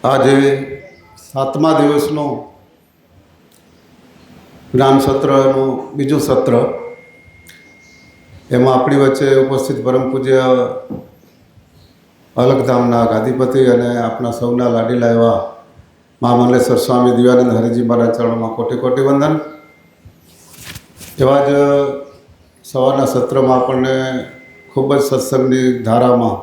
આજે 7મા દિવસનો જ્ઞાન સત્રનું બીજું સત્ર, એમાં આપણી વચ્ચે ઉપસ્થિત પરમ પૂજ્ય અલગધામના ગાદીપતિ અને આપણા સૌના લાડીલા એવા મહામંડલેશ્વર સ્વામી દિવ્યાનંદ હરિજી મહારાજ ચરણોમાં કોટી કોટી વંદન. એવા જ સવારના સત્રમાં આપણને ખૂબ જ સત્સંગની ધારામાં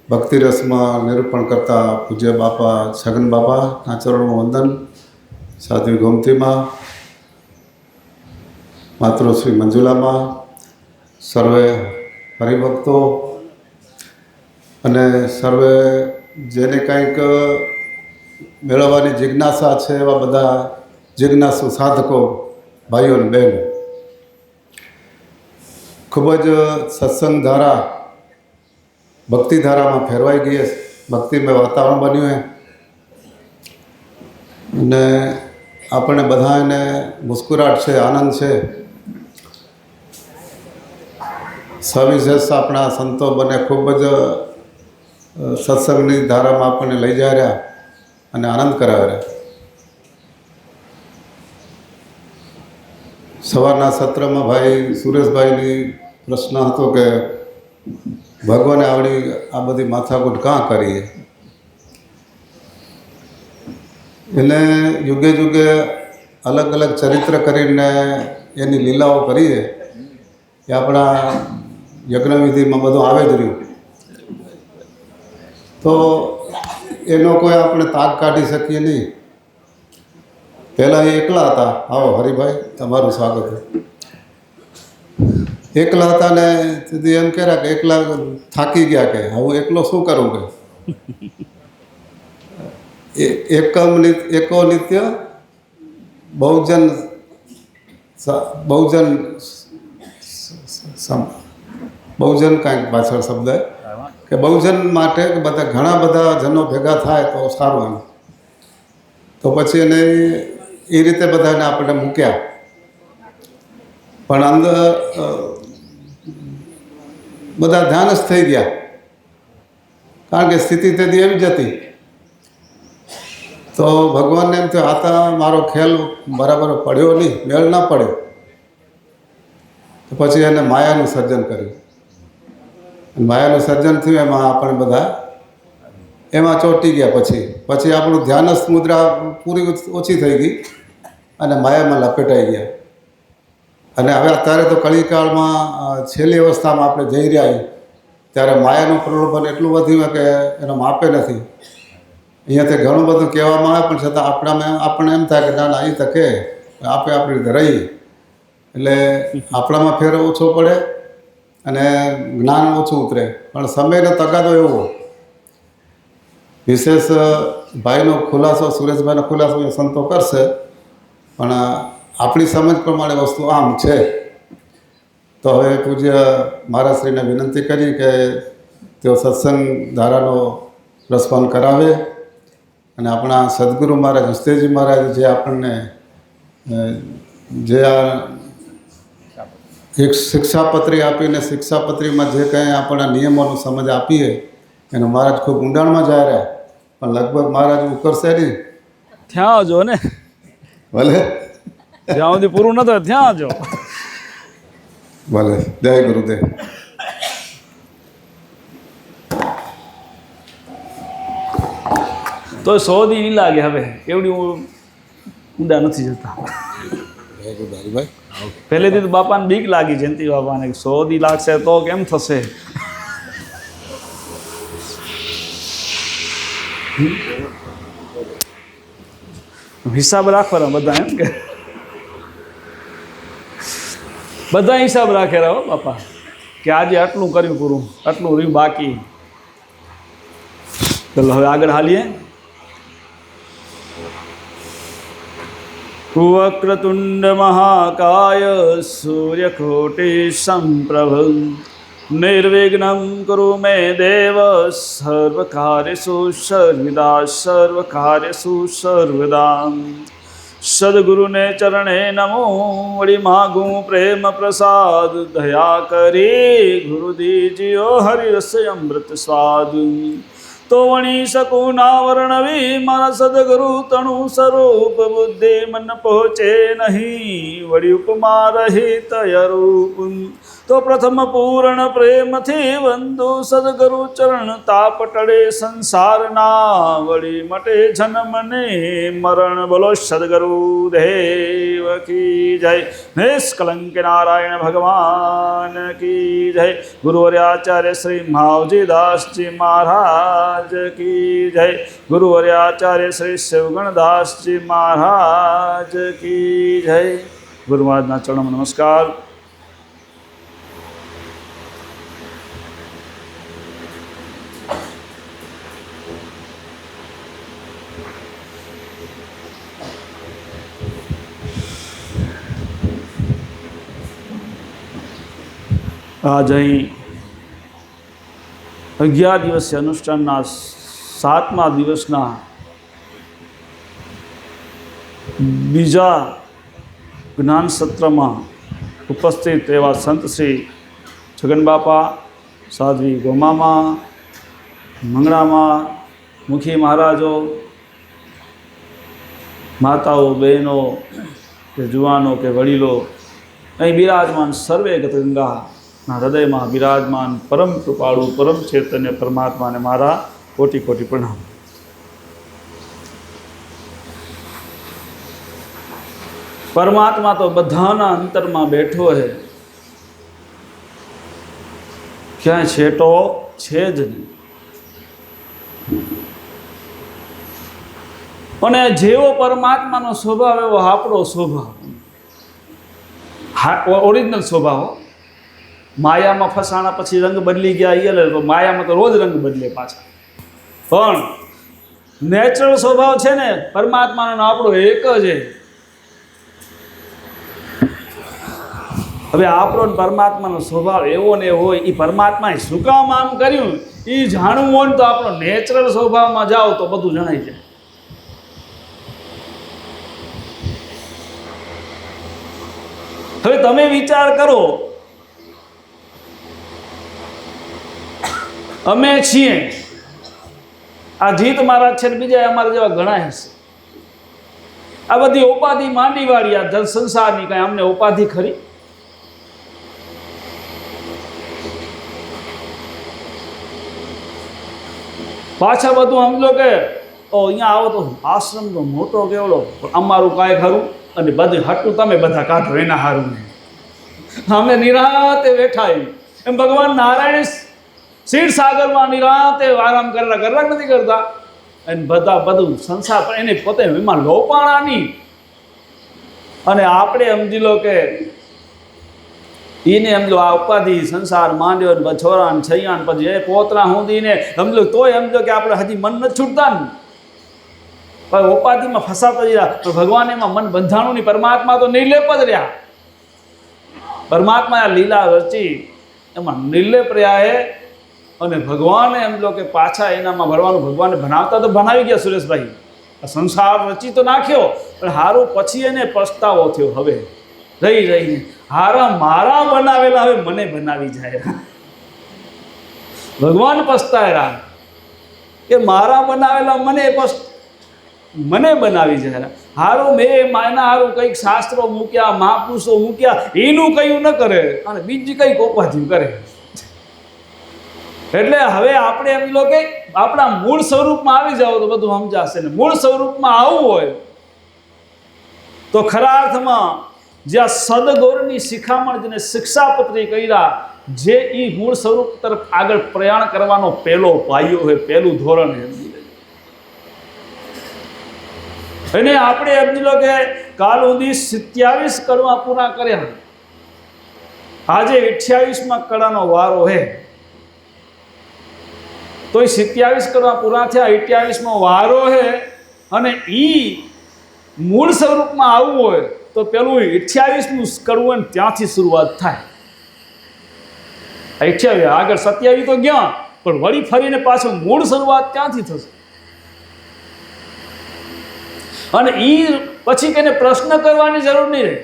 ભક્તિ રસમાં નિરૂપણ કરતા પૂજ્ય બાપા છગન બાપાના ચરણોમાં વંદન. સાધ્વી ગોમતીમાં, માતૃશ્રી મંજુલામાં, સર્વે હરિભક્તો અને સર્વે જેને કંઈક મેળવવાની જિજ્ઞાસા છે એવા બધા જિજ્ઞાસુ સાધકો ભાઈઓ અને બહેનો, ખૂબ જ સત્સંગ ધારા ભક્તિ ધારામાં ફેરવાઈ ગઈ છે. ભક્તિમય વાતાવરણ બન્યું છે અને આપણે બધાને મુસ્કુરાટ છે, આનંદ છે. સવિશેષ આપણા સંતો બને ખૂબ જ સત્સંગની ધારામાં આપણને લઈ જાય રહ્યા અને આનંદ કરાવે રહ્યા. સવારના સત્રમાં ભાઈ સુરેશભાઈની પ્રશ્ન હતો કે ભગવાને આવડી આ બધી માથાકૂટ કાં કરીએ? એને યુગે યુગે અલગ અલગ ચરિત્ર કરીને એની લીલાઓ કરીએ એ આપણા યજ્ઞવિધિમાં બધું આવે જ રહ્યું. તો એનો કોઈ આપણે તાગ કાઢી શકીએ નહીં. પહેલાં એ એકલા હતા. આવો હરિભાઈ, તમારું સ્વાગત છે. એકલા હતા ને સુધી એમ કહેરા કે એકલા થાકી ગયા કે હું એકલો શું કરું કે એકો નિત્ય બહુજન કાંઈક પાછળ શબ્દ કે બહુજન માટે બધા ઘણા બધા જનો ભેગા થાય તો સારું એમ. તો પછી એને એ રીતે બધાને આપણે મૂક્યા. પણ અંદર બધા ધ્યાન જ થઈ ગયા, કારણ કે સ્થિતિ તેથી એવી જ હતી. તો ભગવાનને એમ થયું, આ તો મારો ખ્યાલ બરાબર પડ્યો નહીં, મેળ ના પડ્યો. તો પછી એને માયાનું સર્જન કર્યું. માયાનું સર્જન થયું, એમાં આપણે બધા એમાં ચોંટી ગયા. પછી આપણું ધ્યાન જ મુદ્રા પૂરી ઓછી થઈ ગઈ અને માયામાં લપેટાઈ ગયા. અને હવે અત્યારે તો કળીકાળમાં છેલ્લી અવસ્થામાં આપણે જઈ રહ્યા ત્યારે માયાનું પ્રલોભન એટલું વધ્યું કે એનો માપે નથી. અહીંયાથી ઘણું બધું કહેવામાં આવે પણ છતાં આપણે એમ થાય કે ના ના, એ તકે આપણે આપણી રીતે રહી. એટલે આપણામાં ફેર ઓછો પડે અને જ્ઞાન ઓછું ઉતરે. પણ સમયનો તગાદો એવો. વિશેષ ભાઈનો ખુલાસો, સુરેશભાઈનો ખુલાસો એ સંતો કરશે, પણ આપણી સમજ પ્રમાણે વસ્તુ આમ છે. તો હવે પૂજ્ય મહારાજશ્રીને વિનંતી કરી કે તેઓ સત્સંગ ધારાનો રસપાન કરાવે અને આપણા સદગુરુ મહારાજ હસ્તેજી મહારાજ જે આપણને જે આ એક શિક્ષાપત્રી આપીને શિક્ષાપત્રીમાં જે કંઈ આપણા નિયમોનું સમજ આપીએ એનો મહારાજ ખૂબ ઊંડાણમાં જાય રહ્યા. પણ લગભગ મહારાજ ઉકરશે નહીં. ત્યાં જો ને, ભલે જ્યાં સુધી પૂરું ન થાય ત્યાં જો. ભલે. જય ગુરુદેવ. તો 100 દી નહીં લાગે. હવે એવડી ઊંડા નથી જતા. પહેલેથી તો બાપાને બીક લાગી, જયંતિ બાપાને, 100 દી લાગશે તો કેમ થશે. હિસાબ રાખવાના બધા, એમ કે બધા હિસાબ રાખે રહો બાપા કે આજે આટલું કર્યું પૂરું, આટલું રહ્યું બાકી. ચલો હવે આગળ હાલીએ. વક્રતુંડ મહાકાય સૂર્યકોટી સમપ્રભ નિર્વિઘ્नं કુરુ મે દેવ સર્વકાર્યેષુ સર્વદા. સદગુરુને ચરણે નમો, વળી માગું પ્રેમ પ્રસાદ. દયા કરી ગુરુ દીજ્યો હરિ રસ અમૃત સ્વાદ. તો વણી શકું ના વર્ણવી મારા સદગુરુ તણું સ્વરૂપ બુદ્ધિ મન પહોંચે નહીં વળી ઉપમા રહિત અરૂપ તો પ્રથમ પૂર્ણ પ્રેમથી વંદુ સદગુરુ ચરણ તાપ ટળે સંસારના વળી મટે જન્મ ને મરણ બોલો સદગુરુ દેવ કી જય નિષ્કલંક નારાયણ ભગવાન કી જય ગુરુવર્યાચાર્ય શ્રી માવજી દાસજી મહારાજ કી જય ગુરુવર્યાચાર્ય શ્રી શિવગણદાસજી મહારાજ કી જય ગુરુ મહારાજના ચરણમાં નમસ્કાર. આજ અહીં 11 દિવસીય અનુષ્ઠાનના 7મા દિવસના બીજા જ્ઞાન સત્રમાં ઉપસ્થિત એવા સંત શ્રી છગનબાપા, સાધ્વી ગોમામા, મંગળામાં, મુખી મહારાજો, માતાઓ, બહેનો કે જુવાનો કે વડીલો અહીં બિરાજમાન સર્વે ગતગંગાના હૃદયમાં બિરાજમાન પરમ કૃપાળુ પરમ ચૈતન્ય પરમાત્માને મારા કોટી કોટી પ્રણામ. પરમાત્મા તો બધાના અંતરમાં બેઠો છે, ક્યાંય છેટો છે જ નહીં. અને જેવો પરમાત્માનો સ્વભાવ એવો આપણો સ્વભાવ, ઓરિજિનલ સ્વભાવ. માયામાં ફસાણા પછી રંગ બદલી ગયા એ તો માયામાં તો રોજ રંગ બદલે પાછા, પણ નેચરલ સ્વભાવ છે ને પરમાત્માનો આપણો એક જ છે. હવે આપણો પરમાત્માનો સ્વભાવ એવો ને એવો હોય, એ પરમાત્માએ શું કામ આમ કર્યું એ જાણવું હોય ને તો આપણો નેચરલ સ્વભાવમાં જાઓ તો બધું જણાઈ જાય. હવે તમે વિચાર કરો, અમે છીએ આ જીત મહારાજ છે ને બીજા અમારા જેવા ઘણા હશે. આ બધી ઉપાધિ માંડી વાળી આ જન સંસારની કાંઈ અમને ઉપાધિ ખરી? પાછા બધું સમજો કે અહીંયા આવો તો આશ્રમ તો મોટો કેવડો, અમારું કાંઈ ખરું અને બધું હટું તમે બધા કાઢો એના હારું નહીં. અમે નિરાતે બેઠા એમ ભગવાન નારાયણ ક્ષીર સાગરમાં નિરાતે આરામ કરેલા નથી કરતા. અને બધા બધું સંસાર પણ એને પોતે એમાં લોપાણા નહીં. અને આપણે સમજી લો કે એને સમજો આ ઉપાધિ સંસાર માંડ્યો ને છોરાને છૈયા ને પછી એ પોતરા હુંદીને સમજો તોય સમજો કે આપણે હજી મન નથી છૂટતા ને, પણ ઉપાધિમાં ફસાતા રહ્યા. પણ ભગવાન એમાં મન બંધાણું નહીં, પરમાત્મા તો નિર્લેપ જ રહ્યા. પરમાત્મા આ લીલા રચી એમાં નિર્લેપ રહ્યા એ, અને ભગવાને એમ લો કે પાછા એનામાં ભરવાનું ભગવાને બનાવતા તો બનાવી ગયા સુરેશભાઈ. આ સંસાર રચી તો નાખ્યો પણ હારું પછી એને પસ્તાવો થયો. હવે રહીને હારા મારા બનાવેલા હવે મને બનાવી જાય. ભગવાન પસ્તાય કે મારા બનાવેલા મને બનાવી જાય. હારું મેં એના હારું કંઈક શાસ્ત્રો મૂક્યા, મહાપુરુષો મૂક્યા, એનું કયું ન કરે અને બીજી કંઈક ઉપાધિ કરે. એટલે હવે આપણે એમ લો કે આપણા મૂળ સ્વરૂપમાં આવી જાઓ તો બધું સમજાશે. ને મૂળ સ્વરૂપમાં આવવું હોય તો ખરા અર્થમાં જ્યાં સદગુરુની શિખામણ જેને શિક્ષાપત્રી કર્યા, જે એ મૂળ સ્વરૂપ તરફ આગળ પ્રયાણ કરવાનો પહેલો પાયો હોય, પહેલું ધોરણ એને આપણે સમજી લો કે કાલ સુધી 27 કડવા પૂરા કર્યા, આજે 28મા કડાનો વારો હે. તો એ 27 કડવા પૂરા થયા, 28મો વારો હે. અને એ મૂળ સ્વરૂપમાં આવવું હોય તો પેલું 28મું કરવું ને ત્યાંથી શરૂઆત થાય. 28 આગળ 27 તો ગયા, પણ વળી ફરીને પાછું મૂળ શરૂઆત ત્યાંથી થશે. અને એ પછી તેને પ્રશ્ન કરવાની જરૂર નહીં રહે.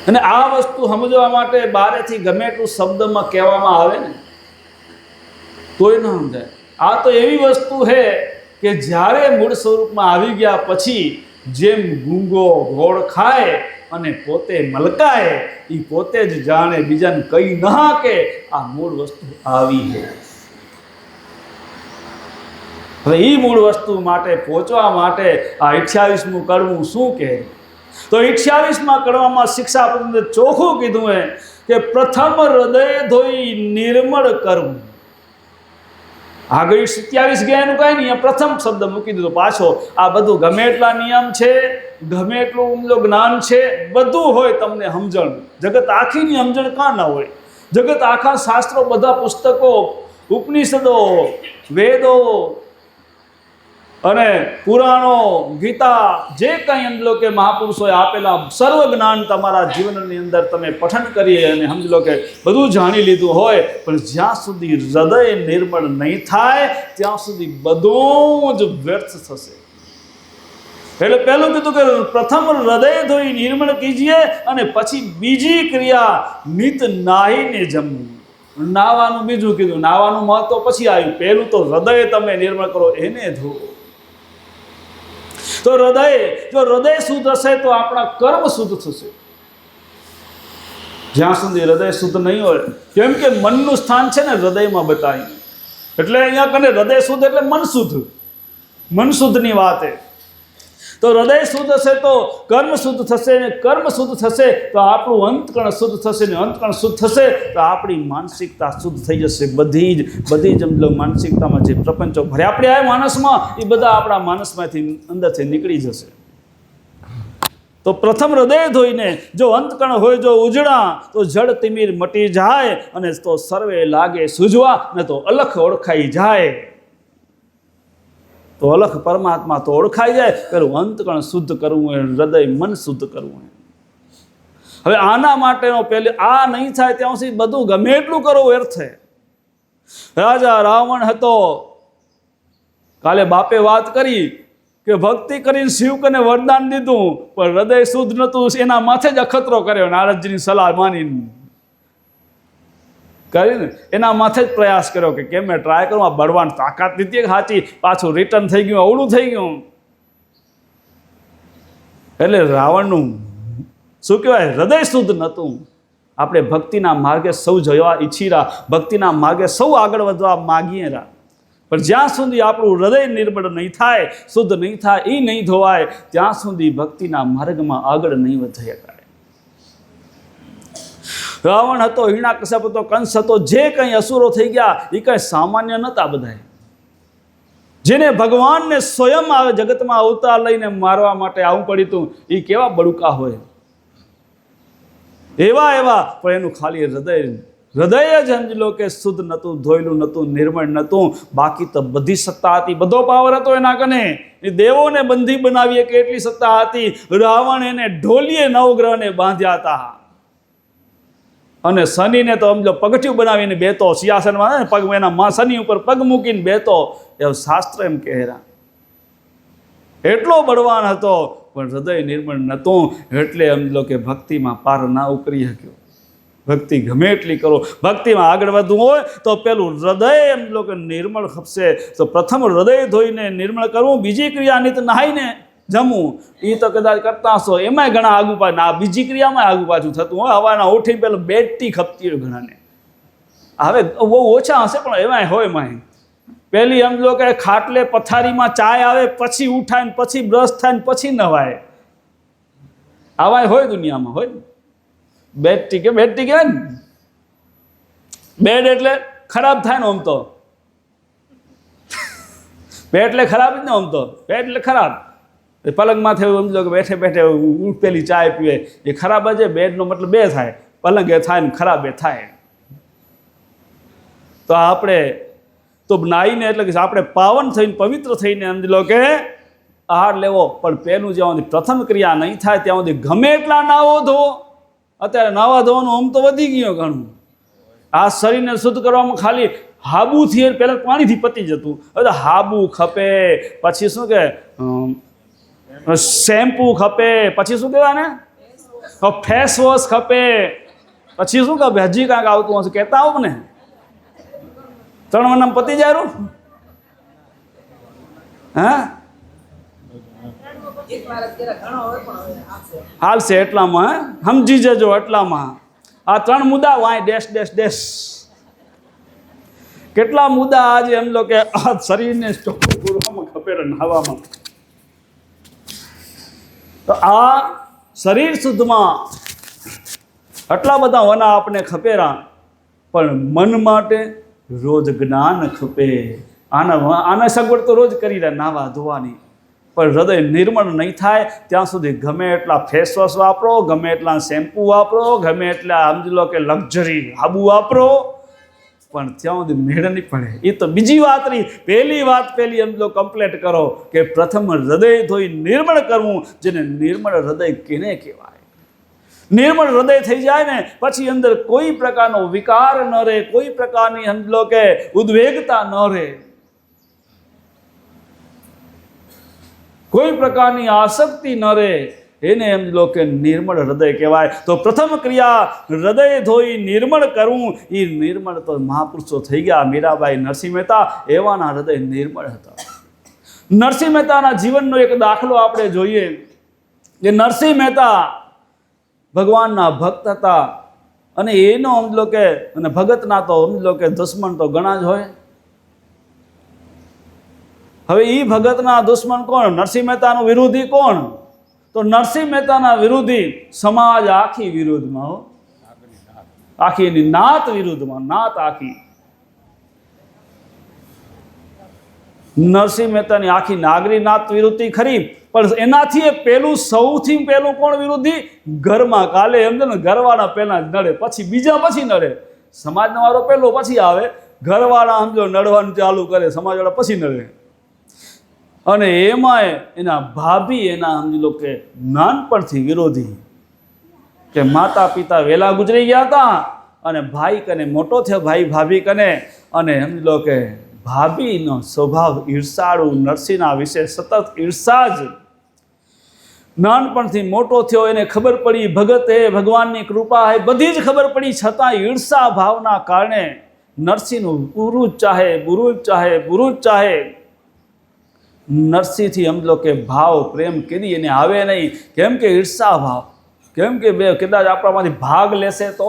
અને આ વસ્તુ સમજવા માટે બારેથી ગમે એટલું શબ્દમાં કહેવામાં આવે ને તોય ન સમજાય. આ તો એવી વસ્તુ છે કે જ્યારે મૂળ સ્વરૂપમાં આવી ગયા પછી જેમ ગુંગો ગોળ ખાય અને પોતે મલકાય, એ પોતે જ જાણે, બીજાને કઈ ના કે આ મૂળ વસ્તુ આવી છે. હવે એ મૂળ વસ્તુ માટે પહોંચવા માટે આ 28મું કડવું શું કહે? તો 28મા કડવામાં શિક્ષાપતિએ ચોખ્ખું કીધું હે કે પ્રથમ હૃદય ધોઈ નિર્મળ કરવું. આગળ 27 ગયા એનું કાંઈ નહીં, પ્રથમ શબ્દ મૂકી દીધો પાછો. આ બધું ગમે એટલા નિયમ છે, ગમે એટલું જ્ઞાન છે, બધું હોય તમને સમજણ. જગત આખીની સમજણ કાં ના હોય? જગત આખા શાસ્ત્રો, બધા પુસ્તકો, ઉપનિષદો, વેદો અને પુરાણો, ગીતા, જે કંઈ સમજ લો કે મહાપુરુષોએ આપેલા સર્વ જ્ઞાન તમારા જીવનની અંદર તમે પઠન કરી અને સમજ લો કે બધું જાણી લીધું હોય, પણ જ્યાં સુધી હૃદય નિર્મળ નહીં થાય ત્યાં સુધી બધું જ વ્યર્થ થશે. એટલે પહેલું કીધું કે પ્રથમ હૃદય ધોઈ નિર્મળ કીજીએ અને પછી બીજી ક્રિયા નિત નાહીને જમવું. નાવાનું બીજું કીધું, નાવાનું મહત્વ પછી આવ્યું. પહેલું તો હૃદય તમે નિર્મળ કરો, એને ધોવો. તો જો હૃદય શુદ્ધ હશે તો આપણા કર્મ શુદ્ધ થશે. જ્યાં સુધી હૃદય શુદ્ધ નહીં હોય, કેમ કે મનનું સ્થાન છે ને હૃદયમાં બતાવ્યું, એટલે અહીંયા કને હૃદય શુદ્ધ એટલે મન શુદ્ધ, મન શુદ્ધની વાત છે. તો હૃદય શુદ્ધ હશે તો કર્મ શુદ્ધ થશે, ને કર્મ શુદ્ધ થશે તો આપણું અંતકણ શુદ્ધ થશે, ને અંતકણ શુદ્ધ થશે તો આપણી માનસિકતા શુદ્ધ થઈ જશે. બધી જ માનસિકતામાં જે પ્રપંચો ભર્યા પડ્યા હોય માણસમાં, એ બધા આપણા માનસમાંથી અંદરથી નીકળી જશે. તો પ્રથમ હૃદય ધોઈને જો અંતકણ હોય જો ઉજળા, તો જળ તિમિર મટી જાય અને તો સર્વે લાગે સૂઝવા, ને તો અલખ ઓળખાઈ જાય. તો અલખ પરમાત્મા તો ઓળખાઈ જાય. પેલું અંતકણ શુદ્ધ કરવું હોય, હૃદય મન શુદ્ધ કરવું હોય. હવે આના માટેનો પહેલે આ નહીં થાય ત્યાં સુધી બધું ગમે એટલું કરો વ્યર્થ છે. રાજા રાવણ હતો, કાલે બાપે વાત કરી કે ભક્તિ કરીને શિવકને વરદાન દીધું, પણ હૃદય શુદ્ધ નહોતું, એના માથે જ અખતરો કર્યો. નારદજીની સલાહ માનીને કરીને એના માથે જ પ્રયાસ કર્યો કે કેમ મેં ટ્રાય કરું, આ બળવાન તાકાત દીધી સાચી, પાછું રિટર્ન થઈ ગયું, અવળું થઈ ગયું. એટલે રાવણનું શું કહેવાય, હૃદય શુદ્ધ નહોતું. આપણે ભક્તિના માર્ગે સૌ જવા ઈચ્છી રહ્યા, ભક્તિના માર્ગે સૌ આગળ વધવા માગીએ રહ્યા, પણ જ્યાં સુધી આપણું હૃદય નિર્મળ નહીં થાય, શુદ્ધ નહીં થાય, એ નહીં ધોવાય, ત્યાં સુધી ભક્તિના માર્ગમાં આગળ નહીં વધી શકાય. રાવણ હતો, હિરણ્યકશ્યપ હતો, કંસ હતો, જે કંઈ અસુરો થઈ ગયા એ કંઈ સામાન્ય નહોતા. બધા જેને ભગવાનને સ્વયં આવે જગતમાં અવતાર લઈને મારવા માટે આવું પડ્યું હતું, એ કેવા બળુકા હોય, એવા પણ એનું ખાલી હૃદય જ સમજી લો કે શુદ્ધ નહોતું, ધોયેલું નહોતું, નિર્મળ નહોતું. બાકી તો બધી સત્તા હતી, બધો પાવર હતો એના કને. એ દેવોને બંધી બનાવીએ કે એટલી સત્તા હતી. રાવણ એને ઢોલીએ નવગ્રહને બાંધ્યા હતા, અને શનિને તો સમજો પગથિયું બનાવીને બેતો, સિંહાસનમાં પગ એના શનિ ઉપર પગ મૂકીને બેતો, એવું શાસ્ત્ર એમ કહેરા. એટલો બળવાન હતો, પણ હૃદય નિર્મળ નહોતું, એટલે સમજો કે ભક્તિમાં પાર ના ઉતરી શક્યો. ભક્તિ ગમે એટલી કરો, ભક્તિમાં આગળ વધવું હોય તો પેલું હૃદય એમ લો કે નિર્મળ ખપશે. તો પ્રથમ હૃદય ધોઈને નિર્મળ કરવું, બીજી ક્રિયા નિત નહાઈને જમવું. એ તો કદાચ કરતા હશો, એમાંય ઘણા આગુ પાછું, આ બીજી ક્રિયામાં આગુ પાછું થતું હોય. હવાના ઉઠીને પેલું બેડટી ખપતી હોય ઘણાને. હવે બહુ ઓછા હશે પણ એમાંય હોય. માય પહેલી એમ લો કે ખાટલે પથારીમાં ચાય આવે, પછી ઉઠાય ને પછી બ્રશ થાય ને પછી નવાય. આવાય હોય, દુનિયામાં હોય. બેડટી કહેવાય ને, બેડ એટલે ખરાબ થાય ને. આમ તો બેડ એટલે ખરાબ જ ને, આમ તો બેડ એટલે ખરાબ. પલંગમાં થયું સમજો કે બેઠે બેઠે પેલી ચાય પીવે, એ ખરાબ જ. બેડનો મતલબ બે થાય, પલંગ એ થાય ને ખરાબ એ થાય. તો આપણે તો નાહીને એટલે કે આપણે પાવન થઈને પવિત્ર થઈને સમજી લો કે આહાર લેવો, પણ પેલું જ્યાં સુધી પ્રથમ ક્રિયા નહીં થાય ત્યાં સુધી ગમે એટલા નાવો ધોવો. અત્યારે નાવા ધોવાનું આમ તો વધી ગયો ઘણું. આ શરીરને શુદ્ધ કરવામાં ખાલી હાબુથી પહેલાં પાણીથી પતી જતું, હવે હાબુ ખપે, પછી શું કે શેમ્પુ ખપે, પછી શું કહેવાય ને ફેસ વોશ ખપે, પછી શું કહે હજી કાંઈક આવતું હશે, કહેતા આવું ને. 3 મહિનામાં પતી જાય રૂ? હા, હાલશે એટલામાં. સમજી જજો એટલામાં. આ 3 મુદ્દા વાય ડેશ ડેશ ડેશ. કેટલા મુદ્દા આજે એમ લો કે આ શરીરને ચોખ્ખું કરવામાં ખપેર નાહવામાં. તો આ શરીર શુદ્ધમાં આટલા બધા વના આપણે ખપેરા, પણ મન માટે રોજ જ્ઞાન ખપે. આના સગવડ તો રોજ કરી રહ્યા નાવા ધોવાની, પણ હૃદય નિર્મળ નહીં થાય ત્યાં સુધી ગમે એટલા ફેસ વોશ વાપરો, ગમે એટલા શેમ્પૂ વાપરો, ગમે એટલા સમજી લો કે લક્ઝરી સાબુ વાપરો, પણ ત્યાં સુધી મેળ નહીં પડે. એ તો બીજી વાત રહી. પહેલી વાત એમ જો કમ્પ્લીટ કરો કે પ્રથમ હૃદય ધોઈ નિર્મળ કરવું, જેને નિર્મળ હૃદય કેને કહેવાય. નિર્મળ હૃદય થઈ જાય ને પછી અંદર કોઈ પ્રકારનો વિકાર ન રહે, કોઈ પ્રકારની સમજ લો કે ઉદ્વેગતા ન રહે, કોઈ પ્રકારની આસક્તિ ન રહે. એને એમ લો કે નિર્મળ હૃદય કહેવાય. તો પ્રથમ ક્રિયા હૃદય ધોઈ નિર્મળ કરવું. એ નિર્મળ તો મહાપુરુષો થઈ ગયા. મીરાબાઈ, નરસિંહ મહેતા એવાના હૃદય નિર્મળ હતા. નરસિંહ મહેતાના જીવનનો એક દાખલો આપણે જોઈએ કે નરસિંહ મહેતા ભગવાનના ભક્ત હતા, અને એનો સમજો કે અને ભગતના તો સમજો કે દુશ્મન તો ઘણા જ હોય. હવે એ ભગતના દુશ્મન કોણ? નરસિંહ મહેતાનો વિરોધી કોણ? તો નરસિંહ મહેતાના વિરોધી સમાજ આખી વિરોધમાં હો, આખી એની નાત વિરુદ્ધમાં. નાત આખી નરસિંહ મહેતાની આખી નાગરી નાત વિરોધી ખરી, પણ એનાથી પહેલું સૌથી પહેલું કોણ વિરોધી? ઘરમાં. કાલે એમ ને ઘરવાળા પહેલા જ નડે, પછી બીજા પછી નડે. સમાજનો વારો પહેલો પછી આવે, ઘરવાળા સમજો નડવાનું ચાલુ કરે, સમાજવાળા પછી નડે. અને એમાંય એના ભાભી એના સમજી લો કે નાનપણથી વિરોધી, કે માતા પિતા વહેલા ગુજરી ગયા હતા અને ભાઈ કને મોટો થયો, ભાઈ ભાભી કને, અને સમજી લો કે ભાભીનો સ્વભાવ ઈર્ષાળુ, નરસિંહના વિશે સતત ઈર્ષા જ. નાનપણથી મોટો થયો, એને ખબર પડી ભગત હે, ભગવાનની કૃપા હે, બધી જ ખબર પડી, છતાં ઈર્ષા ભાવના કારણે નરસિંહનું બુરું જ ચાહે, બુરું જ ચાહે, બુરું જ ચાહે. નરસિંહથી સમજો કે ભાવ પ્રેમ કેદી એને આવે નહીં. કેમ કે ઈર્ષા ભાવ. કેમ કે બે કદાચ આપણામાંથી ભાગ લેશે તો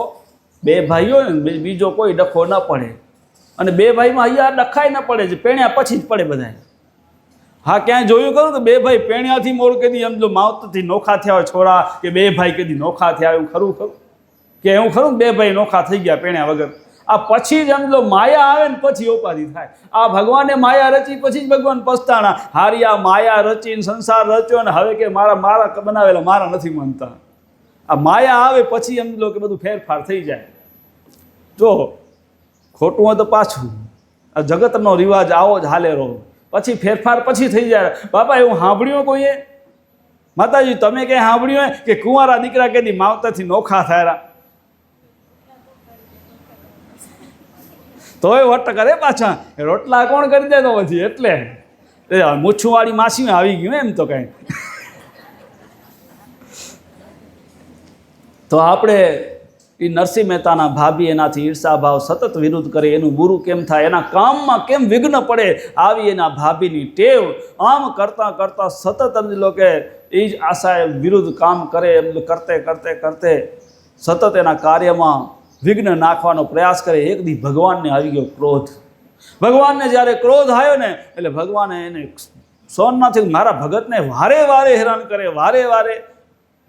2 ભાઈઓ ને બીજો કોઈ ડખો ન પડે, અને 2 ભાઈમાં અહીંયા ડખાય ન પડે, જ પેણ્યા પછી જ પડે બધા. હા, ક્યાંય જોયું કરું તો 2 ભાઈ પેણ્યાથી મોર કેદી સમજો માવતરથી નોખા થયા હોય છોરા, કે 2 ભાઈ કેદી નોખા થયા, એવું ખરું કે એવું ખરું 2 ભાઈ નોખા થઈ ગયા પેણ્યા વગર? આ પછી જ સમજો માયા આવે ને પછી ઉપાધિ થાય. આ ભગવાને માયા રચી પછી જ ભગવાન પસ્તાણા. હારી આ માયા રચીને સંસાર રચ્યો ને હવે કે મારા બનાવેલા મારા નથી માનતા. આ માયા આવે પછી સમજો કે બધું ફેરફાર થઈ જાય. જો ખોટું હોય તો પાછું આ જગતનો રિવાજ આવો જ હાલે રહો, પછી ફેરફાર પછી થઈ જાય. બાપા એવું સાંભળ્યું કોઈએ? માતાજી તમે ક્યાંય સાંભળ્યું હોય કે કુંવારા દીકરા કેદી માવતરથી નોખા થયા? તોય વટ કરે પાછા. રોટલા કોણ કરી દે તો પછી એટલે મૂછુંવાળી માસી આવી ગયું એમ તો કાંઈ. તો આપણે એ નરસિંહ મહેતાના ભાભી એનાથી ઈર્ષાભાવ સતત વિરુદ્ધ કરે, એનું બુરું કેમ થાય, એના કામમાં કેમ વિઘ્ન પડે, આવી એના ભાભીની ટેવ. આમ કરતાં કરતાં સતત સમજી લો કે એ જ આશાએ વિરુદ્ધ કામ કરે, એમ કરતે કરતે કરતે સતત એના કાર્યમાં વિઘ્ન નાખવાનો પ્રયાસ કરે. એક દી ભગવાનને આવી ગયો ક્રોધ. ભગવાનને જ્યારે ક્રોધ આવ્યો ને એટલે ભગવાને એને સહન ન થયું. મારા ભગતને વારે વારે હેરાન કરે, વારે વારે.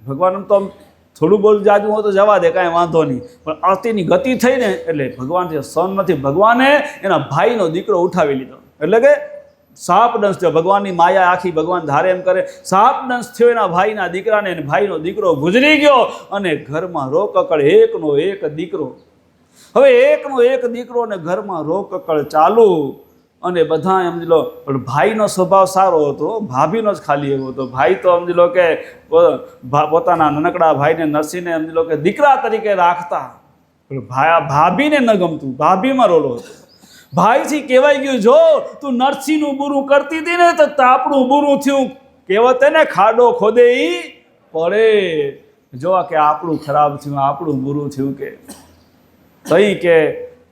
ભગવાન તો થોડું બોલ જાજુ હોય તો જવા દે, કાંઈ વાંધો નહીં, પણ અતિની ગતિ થઈ ને એટલે ભગવાનથી સહન નથી. ભગવાને એના ભાઈનો દીકરો ઉઠાવી લીધો. એટલે કે સાપ દંશ થયો. ભગવાનની માયા આખી ભગવાન ધારે એમ કરે. સાપ દંશ થયો એના ભાઈના દીકરાને, અને ભાઈનો દીકરો ગુજરી ગયો, અને ઘરમાં રોકકળ, એકનો એક દીકરો. હવે એકનો એક દીકરો ને ઘરમાં રોકકળ ચાલુ, અને બધા સમજી લો. પણ ભાઈનો સ્વભાવ સારો હતો, ભાભીનો જ ખાલી એવો હતો. ભાઈ તો સમજી લો કે પોતાના નાનકડા ભાઈને નરસિંહને સમજી લો કે દીકરા તરીકે રાખતા, પણ ભાભીને ન ગમતું, ભાભીમાં રોલો હતો. ભાઈથી કહેવાય ગયું, જો તું નરસિંહનું બુરું કરતી હતી ને તો આપણું બુરું થયું. કહેવત ને ખાડો ખોદે ઈ પડે. જો કે આપણું ખરાબ થયું, આપણું બુરું થયું. કે તઈ કે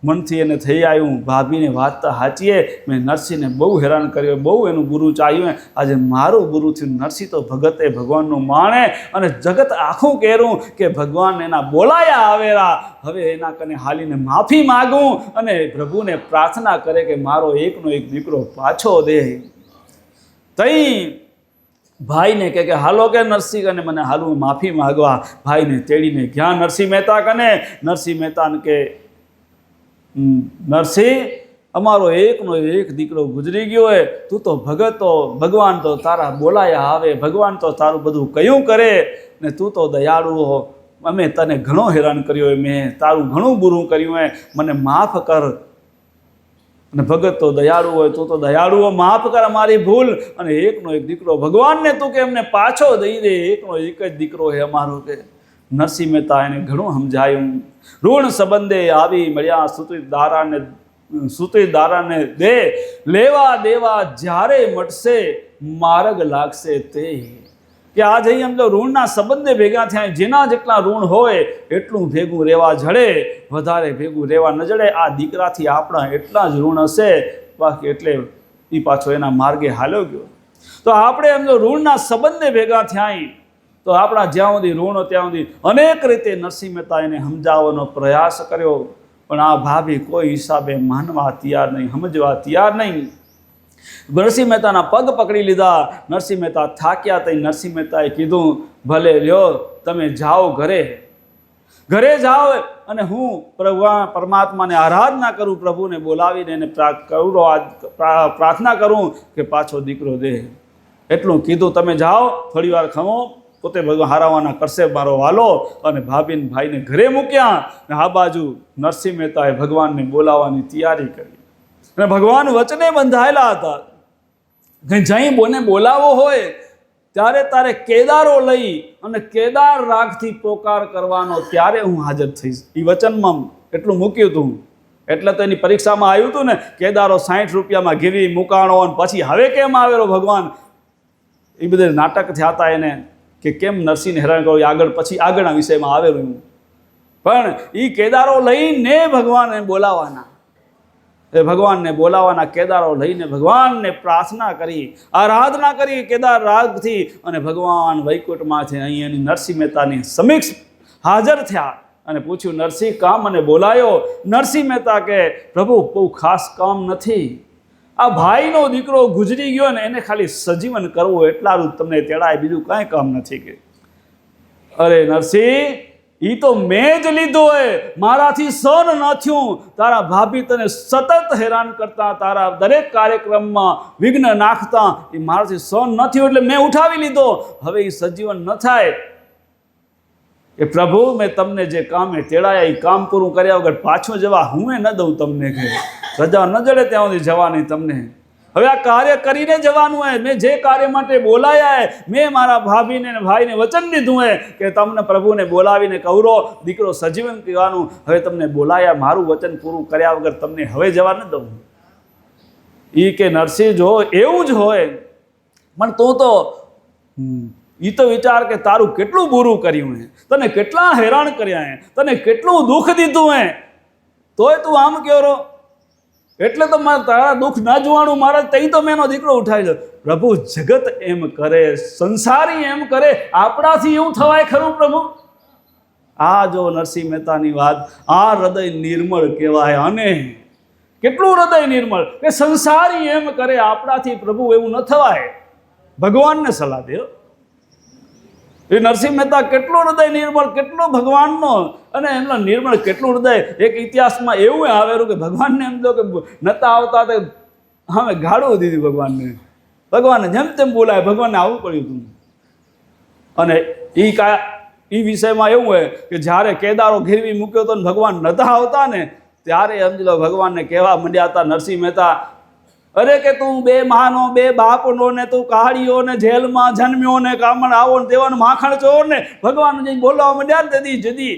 મનથી એને થઈ આવ્યું, ભાભીને વાત તો સાચીએ, મેં નરસિંહને બહુ હેરાન કર્યો, બહુ એનું બુરું ચાલ્યું, આજે મારું બુરું થયું. નરસિંહ તો ભગતે ભગવાનનું માણે અને જગત આખું કહેરું કે ભગવાન એના બોલાયા આવેલા, હવે એના કને હાલીને માફી માગું અને પ્રભુને પ્રાર્થના કરે કે મારો એકનો એક દીકરો પાછો દે. તઈ ભાઈને કે હાલો કે નરસિંહ કને મને હાલું માફી માગવા. ભાઈને તેડીને ગયા નરસિંહ મહેતા કને. નરસિંહ મહેતાને કે નરસિંહ, અમારો એકનો એક દીકરો ગુજરી ગયો હોય, તું તો ભગતો, ભગવાન તો તારા બોલાયા આવે, ભગવાન તો તારું બધું કયું કરે ને તું તો દયાળુ હો. અમે તને ઘણો હેરાન કર્યો હોય, મેં તારું ઘણું બુરું કર્યું હોય, મને માફ કર. અને ભગત તો દયાળુ હોય, તું તો દયાળુ હો, માફ કર અમારી ભૂલ. અને એકનો એક દીકરો ભગવાનને તું કે એમને પાછો દઈ દે, એકનો એક જ દીકરો હે અમારો કે. નરસિંહ મહેતા એને ઘણું સમજાયું. ઋણ સંબંધે આવી મળ્યા સુતેદારાને દે, લેવા દેવા જ્યારે મટશે માર્ગ લાગશે તે. કે આ જઈ એમ તો ઋણના સંબંધે ભેગા થયા, જેના જેટલા ઋણ હોય એટલું ભેગું રહેવા જડે, વધારે ભેગું રહેવા ન જડે. આ દીકરાથી આપણા એટલા જ ઋણ હશે, બાકી એટલે એ પાછો એના માર્ગે હાલ્યો ગયો. તો આપણે એમ જો ઋણના સંબંધે ભેગા થયા તો આપણા જ્યાં સુધી ઋણ ત્યાં સુધી અનેક રીતે નરસિંહ મહેતા એને સમજાવવાનો પ્રયાસ કર્યો, પણ આ ભાભી કોઈ હિસાબે માનવા તૈયાર નહીં, સમજવા તૈયાર નહીં. નરસિંહ મહેતાના પગ પકડી લીધા. નરસિંહ મહેતા થાક્યા. તઈ નરસિંહ મહેતાએ કીધું ભલે લ્યો, તમે જાઓ ઘરે, ઘરે જાઓ અને હું પરમાત્માને આરાધના કરું, પ્રભુને બોલાવીને એને પ્રાર્થના કરું કે પાછો દીકરો દે. એટલું કીધું. તમે જાઓ, થોડી વાર ખમો, પોતે ભગવાન હારાવાના કરશે મારો વાલો. અને ભાભીને ભાઈને ઘરે મૂક્યા. અને આ બાજુ નરસિંહ મહેતાએ ભગવાનને બોલાવવાની તૈયારી કરી. અને ભગવાન વચને બંધાયેલા હતા કે જઈ બોને બોલાવો હોય ત્યારે તારે કેદારો લઈ અને કેદાર રાગથી પોકાર કરવાનો, ત્યારે હું હાજર થઈશ. એ વચનમાં એટલું મૂક્યું હતું. એટલે તો એની પરીક્ષામાં આવ્યું હતું ને, કેદારો 60 રૂપિયામાં ગીરી મુકાણો, અને પછી હવે કેમ આવેલો ભગવાન. એ બધે નાટક થયા હતા એને કે કેમ નરસિંહને હેરાન કરો, આગળ પછી આગળના વિષયમાં આવેલું. પણ એ કેદારો લઈને ભગવાનને બોલાવાના, એ ભગવાનને બોલાવાના કેદારો લઈને ભગવાનને પ્રાર્થના કરી, આરાધના કરી કેદાર રાગથી. અને ભગવાન વૈકુંઠમાંથી અહીં એની નરસિંહ મહેતાની સમીક્ષ હાજર થયા અને પૂછ્યું, નરસિંહ કામ મને બોલાયો? નરસિંહ મહેતા કે પ્રભુ બહુ ખાસ કામ નથી, આ ભાઈનો દીકરો ગુજરી ગયો ને એને ખાલી સજીવન કરવું એટલાનું તમને તેડાય, બીજું કાંઈ કામ નથી. કે અરે નરસિંહ, એ તો મેં જ લીધો હે, મારાથી સહન ન થયું. તારા ભાભી તને સતત હેરાન કરતા, તારા દરેક કાર્યક્રમમાં વિઘ્ન નાખતા, એ મારાથી સહન ન થયું એટલે મેં ઉઠાવી લીધો. હવે એ સજીવન ન થાય. એ પ્રભુ, મેં તમને જે કામે તેડાયા એ કામ પૂરું કર્યા વગર પાછું જવા હું ન દઉં તમને. કે રજા ન જડે ત્યાં સુધી જવાની તમને. હવે આ કાર્ય કરીને જવાનું હોય. મેં જે કાર્ય માટે બોલાયા હે, મેં મારા ભાભીને અને ભાઈને વચન દીધું હે કે તમને પ્રભુને બોલાવીને કવરો દીકરો સજીવન કહેવાનું. હવે તમને બોલાયા, મારું વચન પૂરું કર્યા વગર તમને હવે જવા ન દઉં. એ કે નરસિંહ, જો એવું જ હોય, પણ તું તો એ તો વિચાર કે તારું કેટલું બુરું કર્યું હે, તને કેટલા હેરાન કર્યા હે, તને કેટલું દુઃખ દીધું હે, તોય તું આમ કહો. એટલે તો મારે તારા દુઃખ ના જોવાનું, મારા તઈ તો મેં એનો દીકરો ઉઠાવી લો. પ્રભુ જગત એમ કરે, સંસારી એમ કરે, આપણાથી એવું થવાય ખરું પ્રભુ? આ જો નરસિંહ મહેતાની વાત, આ હૃદય નિર્મળ કહેવાય. અને કેટલું હૃદય નિર્મળ કે સંસારી એમ કરે, આપણાથી પ્રભુ એવું ન થવાય. ભગવાનને સલાહ દે. એ નરસિંહ મહેતા કેટલો હૃદય નિર્મળ, કેટલો ભગવાનનો અને એમનો નિર્મળ કેટલું હૃદય. એક ઇતિહાસમાં એવું આવેલું કે ભગવાનને એમ તો કે નતા આવતા તે હવે ગાળું દીધી ભગવાનને. ભગવાનને જેમ તેમ બોલાય, ભગવાનને આવવું પડ્યું હતું. અને એ વિષયમાં એવું હોય કે જ્યારે કેદારો ઘેરવી મૂક્યો હતો ને ભગવાન નતા આવતા ને, ત્યારે સમજી લો ભગવાનને કહેવા માંડ્યા હતા નરસિંહ મહેતા, અરે કે તું બે માનો બે બાપનો ને તું કાળીઓ ને જેલમાં જન્મ્યો ને કામણ આવો ને તેવાનો માખણ ચોર ને. ભગવાન જઈને બોલાવવા માંડ્યા તેથી જદી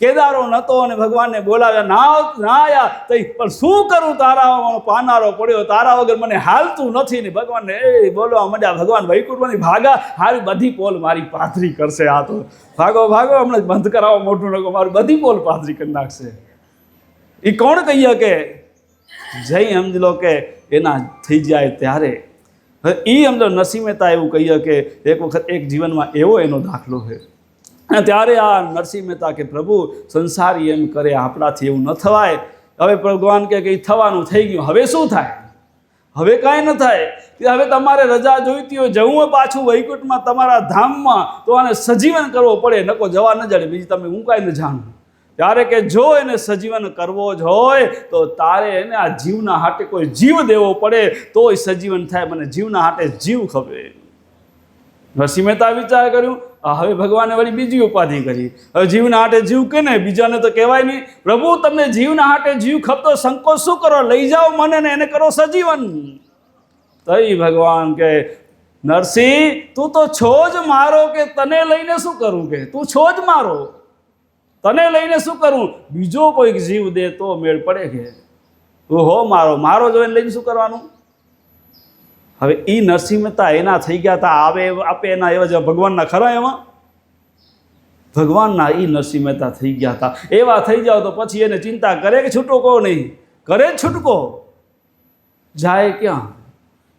કેદારો નતો અને ભગવાનને બોલાવ્યા. ના આયા તો પણ શું કરું, તારા પાનારો પડ્યો, તારા વગર મને હાલતું નથી. ને ભગવાનને એ બોલવા માંડ્યા. ભગવાન વૈકુંઠમાંથી ભાગા, હારી બધી પોલ મારી પાથરી કરશે. આ તો ભાગો ભાગો, હમણાં બંધ કરાવો મોટું નકો, મારું બધી પોલ પાથરી કરી નાખશે. એ કોણ કહી શકે? જઈ સમજી લો કે એના થઈ જાય ત્યારે એ સમજો નરસિંહ મહેતા એવું કહીએ કે એક વખત એક જીવનમાં એવો એનો દાખલો છે અને ત્યારે આ નરસિંહ મહેતા કે પ્રભુ સંસારી એમ કરે, આપણાથી એવું ન થવાય. હવે ભગવાન કે એ થવાનું થઈ ગયું, હવે શું થાય? હવે કાંઈ ન થાય. હવે તમારે રજા જોઈતી હોય, જવું હોય પાછું વૈકુંઠમાં તમારા ધામમાં, તો આને સજીવન કરવો પડે, નકો જવા ન જડે. બીજી તમે હું કાંઈ ન જાણું. ત્યારે કે જો એને સજીવન કરવો જ હોય તો તારે એને આ જીવના હાટે કોઈ જીવ દેવો પડે તો એ સજીવન થાય. મને જીવના હાટે જીવ ખપે. નરસિંહ મહેતા વિચાર કર્યું. હવે ભગવાને વળી બીજી ઉપાધિ કરી. હવે જીવના હાટે જીવ કે ને, બીજાને તો કહેવાય નહીં. પ્રભુ તમને જીવના હાટે જીવ ખપતો, સંકોચ શું કરો? લઈ જાઓ મને ને એને કરો સજીવન. તઈ ભગવાન કે નરસિંહ તું તો છો જ મારો, કે તને લઈને શું કરું? કે તું છો જ મારો, તને લઈને શું કરું? બીજો કોઈક જીવ દે તો મેળ પડે. કે તું હો મારો, મારો જોઈને લઈને શું કરવાનું? હવે એ નરસિંહ મહેતા એના થઈ ગયા હતા, આવે આપે એના એવા જેવા ભગવાનના ખરા એમાં ભગવાનના એ નરસિંહ મહેતા થઈ ગયા હતા. એવા થઈ જાઓ તો પછી એને ચિંતા કરે કે છૂટકો નહીં કરે? જ છૂટકો જાય ક્યાં?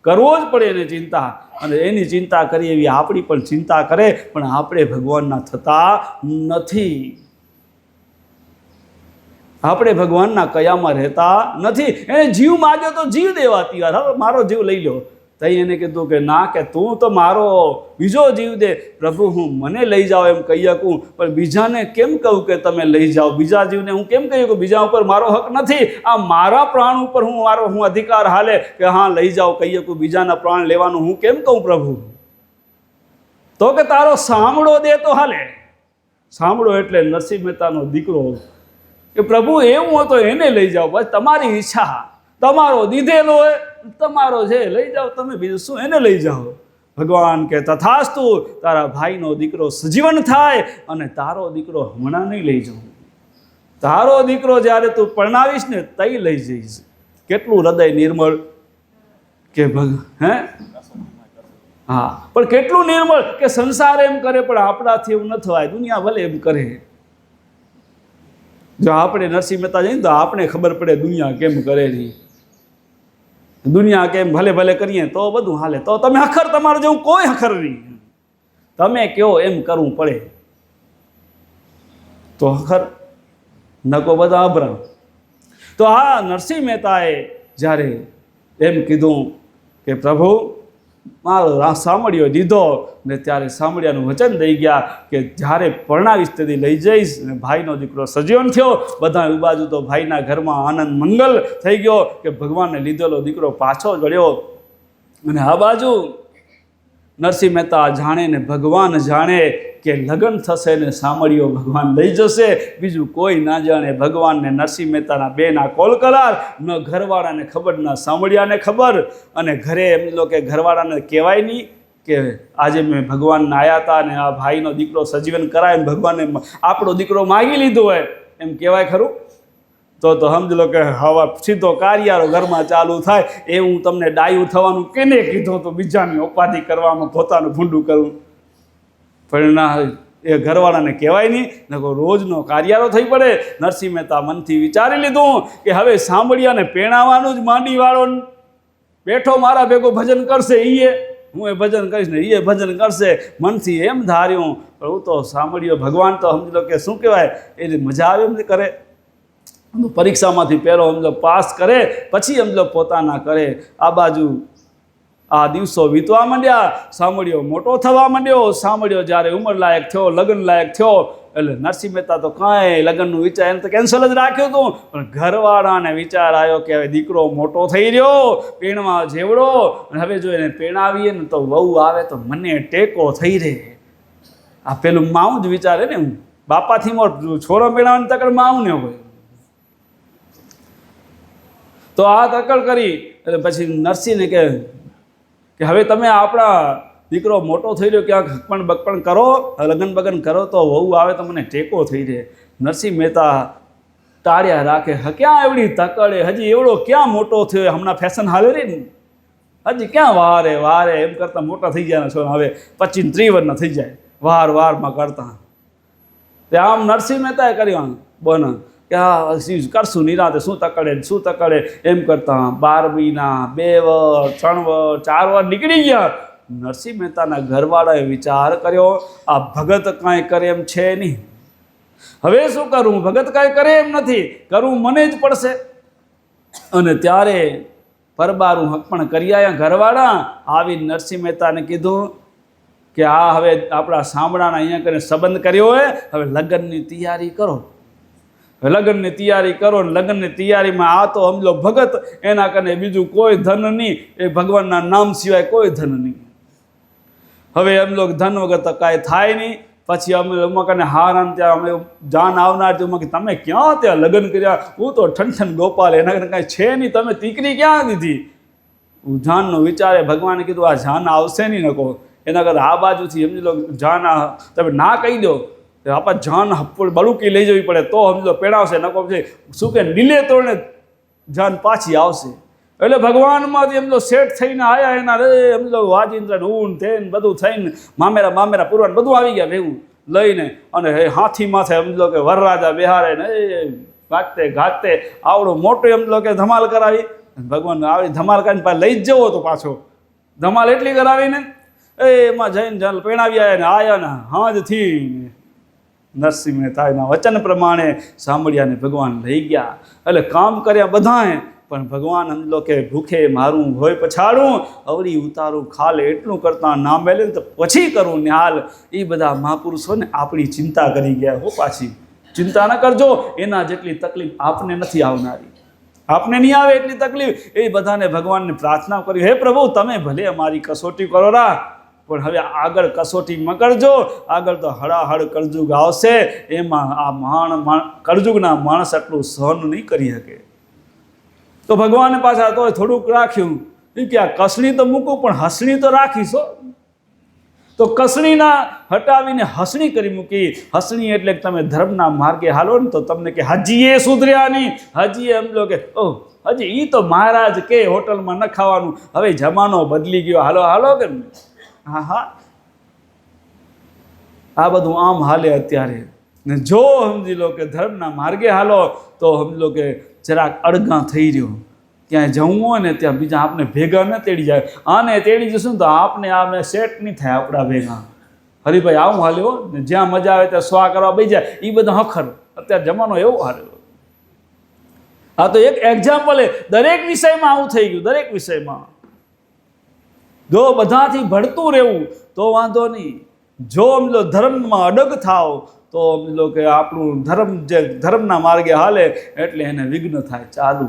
કરવો જ પડે એને ચિંતા. અને એની ચિંતા કરીએ એવી આપણી પણ ચિંતા કરે, પણ આપણે ભગવાનના થતા નથી. આપણે ભગવાનના કયામાં રહેતા નથી. એને જીવ માગ્યો તો જીવ દેવા તૈયાર. હવે મારો જીવ લઈ લો. તઈ એને કીધું કે ના, કે તું તો મારો બીજો જીવ દે. પ્રભુ હું મને લઈ જાઓ એમ કહી શકું, પણ બીજાને કેમ કહું કે તમે લઈ જાઓ? બીજા જીવને હું કેમ કહ્યું કે બીજા ઉપર મારો હક નથી? આ મારા પ્રાણ ઉપર હું અધિકાર હાલે કે હા લઈ જાઓ કહી શકું? બીજાના પ્રાણ લેવાનું હું કેમ કહું પ્રભુ? તો કે તારો સાંભળો દે તો હાલે. સાંભળો એટલે નરસિંહ મહેતાનો દીકરો કે પ્રભુ એવું હોય તો એને લઈ જાઓ, બસ તમારી ઈચ્છા, તમારો દીધેલો હોય તમારો છે, લઈ જાઓ તમે, બીજું શું? એને લઈ જાઓ. ભગવાન કે તથાસ્તુ, તારા ભાઈનો દીકરો સજીવન થાય અને તારો દીકરો હમણાં નહીં લઈ જાઉં. તારો દીકરો જ્યારે તું પરણાવીશ ને તઈ લઈ જઈશ. કેટલું હૃદય નિર્મળ કે હે હા, પણ કેટલું નિર્મળ કે સંસાર એમ કરે પણ આપણાથી એવું ન થવાય. દુનિયા ભલે એમ કરે. જો આપણે નરસિંહ મહેતા જઈએ તો આપણે ખબર પડે દુનિયા કેમ કરે છે. દુનિયા કેમ ભલે ભલે કરીએ તો બધું હાલે. તો તમે હખર, તમારું જેવું કોઈ હખર નહીં. તમે કહો એમ કરવું પડે તો હખર, નકો બધા અભરા. તો આ નરસિંહ મહેતાએ જ્યારે એમ કીધું કે પ્રભુ મારો સાંભળ્યો દીધો ને, ત્યારે સાંભળ્યાનું વચન દઈ ગયા કે જ્યારે પરણાવીશ તેથી લઈ જઈશ. ને ભાઈનો દીકરો સજીવન થયો. બધા બાજુ તો ભાઈના ઘરમાં આનંદ મંગલ થઈ ગયો કે ભગવાનને લીધેલો દીકરો પાછો વળ્યો. અને આ બાજુ નરસિંહ મહેતા જાણે ને ભગવાન જાણે કે લગ્ન થશે ને સાંભળ્યો ભગવાન લઈ જશે. બીજું કોઈ ના જાણે. ભગવાનને નરસિંહ મહેતાના બેના કોલ કરાર, ન ઘરવાળાને ખબર ન સાંભળ્યાને ખબર. અને ઘરે એમ લો કે ઘરવાળાને કહેવાય નહીં કે આજે મેં ભગવાનને આવ્યા હતા અને આ ભાઈનો દીકરો સજીવન કરાય ને ભગવાને આપણો દીકરો માગી લીધો હોય એમ કહેવાય ખરું? તો સમજ લો કે હવા સીધો કારિયારો ઘરમાં ચાલુ થાય. એ હું તમને ડાયું થવાનું કેને કીધું તો બીજાની ઉપાધિ કરવામાં પોતાનું ભૂંડું કરવું. પણ ના, એ ઘરવાળાને કહેવાય નહીં, નકો રોજનો કારિયારો થઈ પડે. નરસિંહ મહેતા મનથી વિચારી લીધું કે હવે સાંભળ્યાને પેણાવાનું જ માંડીવાળો બેઠો મારા ભેગો ભજન કરશે. હું એ ભજન કરીશ ને એ ભજન કરશે. મનથી એમ ધાર્યું. પણ હું તો સાંભળ્યો ભગવાન તો સમજી લો કે શું કહેવાય, એને મજા આવે એમ કરે. પરીક્ષામાંથી પહેલો સમજો પાસ કરે, પછી સમજો પોતાના કરે. આ બાજુ આ દિવસો વીતવા માંડ્યા. સાંભળ્યો મોટો થવા માંડ્યો. સાંભળ્યો જ્યારે ઉંમર લાયક થયો, લગ્ન લાયક થયો, એટલે નરસિંહ મહેતા તો કાંઈ લગ્નનું વિચાર એને તો કેન્સલ જ રાખ્યું હતું. પણ ઘરવાળાને વિચાર આવ્યો કે હવે દીકરો મોટો થઈ રહ્યો, પેણવા જેવડો, અને હવે જો એને પેણાવીએ ને તો વહુ આવે તો મને ટેકો થઈ રહે. આ પેલું માવું જ વિચારે ને, બાપાથી મોટો છોરો પેણાવાની તકડ માવું ને હોય. તો આ તકડ કરી એટલે પછી નરસિંહને કે હવે તમે આપણા દીકરો મોટો થઈ રહ્યો, ક્યાંક હકપણ બકપણ કરો, લગ્ન બગન કરો તો વહુ આવે તો મને ટેકો થઈ રહે. નરસિંહ મહેતા ટાળ્યા રાખે. ક્યાં એવડી તકડે, હજી એવડો ક્યાં મોટો થયો? હમણાં ફેશન હાલે રહી ને, હજી ક્યાં વારે વારે એમ કરતાં મોટા થઈ ગયા છો. હવે 25-30 વર્ષના થઈ જાય વારમાં કરતા. તે આમ નરસિંહ મહેતાએ કર્યું બન. કે આ કરશું નિરાતે, શું તકડે એમ કરતાં 12 મહિના 2 વર્ષ 3 વર્ષ 4 વર્ષ નીકળી ગયા. નરસિંહ મહેતાના ઘરવાળાએ વિચાર કર્યો, આ ભગત કાંઈ કરે એમ છે નહીં, હવે શું કરું? ભગત કાંઈ કરે એમ નથી, કરવું મને જ પડશે. અને ત્યારે પરબારું હકપણ કરી આવ્યા ઘરવાળા. આવી નરસિંહ મહેતાને કીધું કે આ હવે આપણા સાંભળાના અહીંયા કરીને સંબંધ કર્યો હોય, હવે લગ્નની તૈયારી કરો. લગ્નની તૈયારી કરો ને લગ્નની તૈયારીમાં આ તો સમજો ભગત, એના કને બીજું કોઈ ધન નહીં, એ ભગવાનના નામ સિવાય કોઈ ધન નહીં. હવે એમ લોકો ધન વગર તો કાંઈ થાય નહીં. પછી અમે કને હારાન ત્યાં અમે જાન આવનાર છું, તમે ક્યાં ત્યાં લગ્ન કર્યા? હું તો ઠંઠન ગોપાલ, એના કને કાંઈ છે નહીં, તમે દીકરી ક્યાં દીધી? જાનનો વિચારે ભગવાને કીધું આ જાન આવશે નહીં નકો, એના કરતાં આ બાજુથી સમજી લો જાન તમે ના કહી દો, આપણે જાન બળુકી લઈ જવી પડે તો સમજો પેણાવશે, નકો પછી શું કે નીલે તોડને જાન પાછી આવશે. એટલે ભગવાનમાંથી એમ સેટ થઈને આવ્યા એના રે એમ વાજીને ઊન થઈને બધું થઈને મામેરા પૂરવાનું બધું આવી ગયા ભેગું લઈને. અને હાથી માથે સમજો કે વરરાજા બેહારે ને એ ગાતે આવડો મોટો એમ કે ધમાલ કરાવી. ભગવાન આવી ધમાલ કરીને પાછા લઈ જ જવો તો પાછો ધમાલ એટલી કરાવીને એમાં જઈને જલ પેણાવી આવ્યા ને આવ્યા ને હાજથી નરસિંહ મહેતાના વચન પ્રમાણે સાંભળ્યા ને ભગવાન લઈ ગયા. એટલે કામ કર્યા બધાએ, પણ ભગવાન સમજો કે ભૂખે મારું હોય પછાડું, અવરી ઉતારું ખાલે એટલું કરતાં ના મેલે તો પછી કરું નિહાલ. એ બધા મહાપુરુષોને આપણી ચિંતા કરી ગયા. હો પાછી ચિંતા ન કરજો, એના જેટલી તકલીફ આપને નથી આવનારી, આપને નહીં આવે એટલી તકલીફ. એ બધાને ભગવાનને પ્રાર્થના કરી, હે પ્રભુ તમે ભલે અમારી કસોટી કરો રા, પણ હવે આગળ કસોટી ન કરજો, આગળ તો હળાહળ કળજુગ આવશે, એમાં આ કળજુગના માણસ આટલું સહન નહીં કરી શકે. તો ભગવાને પાછા તો થોડુંક રાખ્યું કે આ કસણી તો મૂકું પણ હસણી તો રાખીશો. તો કસણીના હટાવીને હસણી કરી મૂકી. હસણી એટલે કે તમે ધર્મના માર્ગે હાલો ને તો તમને કે હજી એ સુધર્યા નહીં, હજી એમ લો કે ઓહ હજી એ તો મહારાજ કે હોટલમાં ન ખાવાનું, હવે જમાનો બદલી ગયો, હાલો હાલો કે હા આ બધું આમ હાલે અત્યારે. ને જો સમજી લો કે ધર્મના માર્ગે હાલો તો સમજી લો કે જરાક અડગા થઈ રહ્યો, ત્યાં જવું હોય ને ત્યાં બીજા આપણે ભેગા ન તેડી જાય, આને તેડી જશું તો આપને આમે સેટ નહીં થાય આપણા ભેગા. હરિભાઈ આવું હાલ્યો ને જ્યાં મજા આવે ત્યાં સ્વા કરવા બેસી જાય, એ બધા હખર અત્યારે જમાનો એવો હાલ્યો. આ તો એક એક્ઝામ્પલ, દરેક વિષયમાં આવું થઈ ગયું. દરેક વિષયમાં જો બધાથી ભળતું રહેવું તો વાંધો નહીં, જો સમજો ધર્મમાં અડગ થાવ તો સમજો કે આપણું ધર્મ જે ધર્મના માર્ગે હાલે એટલે એને વિઘ્ન થાય. ચાલુ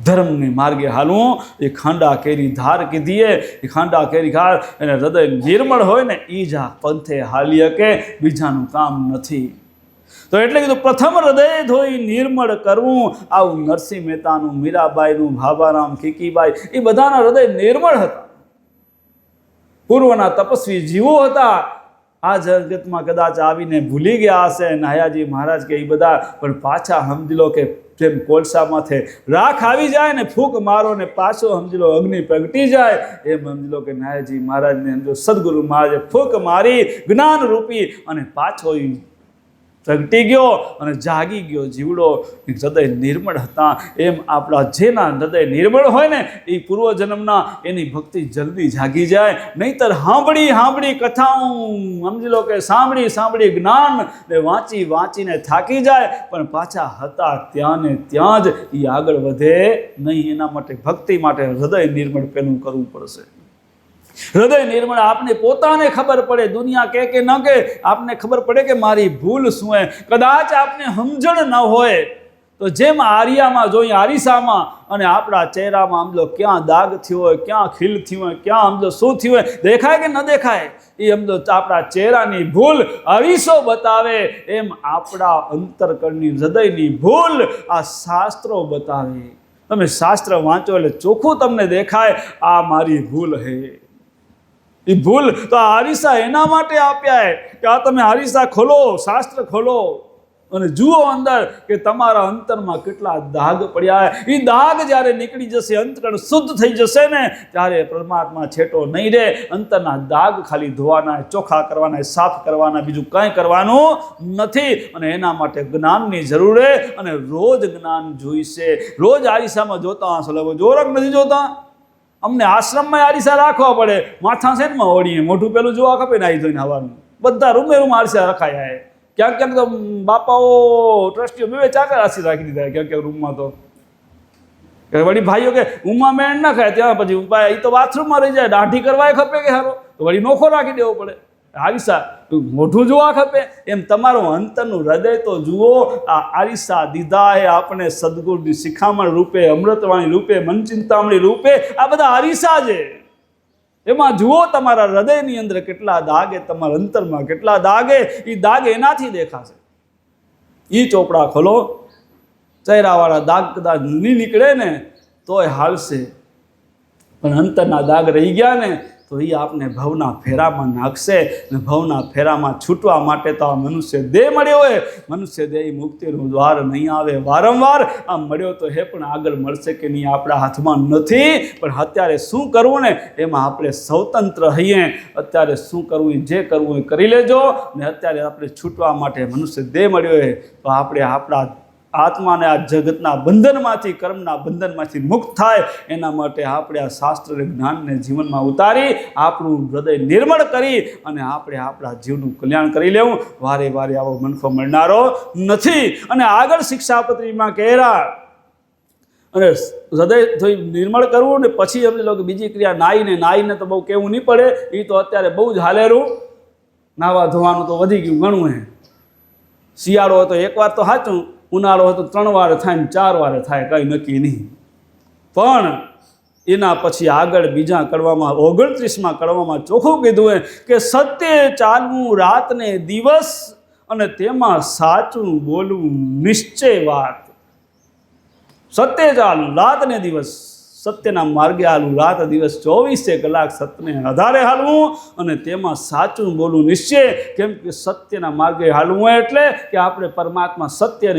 ધર્મની માર્ગે હાલવું એ ખાંડા કેરી ધાર કીધીએ, એ ખાંડા કેરી ધાર એને હૃદય નિર્મળ હોય ને એ જ આ પંથે હાલી શકે, બીજાનું કામ નથી. તો એટલે કીધું પ્રથમ હૃદય ધોઈ નિર્મળ કરવું. આવું નરસિંહ મહેતાનું, મીરાબાઈનું, ભાભારામ, કીકીબાઈ એ બધાના હૃદય નિર્મળ હતા, પૂર્વના તપસ્વી જીવો હતા. આ જગતમાં કદાચ આવીને ભૂલી ગયા હશે નાયાજી મહારાજ કે એ બધા, પણ પાછા સમજી લો કે જેમ કોલસામાંથી રાખ આવી જાય ને ફૂંક મારો ને પાછો સમજી લો અગ્નિ પ્રગટી જાય, એમ સમજી લો કે નાયાજી મહારાજને સમજો સદગુરુ મહારાજે ફૂંક મારી જ્ઞાન રૂપી અને પાછો પ્રગટી ગયો અને જાગી ગયો જીવડો. હૃદય નિર્મળ હતા. એમ આપણા જેના હૃદય નિર્મળ હોય ને એ પૂર્વજન્મના એની ભક્તિ જલ્દી જાગી જાય. નહીંતર સાંભળી કથાઓ સમજી લો કે સાંભળી જ્ઞાન ને વાંચીને થાકી જાય, પણ પાછા હતા ત્યાં ને ત્યાં જ એ આગળ વધે નહીં. એના માટે ભક્તિ માટે હૃદય નિર્મળ પેલું કરવું પડશે. હૃદય નિર્મળ આપને પોતાને ખબર પડે, દુનિયા કે ન કે આપને ખબર પડે કે મારી ભૂલ શું હે. કદાચ આપને સમજણ ન હોય તો જેમ આરિયામાં જોઈએ આરીસામાં અને આપણા ચહેરામાં સમજો ક્યાં દાગ થયો હોય, ક્યાં ખીલ થયું હોય, ક્યાં સમજો શું થયું હોય, દેખાય કે ન દેખાય એ સમજો આપણા ચહેરાની ભૂલ અરીસો બતાવે, એમ આપણા અંતરકરણની હૃદયની ભૂલ આ શાસ્ત્રો બતાવે. તમે શાસ્ત્ર વાંચો એટલે ચોખ્ખું તમને દેખાય આ મારી ભૂલ હે. એ ભૂલ તો આ આરીસા એના માટે આપ્યા હે કે આ તમે આરીસા ખોલો, શાસ્ત્ર ખોલો, અને જુઓ અંદર કે તમારા અંતરમાં કેટલા દાગ પડ્યા. એ દાગ જ્યારે નીકળી જશે, અંતકણ શુદ્ધ થઈ જશે ને, ત્યારે પરમાત્મા છેટો નહીં રહે. અંતરના દાગ ખાલી ધોવાના, ચોખ્ખા કરવાના, સાફ કરવાના, બીજું કંઈ કરવાનું નથી. અને એના માટે જ્ઞાનની જરૂર છે. અને રોજ જ્ઞાન જોઈશે. રોજ આરીસામાં જોતા હશો લોકો, જોરક નથી જોતા? અમને આશ્રમમાં આરીસા રાખવા પડે. માથા સેટમાં ઓળીએ, મોઢું પેલું જોવા ખપે ને આવી જોઈને આવવાનું. બધા રૂમે રૂમ આરીસા રખાયા. ક્યાંક ક્યાંક તો બાપાઓ ટ્રસ્ટીઓ બે ચાકર આરસી રાખી દીધા ક્યાંક ક્યાંક રૂમમાં. તો વળી ભાઈઓ કે ઉમા મેણ ના ખાય, ત્યાં પછી એ તો બાથરૂમમાં રહી જાય, દાઢી કરવાય ખપે કે હારો, તો વળી નોખો રાખી દેવો પડે. આરીસા મોઢું જોવા ખપે. એમ તમારું અંતરનું હૃદય તો જુઓ. આ આરીસા દીધા એ આપણે સદગુરુની શિખામણ રૂપે, અમૃતવાણી રૂપે, મનચિંતામણી રૂપે, આ બધા આરીસા છે. એમાં જુઓ તમારા હૃદયની અંદર કેટલા દાગે, તમારા અંતરમાં કેટલા દાગે. એ દાગ એનાથી દેખાશે. એ ચોપડા ખોલો, ચહેરાવાળા દાગ કદાચ નહીં નીકળે ને તોય હાલશે, પણ અંતરના દાગ રહી ગયા ને તો એ આપને ભવના ફેરામાં નાખશે. ને ભવના ફેરામાં છૂટવા માટે તો આ મનુષ્ય દેહ મળ્યો હોય. મનુષ્ય દેહ મુક્તિનું દ્વાર નહીં આવે. વારંવાર આ મળ્યો તો હે, પણ આગળ મળશે કે નહીં આપણા હાથમાં નથી. પણ અત્યારે શું કરવું ને એમાં આપણે સ્વતંત્ર હઈએ. અત્યારે શું કરવું, જે કરવું એ કરી લેજો. ને અત્યારે આપણે છૂટવા માટે મનુષ્ય દેહ મળ્યો હોય તો આપણે આપણા આત્માને આ જગતના બંધનમાંથી, કર્મના બંધનમાંથી મુક્ત થાય એના માટે આપણે આ શાસ્ત્ર જ્ઞાનને જીવનમાં ઉતારી આપણું હૃદય નિર્મળ કરી અને આપણે આપણા જીવનું કલ્યાણ કરી લેવું. વારે વારે આવો મનફો મળનારો નથી. અને આગળ શિક્ષાપત્રીમાં કહેરા અને હૃદય થોડી નિર્મળ કરવું ને પછી સમજી લો કે બીજી ક્રિયા નાઈને તો બહુ કહેવું નહીં પડે. એ તો અત્યારે બહુ જ હાલેરું. નાવા ધોવાનું તો વધી ગયું ઘણું હે. શિયાળો હોય તો એકવાર તો સાચું, ઉનાળો હોય તો 3 વાર થાય ને 4 વાર થાય, કંઈ નક્કી નહીં. પણ એના પછી આગળ બીજા કડવામાં 29માં કડવામાં ચોખ્ખું કીધું હોય કે સત્ય ચાલવું રાત ને દિવસ અને તેમાં સાચું બોલવું નિશ્ચય વાત. સત્ય ચાલવું રાત ને દિવસ, સત્યના માર્ગે હાલવું રાત દિવસ 24 કલાક સત્યને આધારે હાલવું અને તેમાં સાચું બોલવું નિશ્ચય. કેમ કે સત્યના માર્ગે હાલવું હોય એટલે કે આપણે પરમાત્મા સત્ય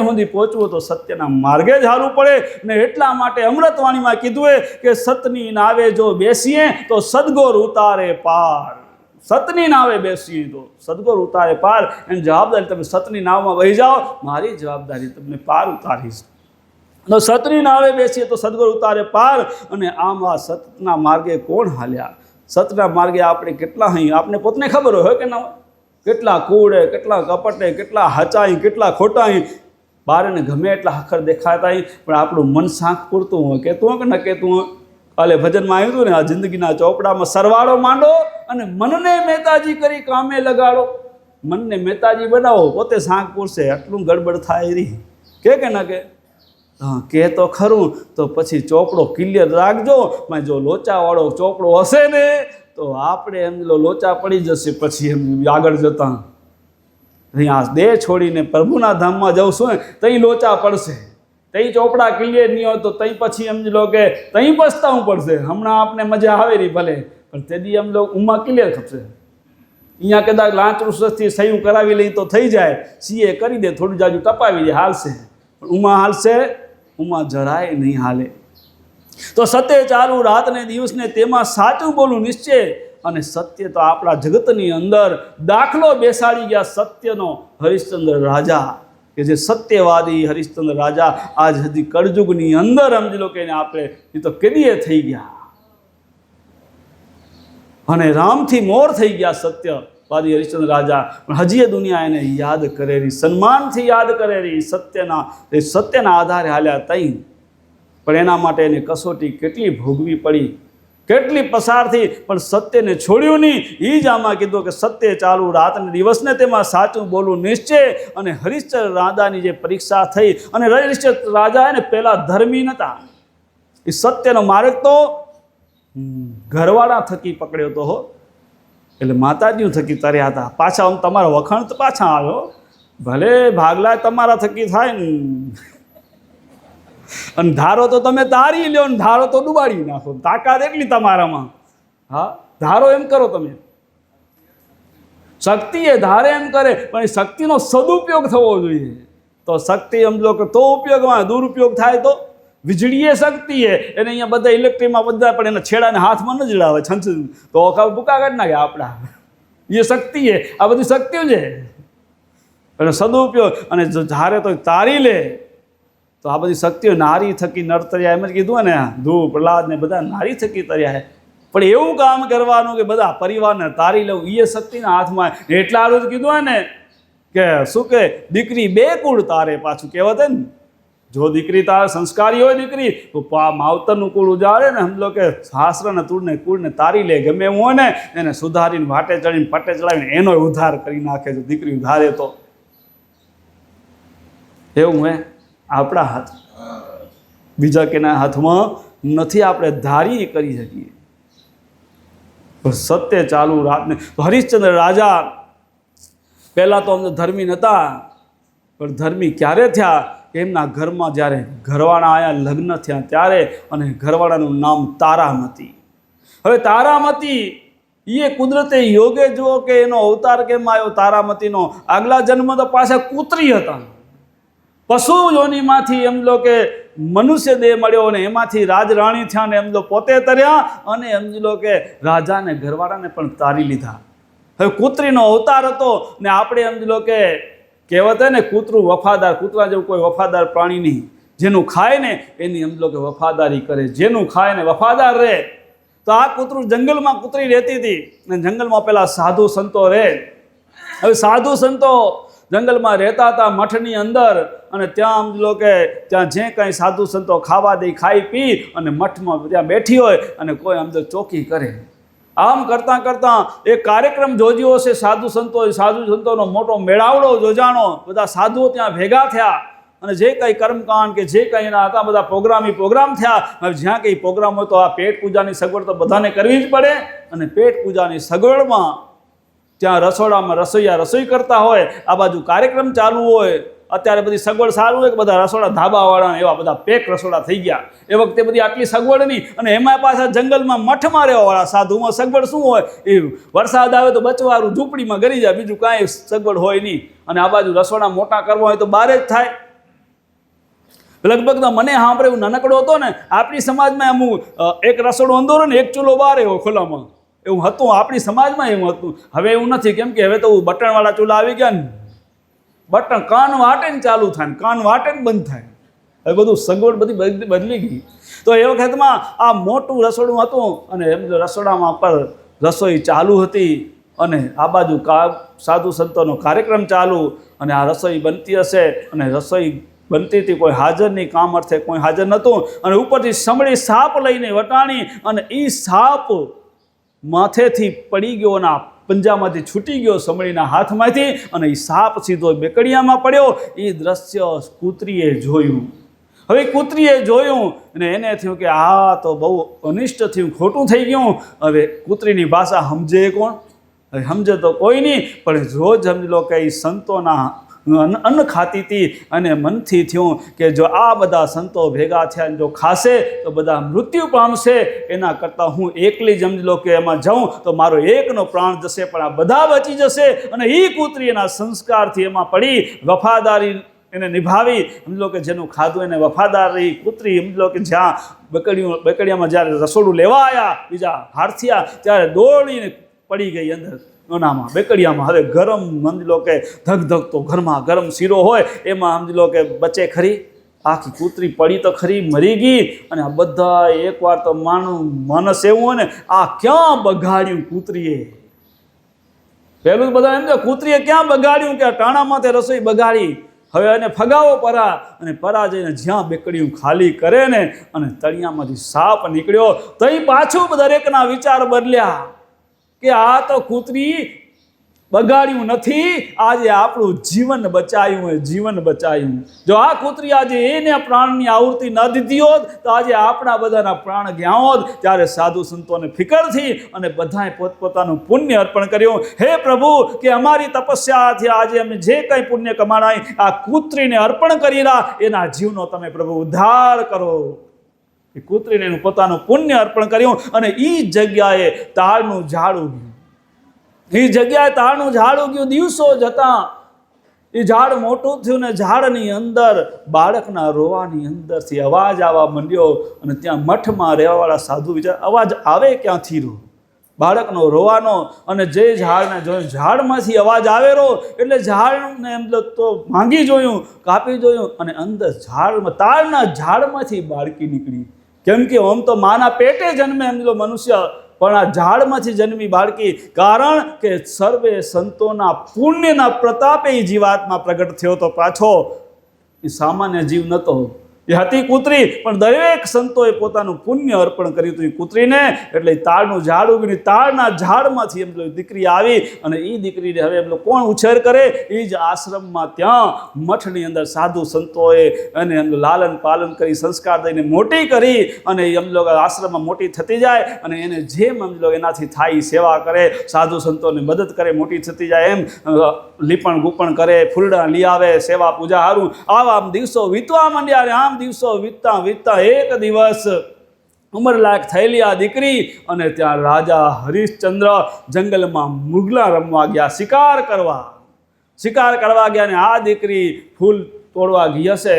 સુધી પહોંચવું તો સત્યના માર્ગે જ હાલવું પડે. ને એટલા માટે અમૃતવાણીમાં કીધું હોય કે સતની નાવે જો બેસીએ તો સદગુર ઉતારે પાર. સતની નાવે બેસીએ તો સદગુર ઉતારે પાર. એની જવાબદારી તમે સતની નાવમાં વહી જાઓ, મારી જવાબદારી તમને પાર ઉતારીશ. તો સતની નાવે બેસીએ તો સદગુરુ ઉતારે પાર. અને આમ આ સતના માર્ગે કોણ હાલ્યા? સતના માર્ગે આપણે કેટલા અહીં આપને પોતને ખબર હોય કે ના હોય? કેટલા કૂડે, કેટલા કપટે, કેટલા હચાઈ, કેટલા ખોટાઈ, બારને ગમે એટલા હખર દેખાતા, પણ આપણું મન શાંત પૂરતું હોય. કહેતું હોય કે ન કહેતું હોય? કાલે ભજનમાં આવ્યું હતું ને, આ જિંદગીના ચોપડામાં સરવાળો માંડો અને મનને મહેતાજી કરી કામે લગાડો. મનને મહેતાજી બનાવો, પોતે શાંત પૂરશે. આટલું ગડબડ થાય રહી કે ન કે? હા, કે તો ખરું. તો પછી ચોપડો ક્લિયર રાખજો. જો લોચાવાળો ચોપડો હશે ને તો આપણે એમ લોચા પડી જશે. પછી એમ આગળ જતા અહીંયા દેહ છોડીને પ્રભુના ધામમાં જવશું ને તઈ લોચા પડશે. તઈ ચોપડા ક્લિયર નહીં હોય તો તઈ પછી સમજી લો કે તઈ પસ્તાવું પડશે. હમણાં આપણે મજા આવે રહી ભલે, પણ તેદી એમ લોકો ઉમાં ક્લિયર ખપશે. અહીંયા કદાચ લાંચ રૂસથી સહી કરાવી લઈ તો થઈ જાય, સીએ કરી દે, થોડું જાજુ ટપાવી દે, હાલશે. પણ ઉમાં હાલશે? ઉમાં જરાય નહીં હાલે. તો સત્ય ચાલુ રાત ને દિવસ ને તેમાં સાચું બોલું નિશ્ચય. અને સત્ય તો આપણા જગતની અંદર દાખલો બેસાડી ગયા સત્યનો. હરિશ્ચંદ્ર રાજા કે જે સત્યવાદી હરિશ્ચંદ્ર રાજા આજ સુધી કળજુગની અંદર સમજી લો કે આપણે એ તો કેદીએ થઈ ગયા અને રામથી મોર થઈ ગયા સત્યવાદી હરિશ્ચંદ્ર રાજા. પણ હજી એ દુનિયા એને યાદ કરેલી, સન્માનથી યાદ કરેલી. સત્યના આધારે હાલ્યા તઈ. પણ એના માટે એને કસોટી કેટલી ભોગવી પડી, કેટલી પસારથી, પણ સત્યને છોડ્યું નહીં. એ જ આમાં કીધું કે સત્ય ચાલુ રાત ને દિવસને તેમાં સાચું બોલવું નિશ્ચય. અને હરિશ્ચંદ્ર રાજાની જે પરીક્ષા થઈ, અને હરિશ્ચંદ્ર રાજા એને પહેલા ધર્મી નહોતા. એ સત્યનો માર્ગ તો ઘરવાળા થકી પકડ્યો તો હો, એટલે માતાજીઓ થકી તર્યા હતા. પાછા આમ તમારા વખાણ તો પાછા આવ્યો, ભલે ભાગલા તમારા થકી થાય ને, અને ધારો તો તમે તારી લ્યો ને ધારો તો ડુબાડી નાખો. તાકાત એટલી તમારામાં. હા, ધારો એમ કરો તમે. શક્તિ એ ધારે એમ કરે, પણ એ શક્તિનો સદુપયોગ થવો જોઈએ. તો શક્તિ સમજો કે તો ઉપયોગમાં, દુરુપયોગ થાય તો વીજળી એ શક્તિ એ એને અહીંયા બધા ઇલેક્ટ્રિકમાં બધા પણ એના છેડાને હાથમાં ન જડાવે છંછ તો ભૂકા કાઢી નાખે આપણા. એ શક્તિ એ આ બધી શક્તિઓ છે. અને સદુપયોગ અને જો ધારે તો તારી લે તો આ બધી શક્તિઓ નારી થકી નર તર્યા, એમ જ કીધું ને ધ્રુવ પ્રહલાદ ને બધા નારી થકી તર્યા છે. પણ એવું કામ કરવાનું કે બધા પરિવારને તારી લેવું એ શક્તિના હાથમાં. એટલા હારું જ કીધું ને કે શું કે દીકરી બે કુળ તારે, પાછું કહેવત ને, જો દીકરી તાર સંસ્કારી હોય દીકરી તો માવતરનું કુળ ઉજાડે ને, સમજો કે સાસરાને તુળને કુળને તારી લે, ગમે એવું હોય ને એને સુધારીને વાટે ચડીને પટે ચડાવીને એનો ઉદ્ધાર કરી નાખે. જો દીકરી ઉધારે તો એવું હે આપણા હાથ, બીજા કેના હાથમાં નથી. આપણે ધારી કરી શકીએ. સત્ય ચાલુ રાતને. હરિશ્ચંદ્ર રાજા પહેલાં તો અમને ધર્મી નહોતા, પણ ધર્મી ક્યારે થયા કે એમના ઘરમાં જ્યારે ઘરવાળા આવ્યા, લગ્ન થયા ત્યારે, અને ઘરવાળાનું નામ તારામતી. હવે તારામતી એ કુદરતે યોગે જુઓ કે એનો અવતાર કેમ આવ્યો તારામતીનો. આગલા જન્મ તો પાછા કૂતરી હતા, પશુ યોનિમાંથી એમ લો કે મનુષ્ય દેહ મળ્યો અને એમાંથી રાજરાણી થયા ને એમ લો પોતે તર્યા અને એમ લો કે રાજાને ઘરવાળાને પણ તારી લીધા. હવે કૂતરીનો અવતાર હતો ને આપણે એમ લો કે કહેવત હે ને કૂતરું વફાદાર, કૂતરા જેવું કોઈ વફાદાર પ્રાણી નહીં. જેનું ખાય ને એની એમ લો કે વફાદારી કરે, જેનું ખાય ને વફાદાર રહે. તો આ કૂતરું જંગલમાં કૂતરી રહેતી હતી ને જંગલમાં પેલા સાધુ સંતો રહે. હવે સાધુ સંતો જંગલમાં રહેતા હતા મઠની અંદર, અને ત્યાં સમજો કે ત્યાં જે કંઈ સાધુ સંતો ખાવા દે ખાઈ પી અને મઠમાં ત્યાં બેઠી હોય અને કોઈ સમજો ચોકી કરે. આમ કરતાં કરતાં એક કાર્યક્રમ જોજ્યો હશે સાધુ સંતોનો મોટો મેળાવડો યોજાણો. બધા સાધુઓ ત્યાં ભેગા થયા અને જે કંઈ કર્મકાંડ કે જે કંઈ એના હતા બધા પ્રોગ્રામ થયા. હવે જ્યાં કંઈ પ્રોગ્રામ હોય તો આ પેટ પૂજાની સગવડ તો બધાને કરવી જ પડે. અને પેટ પૂજાની સગવડમાં ત્યાં રસોડામાં રસોઈયા રસોઈ કરતા હોય, આ બાજુ કાર્યક્રમ ચાલુ હોય. અત્યારે બધી સગવડ સારું હોય કે બધા રસોડા ધાબાવાળા એવા બધા પેક રસોડા થઈ ગયા. એ વખતે બધી આટલી સગવડ નહીં. અને એમાં પાછા જંગલમાં મઠમાં રહેવાવાળા સાધુમાં સગવડ શું હોય, એ વરસાદ આવે તો બચવારું ઝૂંપડીમાં ગરી જાય, બીજું કાંઈ સગવડ હોય નહીં. અને આ બાજુ રસોડા મોટા કરવા હોય તો બહાર જ થાય. લગભગ તો મને સાંભળે એવું નાનકડો હતો ને આપણી સમાજમાં અમુક એક રસોડું અંદર ને એક ચૂલો બહાર એવો ખુલ્લામાં એવું હતું. આપણી સમાજમાં એવું હતું. હવે એવું નથી, કેમ કે હવે તો બટનવાળા ચૂલા આવી ગયા ને, બટન કાન વાટે ને ચાલુ થાય ને કાન વાટે ને બંધ થાય. હવે બધું સગવડ બધી બદલી ગઈ. તો એ વખતમાં આ મોટું રસોડું હતું અને એમ રસોડામાં પર રસોઈ ચાલુ હતી અને આ બાજુ સાધુ સંતોનો કાર્યક્રમ ચાલુ અને આ રસોઈ બનતી હશે અને રસોઈ બનતી હતી. કોઈ હાજર નહીં, કામ અર્થે કોઈ હાજર નહોતું. અને ઉપરથી સમળી સાપ લઈને વટાણી અને એ સાપ માથેથી પડી ગયો અને પંજામાંથી છૂટી ગયો સમળીના હાથમાંથી અને એ સાપ સીધો બેકડિયામાં પડ્યો. એ દ્રશ્ય કૂતરીએ જોયું. હવે કૂતરીએ જોયું અને એને થયું કે આ તો બહુ અનિષ્ટ થયું, ખોટું થઈ ગયું. હવે કૂતરીની ભાષા સમજે કોણ? હવે સમજે તો કોઈ નહીં, પણ રોજ સમજી લો કે એ સંતોના અન્ન ખાતી હતી અને મનથી થયું કે જો આ બધા સંતો ભેગા થયા જો ખાશે તો બધા મૃત્યુ પામશે, એના કરતાં હું એકલી સમજી લો કે એમાં જાઉં તો મારો એકનો પ્રાણ જશે પણ આ બધા બચી જશે. અને એ કૂતરી એના સંસ્કારથી એમાં પડી, વફાદારી એને નિભાવી. સમજી લો કે જેનું ખાધું એને વફાદાર રહી. કૂતરી સમજી લો કે જ્યાં બેકડિયામાં જ્યારે રસોડું લેવા આવ્યા બીજા હારથિયા ત્યારે દોડીને પડી ગઈ અંદર ઓનામાં બેકડિયામાં. હવે ગરમ સમજી લો કે ધગધગતો ઘરમાં ગરમ શીરો હોય એમાં સમજી લો કે બચે ખરી. આખી કૂતરી પડી તો ખરી, મરી ગઈ. અને આ બધા એકવાર તો માનસ એવું હોય ને આ ક્યાં બગાડ્યું કૂતરીએ. પહેલું બધા એમ કે કૂતરીએ ક્યાં બગાડ્યું કે ટાણામાંથી રસોઈ બગાડી. હવે એને ફગાવો પરા અને પરા જઈને જ્યાં બેકડીયું ખાલી કરે ને અને તળિયામાંથી સાપ નીકળ્યો તો એ પાછું દરેકના વિચાર બદલ્યા કે આ તો કૂતરી બગાડ્યું નથી, આજે આપણું જીવન બચાવ્યું હોય, જીવન બચાવ્યું. જો આ કૂતરી આજે એને પ્રાણની આહુતિ ન દીધી હોત તો આજે આપણા બધાના પ્રાણ ગયા હોત. ત્યારે સાધુ સંતોને ફિકર થઈ અને બધાએ પોતપોતાનું પુણ્ય અર્પણ કર્યું. હે પ્રભુ, કે અમારી તપસ્યાથી આજે અમે જે કંઈ પુણ્ય કમાણાય આ કૂતરીને અર્પણ કરી રહ્યા, એના જીવનો તમે પ્રભુ ઉદ્ધાર કરો. એ કૂતરીને એનું પોતાનું પુણ્ય અર્પણ કર્યું અને એ જગ્યાએ તાળનું ઝાડ ઉગ્યું. એ જગ્યાએ તાળનું ઝાડ ઉગ્યું. દિવસો જતા એ ઝાડ મોટું થયું ને ઝાડની અંદર બાળકના રોવાની અંદરથી અવાજ આવવા માંડ્યો. અને ત્યાં મઠમાં રહેવાવાળા સાધુ વિચાર અવાજ આવે ક્યાંથી રો? બાળકનો રોવાનો. અને જે ઝાડને જોયું ઝાડમાંથી અવાજ આવેલો એટલે ઝાડને એમ તો માંગી જોયું, કાપી જોયું અને અંદર ઝાડમાં તાળના ઝાડમાંથી બાળકી નીકળી. કેમ કે આમ તો માના પેટે જન્મે એમ તો મનુષ્ય, પણ આ ઝાડમાંથી જન્મી બાળકી. કારણ કે સર્વે સંતોના પુણ્યના પ્રતાપે એ જીવાત્મા પ્રગટ થયો તો પાછો. એ સામાન્ય જીવ નહોતો, એ હતી કૂતરી, પણ દરેક સંતોએ પોતાનું પુણ્ય અર્પણ કર્યું હતું એ કૂતરીને. એટલે તાળનું ઝાડ ઉગીને તાળના ઝાડમાંથી એમ દીકરી આવી. અને એ દીકરીને હવે એમ કોણ ઉછેર કરે? એ જ આશ્રમમાં ત્યાં મઠની અંદર સાધુ સંતોએ અને એમ લાલન પાલન કરી સંસ્કાર દઈને મોટી કરી. અને એમ લોકો આશ્રમમાં મોટી થતી જાય અને એને જેમ એમ લોકો એનાથી થાય સેવા કરે, સાધુ સંતોને મદદ કરે, મોટી થતી જાય. એમ લીપણ ગુપણ કરે, ફૂલડા લઈ આવે, સેવા પૂજા હારું. આવા દિવસો વીતવા માંડ્યા. આમ દિવસો વીતતા વીતતા એક દિવસ ઉંમરલાયક થયેલી આ દીકરી અને ત્યાં રાજા હરિશ્ચંદ્ર જંગલમાં મુગલા રમવા ગયા, શિકાર કરવા ગયા. અને આ દીકરી ફૂલ તોડવા ગઈ હશે,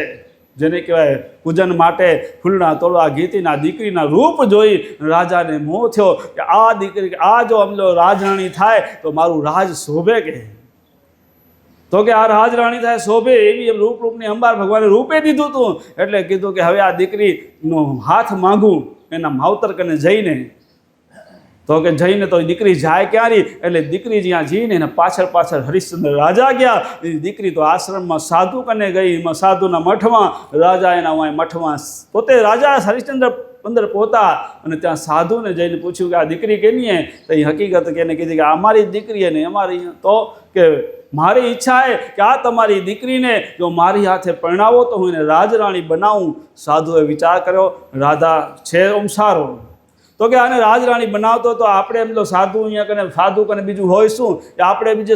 જેને કહેવાય પૂજન માટે ફૂલના તોડવા ગઈ હતી. આ દીકરીના રૂપ જોઈ રાજાને મોહ થયો કે આ દીકરી, આ જો અમલો રાજરાણી થાય તો મારું રાજ શોભે કે? તો કે આ રાજરાણી થાય શોભે એવી રૂપની અંબાર ભગવાને રૂપે દીધું હતું. એટલે કીધું કે હવે આ દીકરીનો હાથ માંગું એના માવતર કને જઈને. તો કે જઈને તો દીકરી જાય ક્યારે? એટલે દીકરી જ્યાં જઈને એને પાછળ હરિશ્ચંદ્ર રાજા ગયા. એ દીકરી તો આશ્રમમાં સાધુ કને ગઈ, સાધુના મઠમાં. રાજા એના મઠમાં પોતે રાજા હરિશ્ચંદ્ર અંદર પહોંચા અને ત્યાં સાધુને જઈને પૂછ્યું કે આ દીકરી કેની હે? તો એ હકીકત કે એને કીધી કે અમારી જ દીકરી હે ને અમારી. તો કે મારી ઈચ્છા છે કે આ તમારી દીકરીને જો મારી હાથે પરણાવો તો હું એને રાજરાણી બનાવું. સાધુએ વિચાર કર્યો, રાધા છે ઓમ સારો, તો કે આને રાજરાણી બનાવતો તો આપણે એમ સાધુ અહીંયા કને સાધુ કને બીજું હોય શું કે આપણે બીજે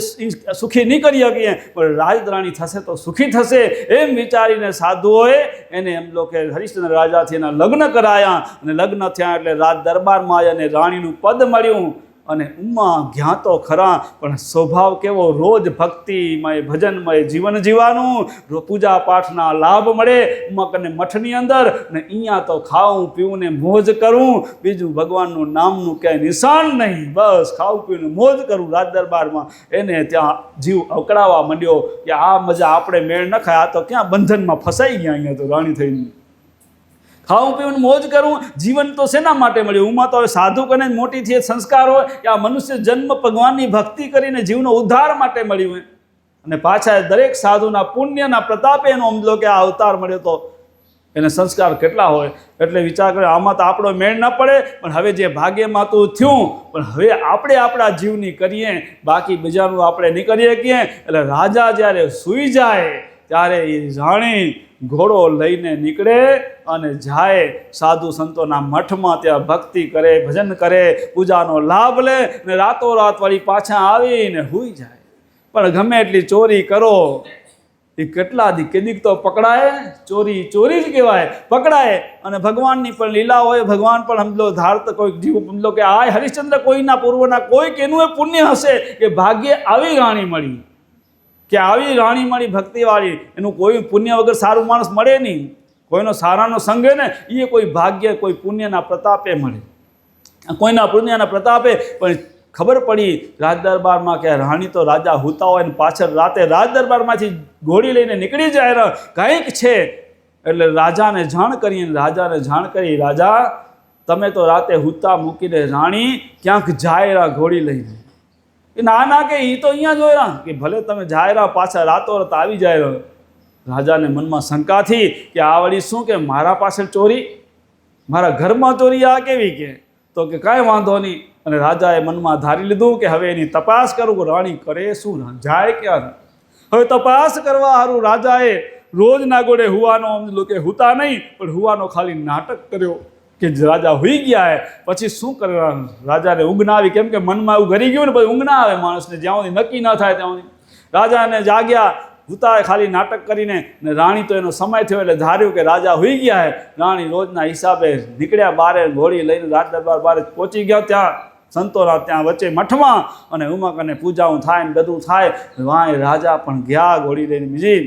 સુખી નહીં કરી શકીએ, પણ રાજરાણી થશે તો સુખી થશે. એમ વિચારીને સાધુઓએ એને એમ કે હરિશ્ચંદ્ર રાજાથી એના લગ્ન કરાયા. અને લગ્ન થયા એટલે રાજ દરબારમાં આવ્યા અને રાણીનું પદ મળ્યું. અને ઉમ્મા ગયા તો ખરા, પણ સ્વભાવ કેવો? રોજ ભક્તિમય ભજનમય જીવન જીવવાનું, પૂજા પાઠના લાભ મળે ઉમ્મા કને મઠની અંદર. ને અહીંયા તો ખાવું પીવું ને મોજ કરું, બીજું ભગવાનનું નામનું ક્યાંય નિશાન નહીં. બસ ખાવું પીવું ને મોજ કરું રાજ દરબારમાં. એને ત્યાં જીવ અકળાવા માંડ્યો કે આ મજા આપણે મેળ ન ખાય, આ તો ક્યાં બંધનમાં ફસાઈ ગયા અહીંયા તો રાણી થઈને. ખાવું પીવું મોજ કરું, જીવન તો શેના માટે મળ્યું? ઉમાં તો હવે સાધુ કને મોટી થઈ સંસ્કાર હોય કે આ મનુષ્ય જન્મ ભગવાનની ભક્તિ કરીને જીવનો ઉદ્ધાર માટે મળ્યું હોય. અને પાછા દરેક સાધુના પુણ્યના પ્રતાપે એનો અમલો કે આ અવતાર મળ્યો તો એને સંસ્કાર કેટલા હોય. એટલે વિચાર કર્યો આમાં તો આપણો મેળ ન પડે, પણ હવે જે ભાગ્યમાં તો થયું, પણ હવે આપણે આપણા જીવની કરીએ, બાકી બીજાનું આપણે નહીં કરી શકીએ. એટલે રાજા જ્યારે સૂઈ જાય ત્યારે એ રાણી ઘોડો લઈને નીકળે અને જાય સાધુ સંતોના મઠમાં. ત્યાં ભક્તિ કરે, ભજન કરે, પૂજાનો લાભ લે અને રાતોરાત વળી પાછા આવીને સૂઈ જાય. પણ ગમે એટલી ચોરી કરો એ કેટલા કેદીક તો પકડાય. ચોરી ચોરી જ કહેવાય, પકડાય. અને ભગવાનની પણ લીલા હોય, ભગવાન પણ હમલો ધારત કોઈ જીવ હમલો કે આ હરિશ્ચંદ્ર કોઈના પૂર્વના કોઈ કેનું એ પુણ્ય હશે કે ભાગ્યે આવી રાણી મળી, કે આવી રાણી મળી ભક્તિવાળી. એનું કોઈ પુણ્ય વગર સારું માણસ મળે નહીં. કોઈનો સારાનો સંગ ને એ કોઈ ભાગ્ય કોઈ પુણ્યના પ્રતાપે મળે, કોઈના પુણ્યના પ્રતાપે. પણ ખબર પડી રાજ દરબારમાં કે રાણી તો રાજા હુતા હોય ને પાછળ રાતે રાજ દરબારમાંથી ઘોડી લઈને નીકળી જાય કંઈક છે. એટલે રાજાને જાણ કરી, રાજા તમે તો રાતે હુતા મૂકીને રાણી ક્યાંક જાય ઘોડી લઈને. ના કે એ તો અહીંયા જ હોય કે ભલે તમે જાય પાછા રાતોરાત આવી જાય. રાજાને મનમાં શંકા થઈ કે આ વળી શું કે મારા પાછળ ચોરી, મારા ઘરમાં ચોરી આ કેવી? કે તો કે કાંઈ વાંધો નહીં. અને રાજાએ મનમાં ધારી લીધું કે હવે એની તપાસ કરું કે રાણી કરે શું, જાય ક્યાં. હવે તપાસ કરવા સારું રાજાએ રોજના ગોળે હુવાનો કે હુતા નહીં, પણ હુવાનો ખાલી નાટક કર્યો કે રાજા હુઈ ગયા હે. પછી શું કરવાનું? રાજાને ઊંઘ ના આવી, કેમ કે મનમાં એવું ઘરી ગયું ને, પછી ઊંઘ ના આવે માણસને જ્યાં સુધી નક્કી ન થાય ત્યાં સુધી. રાજાને જાગ્યા, હુતા ખાલી નાટક કરીને. ને રાણી તો એનો સમય થયો એટલે ધાર્યું કે રાજા હુઈ ગયા હે. રાણી રોજના હિસાબે નીકળ્યા બારે, ઘોડી લઈને રાજ દરબાર બારે પહોંચી ગયા. ત્યાં સંતોના ત્યાં વચ્ચે મઠમાં અને ઉમાકને પૂજાઓ થાય ને બધું થાય. વાંય રાજા પણ ગયા ઘોડી લઈને. બીજી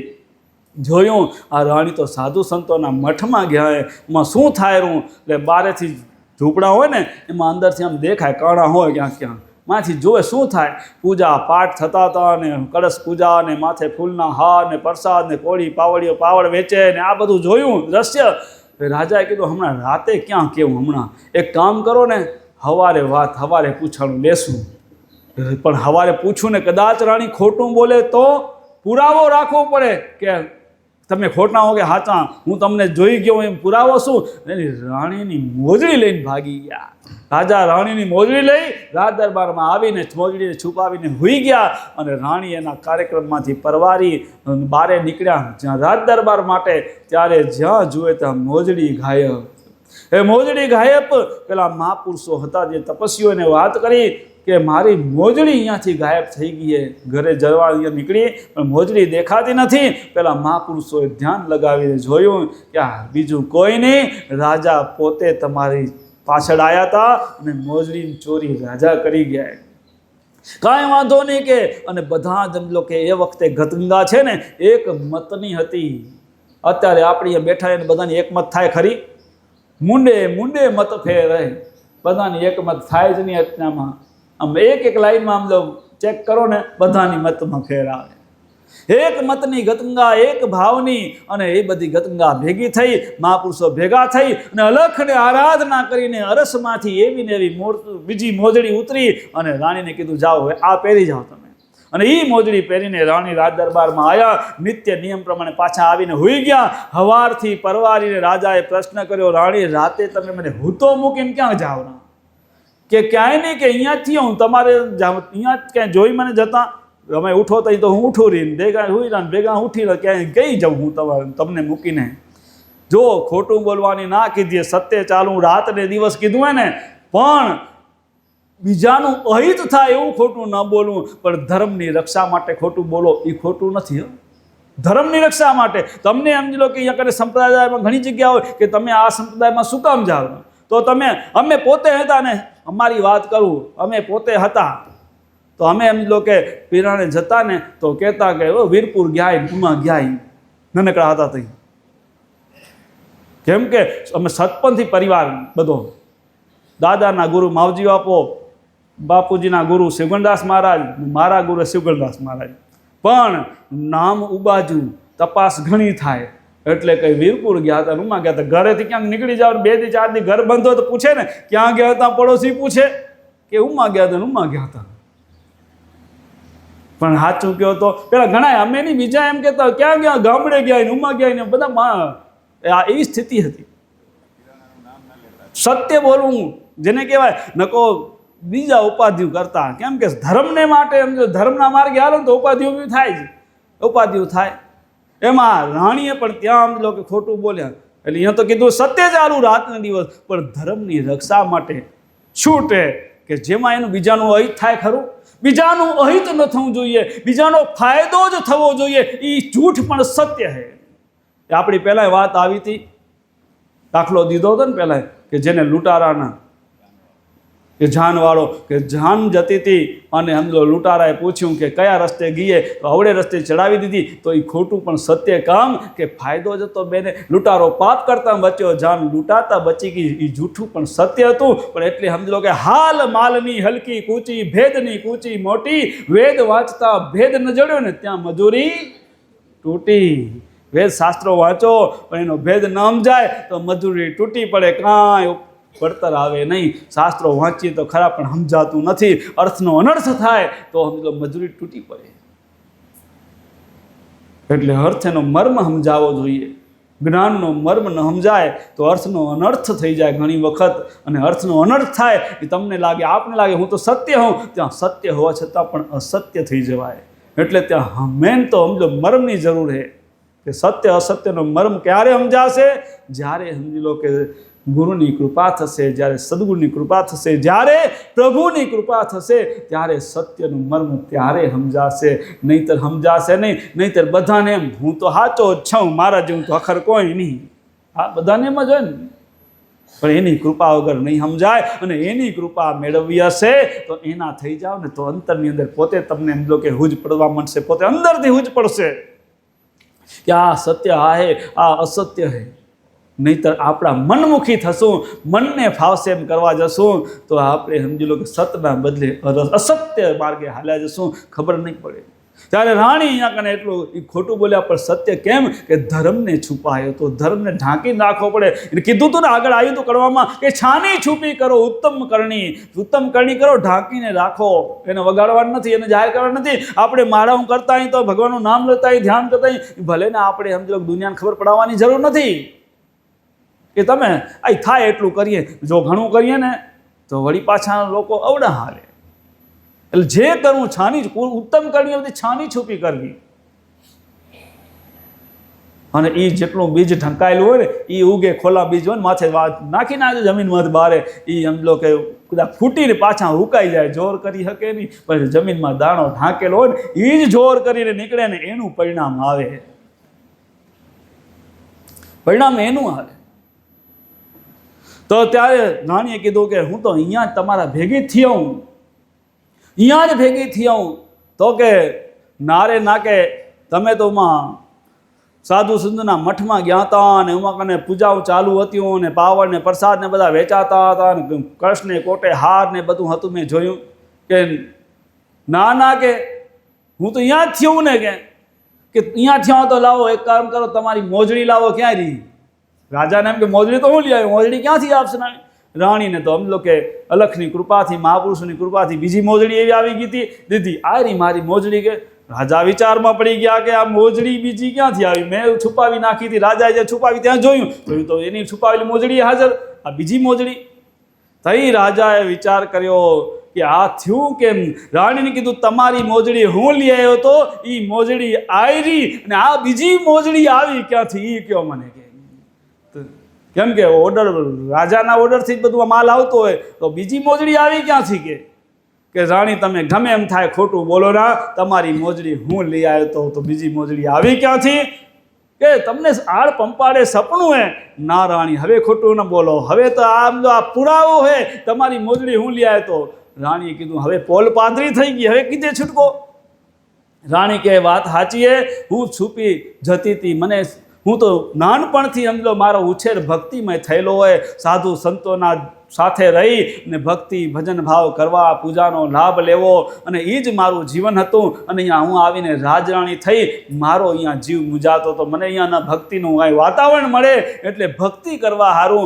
જોયું આ રાણી તો સાધુ સંતોના મઠમાં ગયા. એમાં શું થાય રહ્યું? એટલે બારેથી ઝૂંપડા હોય ને એમાં અંદરથી આમ દેખાય, કણા હોય ક્યાંક ક્યાંક, માંથી જોવે શું થાય. પૂજા પાઠ થતા હતા ને કળશ પૂજા ને માથે ફૂલના હાર ને પ્રસાદ ને કોળી પાવડીઓ પાવડ વેચે ને આ બધું જોયું દ્રશ્ય. રાજાએ કીધું હમણાં રાતે ક્યાં કેવું, હમણાં એક કામ કરો ને, હવારે પૂછાણું લેશું. પણ હવારે પૂછું ને કદાચ રાણી ખોટું બોલે તો પુરાવો રાખવો પડે કે તમે ખોટા હો કે સાચા, હું તમને જોઈ ગયો એમ પુરાવો શું? એની રાણીની મોજડી લઈને ભાગી ગયા. રાજા રાણીની મોજડી લઈ રાજ દરબારમાં આવીને મોજડીને છુપાવીને હોઈ ગયા. અને રાણી એના કાર્યક્રમમાંથી પરવારી બારે નીકળ્યા જ્યાં રાજ દરબાર માટે. ત્યારે જ્યાં જુએ ત્યાં મોજડી ગાયબ. એ મોજડી ગાયબ. પેલા મહાપુરુષો હતા જે તપસ્વીઓને વાત કરી કે મારી મોજડી અહીંયાથી ગાયબ થઈ ગઈ. ઘરે જવા અહીંયા નીકળી પણ મોજડી દેખાતી નથી. પેલા મહાપુરુષોએ ધ્યાન લગાવીને જોયું કે આ બીજું કોઈ નહીં, રાજા પોતે તમારી પાછળ આવ્યા હતા અને મોજડીની ચોરી રાજા કરી ગયા. કાંઈ વાંધો નહીં કે. અને બધા જ સમજો કે એ વખતે ગતગંગા છે ને એક મતની હતી. અત્યારે આપણે બેઠા એને બધાની એક મત થાય ખરી? મુંડે મત ફેર બધાની એક મત થાય જ નહીં. અત્યારમાં આમ એક લાઈનમાં આમ લો ચેક કરો ને બધાની મતમાં ફેર આવે. એક મતની ગતગંગા, એક ભાવની. અને એ બધી ગતગંગા ભેગી થઈ, મહાપુરુષો ભેગા થઈ અને અલખને આરાધના કરીને અરસમાંથી એવી ને એવી બીજી મોજડી ઉતરી અને રાણીને કીધું જાઓ હવે આ પહેરી જાઓ તમે. અને એ મોજડી પહેરીને રાણી રાજ દરબારમાં આવ્યા. નિત્ય નિયમ પ્રમાણે પાછા આવીને હોઈ ગયા. હવારથી પરવારીને રાજાએ પ્રશ્ન કર્યો, રાણી રાતે તમે મને હૂતો મૂકીને ક્યાં જાઓ? કે ક્યાંય નહીં, કે અહીંયાથી હું તમારે અહીંયા ક્યાંય જોઈ મને જતા તમે ઉઠો તો હું ઉઠું રહીને ભેગા હુઈ રહ્યા ભેગા ઉઠી ક્યાંય કઈ જાઉં હું તમને મૂકીને? જો ખોટું બોલવાની ના કીધી, સત્ય ચાલુ રાત ને દિવસ કીધું હોય ને, પણ બીજાનું અહિત થાય એવું ખોટું ન બોલવું. પણ ધર્મની રક્ષા માટે ખોટું બોલો એ ખોટું નથી. ધર્મની રક્ષા માટે તમને સમજી લો કે અહીંયા કરે સંપ્રદાયમાં ઘણી જગ્યા હોય કે તમે આ સંપ્રદાયમાં શું કામ જાઓ? તો તમે અમે પોતે હતા ને, અમારી વાત કરું, અમે પોતે હતા તો અમે એમ લો કે પીરાણે જતા ને તો કહેતા કે વીરપુર ગયા ઉમા ગયા નાનકડા હતા તઈ. કેમ કે અમે સતપંથી પરિવાર બધો. દાદાના ગુરુ માવજી બાપુજીના ગુરુ શિવગણદાસ મહારાજ, મારા ગુરુ શિવગણદાસ મહારાજ. પણ નામ ઉબાજુ તપાસ ઘણી થાય એટલે કઈ વીરપુર ગયા હતા, ઉમા ગયા હતા. ઘરેથી ક્યાંક નીકળી જાવ 2 થી 4 દી ઘર બંધ હોય તો પૂછે ને ક્યાં ગયા હતા, પડોશી પૂછે કે ઉમા ગયા હતા ઉમા ગયા હતા. પણ સાચું કહો તો પેલા ઘણા અમે નહીં બીજા એમ કહેતા ક્યાં ગયા, ગામડે ગયા ઉમા ગયા ને બધા એવી સ્થિતિ હતી. સત્ય બોલવું જેને કહેવાય, નકો બીજા ઉપાધિઓ કરતા. કેમ કે ધર્મને માટે એમ જો ધર્મના માર્ગે હાલો તો ઉપાધિઓ બી થાય જ, ઉપાધિઓ થાય. એમાં રાણીએ પણ ત્યાં આમ લો કે ખોટું બોલ્યા એટલે અહીંયા તો કીધું સત્ય ચાલુ રાત ને દિવસ. પણ ધર્મની રક્ષા માટે છૂટે કે જેમાં એનું બીજાનું અહિત થાય ખરું, બીજાનું અહિત ન થવું જોઈએ, બીજાનો ફાયદો જ થવો જોઈએ. એ જૂઠ પણ સત્ય છે. આપણી પહેલાં વાત આવી હતી, દાખલો દીધો હતો ને પહેલાં કે જેને લૂંટારાના કે જાનવાળો કે જાન જતી હતી અને સમજો લૂંટારાએ પૂછ્યું કે કયા રસ્તે ગઈએ તો અવળે રસ્તે ચડાવી દીધી. તો એ ખોટું પણ સત્ય કામ કે ફાયદો જતો બેને લૂંટારો પાપ કરતા બચ્યો, જાન લૂંટાતા બચી ગઈ. એ જૂઠું પણ સત્ય હતું. પણ એટલે સમજો કે હાલ માલની હલકી કૂચી, ભેદની કૂચી મોટી, વેદ વાંચતા ભેદ ન જડ્યો ને ત્યાં મજૂરી તૂટી. વેદ શાસ્ત્રો વાંચો પણ એનો ભેદ ન સમજાય તો મજૂરી તૂટી પડે, કાંઈ પડતર આવે નહીં. શાસ્ત્રો વાંચીએ તો ખરા પણ સમજાતું નથી, અર્થનો અનર્થ થાય તો સમજો મજૂરી તૂટી પડે. એટલે અર્થ એનો મર્મ સમજાવવો જોઈએ. જ્ઞાનનો મર્મ ન સમજાય તો અર્થનો અનર્થ થઈ જાય ઘણી વખત. અને અર્થનો અનર્થ થાય એ તમને લાગે, આપને લાગે હું તો સત્ય હોઉં, ત્યાં સત્ય હોવા છતાં પણ અસત્ય થઈ જવાય. એટલે ત્યાં મેન તો સમજો મર્મની જરૂર છે કે સત્ય અસત્યનો મર્મ ક્યારે સમજાશે? જ્યારે સમજી લો કે ગુરુની કૃપા થશે, જ્યારે સદગુરુની કૃપા થશે, જ્યારે પ્રભુની કૃપા થશે, ત્યારે સત્યનું મર્મ ત્યારે સમજાશે. નહીંતર સમજાશે નહીં. નહીંતર બધાને એમ હું તો સાચો જ છું, મારા જેવું તો અખર કોઈ નહીં. આ બધાને એમ જ હોય ને. પણ એની કૃપા વગર નહીં સમજાય, અને એની કૃપા મેળવવી હશે તો એના થઈ જાવ ને તો અંતરની અંદર પોતે તમને એમ લો કે હુજ પડવા માંડશે, પોતે અંદરથી હુજ પડશે કે આ સત્ય હે, આ અસત્ય હે. નહીતર આપણા મનમુખી થશું, મનને ફાવશે એમ કરવા જશું તો આપણે સમજી લો કે સતના બદલે અસત્ય માર્ગે હાલ્યા જશું, ખબર નહીં પડે. ત્યારે રાણી અહીંયા કને એટલું એ ખોટું બોલ્યા પણ સત્ય કેમ કે ધર્મને છુપાયો તો, ધર્મને ઢાંકીને રાખવો પડે. એને કીધું હતું ને આગળ આવ્યું હતું કરવામાં કે છાની છુપી કરો ઉત્તમ કરણી કરો, ઢાંકીને રાખો. એને વગાડવાનું નથી, એને જાહેર કરવાનું નથી. આપણે માળા હું કરતા અહીં તો ભગવાનનું નામ લેતા અહીં, ધ્યાન કરતા અહીં, ભલે ને આપણે સમજો દુનિયાને ખબર પડાવવાની જરૂર નથી કે તમે આ થાય એટલું કરીએ. જો ઘણું કરીએ ને તો વળી પાછા લોકો અવડા હાલે. એટલે જે કરવું છાની ઉત્તમ કરણી બધી છાની છુપી કરવી. અને એ જેટલું બીજ ઢંકાયેલું હોય ને એ ઉગે, ખોલા બીજ હોય ને માથે નાખી નાખે જમીનમાં બારે, એ સમજો કે કદાચ ફૂટીને પાછા ઉકાઈ જાય, જોર કરી શકે નહીં. પણ જમીનમાં દાણો ઢાંકેલો હોય ને એ જ જોર કરીને નીકળે ને એનું પરિણામ આવે, પરિણામ એનું આવે. તો ત્યારે રાણીએ કીધું કે હું તો અહીંયા જ તમારા ભેગી થઈ આવું, અહીંયા જ ભેગી થઈ આવું. તો કે નારે નાકે તમે તો માં સાધુ સંતના મઠમાં ગયા હતા અને એમાં કને પૂજાઓ ચાલુ હતી ને પાવડ ને પ્રસાદ ને બધા વેચાતા હતા ને કળશને કોટે હાર ને બધું હતું. મેં જોયું કે ના કે હું તો અહીંયા જ થયું ને કે અહીંયા થયા તો લાવો એક કામ કરો, તમારી મોજડી લાવો. ક્યાં રહી? રાજાને એમ કે મોજડી તો હું લઈ આવ્યો, મોજડી ક્યાંથી આપશે? રાણીને તો સમજો કે અલખની કૃપાથી, મહાપુરુષોની કૃપાથી બીજી મોજડી એવી આવી ગઈ હતી, દીધી આ રહી મારી મોજડી. કે રાજા વિચારમાં પડી ગયા કે આ મોજડી બીજી ક્યાંથી આવી, મેં છુપાવી નાખી હતી. રાજાએ જે છુપાવી ત્યાં જોયું તો એની છુપાવેલી મોજડી હાજર, આ બીજી મોજડી થઈ. રાજાએ વિચાર કર્યો કે આ થયું કેમ? રાણીને કીધું તમારી મોજડી હું લઈ આવ્યો તો એ મોજડી આવી અને આ બીજી મોજડી આવી ક્યાંથી? એ કયો મને કે કેમ કે ઓર્ડર રાજાના ઓર્ડરથી જ બધું માલ આવતો હોય તો બીજી મોજડી આવી ક્યાંથી? કે રાણી તમે ગમે એમ થાય ખોટું બોલો ના, તમારી મોજડી હું લઈ આવ્યો તો બીજી મોજડી આવી ક્યાંથી? કે તમને આડ પંપાડે સપનું હે. ના રાણી હવે ખોટું ન બોલો, હવે તો આમ આ પુરાવો હે, તમારી મોજડી હું લઈ આવ્યો તો. રાણીએ કીધું હવે પોલ પાદરી થઈ ગઈ, હવે કીધે છૂટકો. રાણી કે વાત સાચી હે, હું છુપી જતી હતી. હું તો નાનપણથી સમજો મારો ઉછેર ભક્તિમય થયેલો હોય, સાધુ સંતોના સાથે રહી ને ભક્તિ ભજન ભાવ કરવા, પૂજાનો લાભ લેવો અને એ જ મારું જીવન હતું. અને અહીંયા હું આવીને રાજરાણી થઈ, મારો અહીંયા જીવ મુજાતો તો મને અહીંયાના ભક્તિનું કાંઈ વાતાવરણ મળે એટલે ભક્તિ કરવા સારું,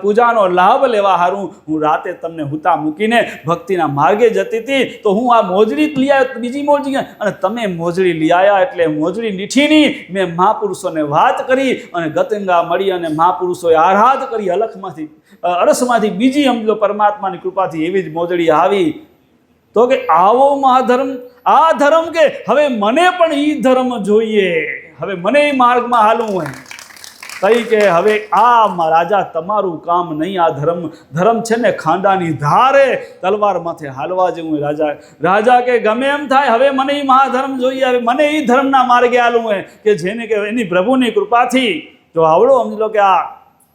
પૂજાનો લાભ લેવા સારું હું રાતે તમને હુતા મૂકીને ભક્તિના માર્ગે જતી હતી. તો હું આ મોજડી લઈ આવ્યો, બીજી મોજડી, અને તમે મોજડી લઈ આવ્યા એટલે મોજડી નીઠીની મેં મહાપુરુષોને વાત કરી અને ગતંગા મળી અને મહાપુરુષોએ આરાધ કરી. અલખમાંથી અરસમાંથી બીજી સમજો પરમાત્માની કૃપાથી એવી જ મોજડી આવી. તો કે આવો મહાધર્મ, આ ધર્મ કે હવે મને પણ એ ધર્મ જોઈએ, હવે મને એ માર્ગમાં હાલવું હોય. કઈ કે હવે આ રાજા તમારું કામ નહીં, આ ધર્મ છે ને ખાંડાની ધારે તલવાર માથે હાલવા જેવું. રાજા કે ગમે એમ થાય, હવે મને એ મહાધર્મ જોઈએ, હવે મને એ ધર્મના માર્ગે હાલવું હોય કે જેને કે એની પ્રભુની કૃપાથી જો આવડો સમજો કે આ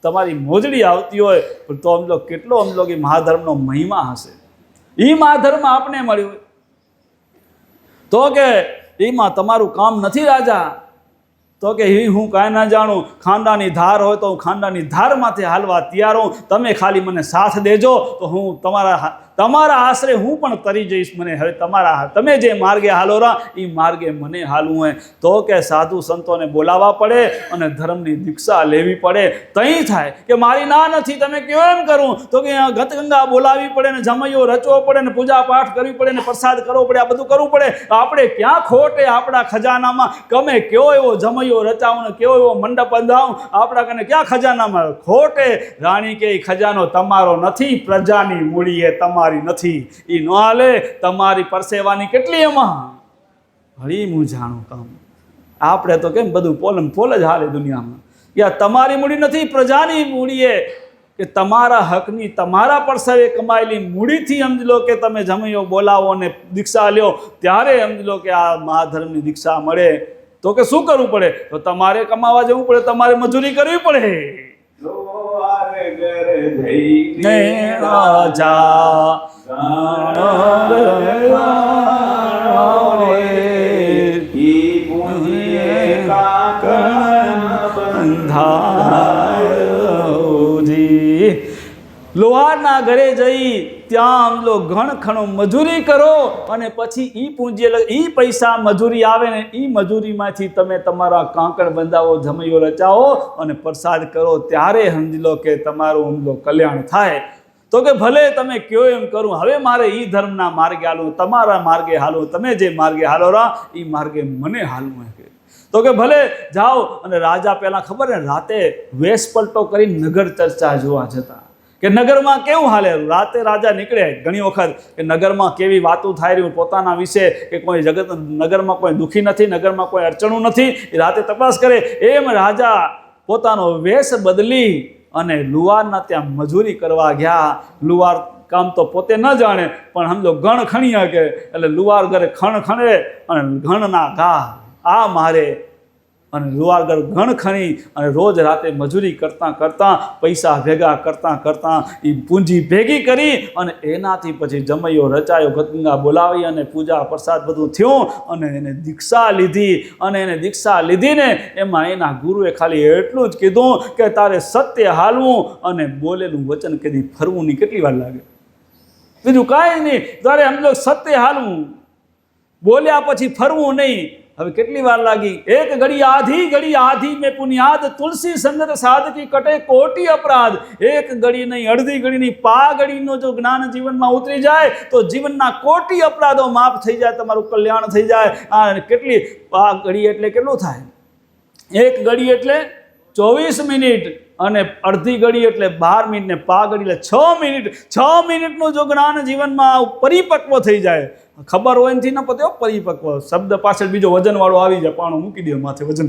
તમારી મોજડી આવતી હોય તો સમજો કેટલો સમજો કે મહાધર્મનો મહિમા હશે. એ મહાધર્મ આપને મળ્યો તો કે એમાં તમારું કામ નથી રાજા. તો કે હું કાંઈ ના જાણું, ખાંડાની ધાર હોય તો હું ખાંડાની ધારમાંથી હાલવા તૈયાર હું. તમે ખાલી મને સાથ દેજો તો હું તમારા આશરે હું પણ તરી જઈશ. મને હવે તમે જે માર્ગે હાલો રા એ માર્ગે મને હાલવું હોય. તો કે સાધુ સંતોને બોલાવવા પડે અને ધર્મની દીક્ષા લેવી પડે. તઈ થાય કે મારી ના નથી, તમે કયો એમ કરું? તો કે ગતગંગા બોલાવવી પડે ને જમૈયો રચવો પડે ને પૂજા પાઠ કરવી પડે ને પ્રસાદ કરવો પડે, આ બધું કરવું પડે. આપણે ક્યાં ખોટે આપણા ખજાનામાં ગમે કેવો એવો જમૈયો રચાવું ને કેવો એવો મંડપ બંધાવું, આપણા કને ક્યાં ખજાનામાં ખોટે? રાણી કે ખજાનો તમારો નથી, પ્રજાની મૂડીએ તમારી નથી. એ ન હાલે. તમારી પરસેવાની કેટલી એમાં હળી હું જાણું કામ. આપણે તો કેમ બધું પોલમ પોલ જ હાલે દુનિયામાં. યા તમારી મૂડી નથી, પ્રજાની મૂડીએ કે તમારા હકની તમારા પરસેવે કમાયેલી મૂડીથી સમજી લો કે તમે જમૈયો બોલાવો ને દીક્ષા લ્યો ત્યારે સમજી લો કે આ મહાધર્મની દીક્ષા મળે. તો કે શું કરવું પડે? તો તમારે કમાવા જવું પડે, તમારે મજૂરી કરવી પડે. લોહાર ઘર જઈને ને રાજા ઈ પૂંજીએ કાકણ બંધાયોજી. લોહારના ઘરે જઈ ત્યાં આમ લો ઘણ ખણો મજૂરી કરો અને પછી ઈ પૂંજી એટલે ઈ પૈસા મજૂરી આવે ને ઈ મજૂરીમાંથી તમે તમારા કાંકણ બંધાવો, જમૈયો રચાવો અને પ્રસાદ કરો, ત્યારે સમજી લો કે તમારું સમજો કલ્યાણ થાય. તો કે ભલે તમે કયો એમ કરું, હવે મારે ઈ ધર્મના માર્ગે હાલવું, તમારા માર્ગે હાલવું, તમે જે માર્ગે હાલો રા એ માર્ગે મને હાલવું. તો કે ભલે જાઓ. અને રાજા પહેલાં ખબર ને રાતે વેશ પલટો કરી નગર ચર્ચા જોવા જતા કે નગરમાં કેવું હાલે. રાતે રાજા નીકળે ઘણી વખત કે નગરમાં કેવી વાતો થાય રહ્યું પોતાના વિશે, કે કોઈ જગત નગરમાં કોઈ દુઃખી નથી, નગરમાં કોઈ અડચણું નથી, એ રાતે તપાસ કરે. એમ રાજા પોતાનો વેશ બદલી અને લુવારના ત્યાં મજૂરી કરવા ગયા. લુવાર કામ તો પોતે ન જાણે પણ સમજો ગણ ખણી કે એટલે લુવાર ઘરે ખણ ખણે અને ઘણના ઘા આ મારે અને લુવારગર ઘણ ખણી અને રોજ રાતે મજૂરી કરતાં કરતાં પૈસા ભેગા કરતાં કરતાં એ પૂંજી ભેગી કરી અને એનાથી પછી જમૈયો રચાયો, ગંગા બોલાવી અને પૂજા પ્રસાદ બધું થયું અને એને દીક્ષા લીધી. અને એને દીક્ષા લીધીને એમાં એના ગુરુએ ખાલી એટલું જ કીધું કે તારે સત્ય હાલવું અને બોલેલું વચન કદી ફરવું નહીં. કેટલી વાર લાગે? બીજું કાંઈ નહીં, તારે એમ લો સત્ય હાલવું, બોલ્યા પછી ફરવું નહીં. હવે કેટલી વાર લાગી? એક ઘડી આધી મેં પુનિયાદ, તુલસી સંગત સાધકી કટે કોટી અપરાધ. એક ઘડી નહીં, અડધી ઘડી નહીં, પા ઘડીનો જો જ્ઞાન જીવનમાં ઉતરી જાય તો જીવનના કોટી અપરાધો માફ થઈ જાય, તમારું કલ્યાણ થઈ જાય. આ કેટલી પા ઘડી એટલે કેટલું થાય? એક ઘડી એટલે 24 મિનિટ અને અડધી ઘડી એટલે 12 મિનિટ ને પા ઘડી એટલે 6 મિનિટ. 6 મિનિટનું જો જ્ઞાન જીવનમાં પરિપક્વ થઈ જાય, ખબર હોય નથી ન પતે પરિપક્વ શબ્દ પાછળ બીજો વજનવાળો આવી જાય, પાણું મૂકી દે માથે વજન,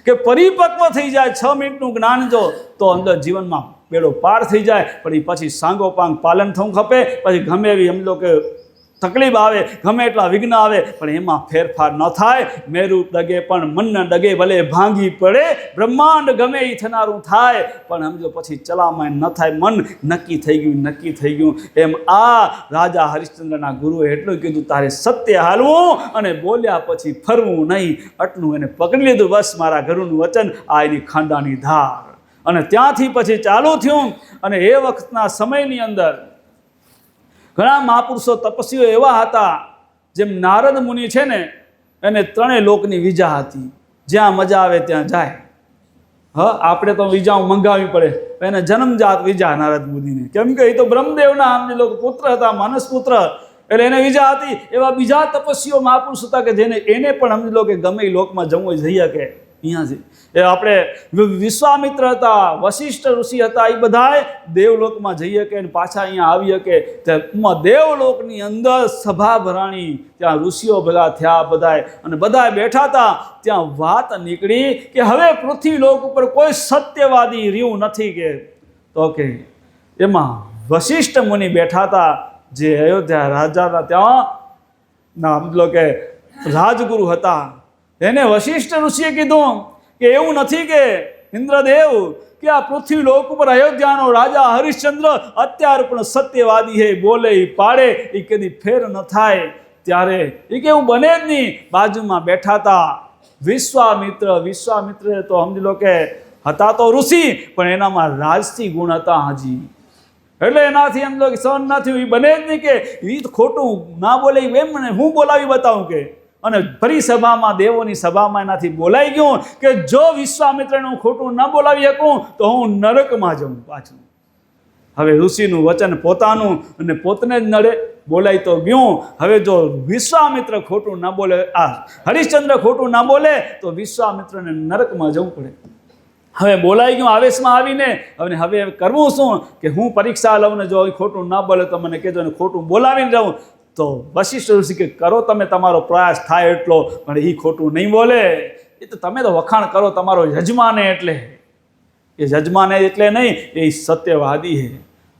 કે પરિપક્વ થઈ જાય 6 મિનિટનું જ્ઞાન જો તો અંદર જીવનમાં બેડો પાર થઈ જાય. પણ એ પછી સાંગોપાંગ પાલન થવું ખપે. પછી ગમે એવી સમજો કે તકલીફ આવે, ગમે એટલા વિઘ્ન આવે પણ એમાં ફેરફાર ન થાય. મેરુ ડગે પણ મન ન ડગે, ભલે ભાંગી પડે બ્રહ્માંડ ગમે એ થનારું થાય પણ સમજો પછી ચલામાં ન થાય. મન નક્કી થઈ ગયું. એમ આ રાજા હરિશ્ચંદ્રના ગુરુએ એટલું કીધું, તારે સત્ય હાલવું અને બોલ્યા પછી ફરવું નહીં. આટલું એને પકડી લીધું. બસ મારા ગુરુનું વચન આ એની ખાંડાની ધાર. અને ત્યાંથી પછી ચાલુ થયું. અને એ વખતના સમયની અંદર ઘણા મહાપુરુષો તપસ્વીઓ એવા હતા, જેમ નારદ મુનિ છે ને એને 3 લોકની વિજા હતી, જ્યાં મજા આવે ત્યાં જાય. આપણે તો વિજાઓ મંગાવવી પડે, એને જન્મજાત વિજા નારદ મુનિને, કેમ કે એ તો બ્રહ્મદેવના પુત્ર હતા, માનસ પુત્ર, એટલે એને વિજા હતી. એવા બીજા તપસ્વીઓ મહાપુરુષ હતા કે જેને એને પણ સમજી લો કે ગમે એ લોકમાં જમવું જઈ શકે. અહીંયાથી એ આપણે વિશ્વામિત્ર હતા, વશિષ્ઠ ઋષિ હતા, એ બધાએ દેવલોકમાં જઈ શકે અને પાછા અહીંયા આવી શકે. ત્યાં દેવલોકની અંદર સભા ભરાણી, ત્યાં ઋષિઓ ભેગા થયા બધાએ અને બધાએ બેઠા હતા. ત્યાં વાત નીકળી કે હવે પૃથ્વી લોક ઉપર કોઈ સત્યવાદી રહ્યું નથી. કે તો કે એમાં વશિષ્ઠ મુનિ બેઠા હતા, જે અયોધ્યા રાજાના ત્યાં ના મતલબ કે રાજગુરુ હતા. એને વશિષ્ઠ ઋષિએ કીધું કે એવું નથી કે ઇન્દ્રદેવ કે આ પૃથ્વી લોક ઉપર અયોધ્યાનો રાજા હરિશ્ચંદ્ર અત્યારે પણ સત્યવાદી હે, બોલે પાડે એ કદી ફેર ન થાય. ત્યારે એ કે એવું બને જ નહીં. બાજુમાં બેઠા હતા વિશ્વામિત્ર તો સમજી લો કે હતા તો ઋષિ પણ એનામાં રાજસી ગુણ હતા હજી, એટલે એનાથી એમ કે સહન ના થયું. એ બને જ નહીં કે એ ખોટું ના બોલે, એમ મને હું બોલાવી બતાવું. કે અને ફરી સભામાં, દેવોની સભામાં એનાથી બોલાઈ ગયું કે જો વિશ્વામિત્રને હું ખોટું ન બોલાવી શકું તો હું નરકમાં જાઉં પાછું. હવે ઋષિનું વચન પોતાનું અને પોતને જ નડે, બોલાય તો ગયું. હવે જો વિશ્વામિત્ર ખોટું ન બોલે, હરિશ્ચંદ્ર ખોટું ન બોલે તો વિશ્વામિત્રને નરકમાં જવું પડે. હવે બોલાઈ ગયું આવેશમાં આવીને, હવે કરવું શું કે હું પરીક્ષા લઉં ને જો ખોટું ન બોલે તો મને કહેજો, ને ખોટું બોલાવીને રહું. તો વશિષ્ઠ ઋષિ કે કરો તમે તમારો પ્રયાસ થાય એટલો, પણ એ ખોટું નહીં બોલે. એ તો તમે તો વખાણ કરો તમારો યજમાને, એટલે એ યજમાને એટલે નહીં, એ સત્યવાદી છે.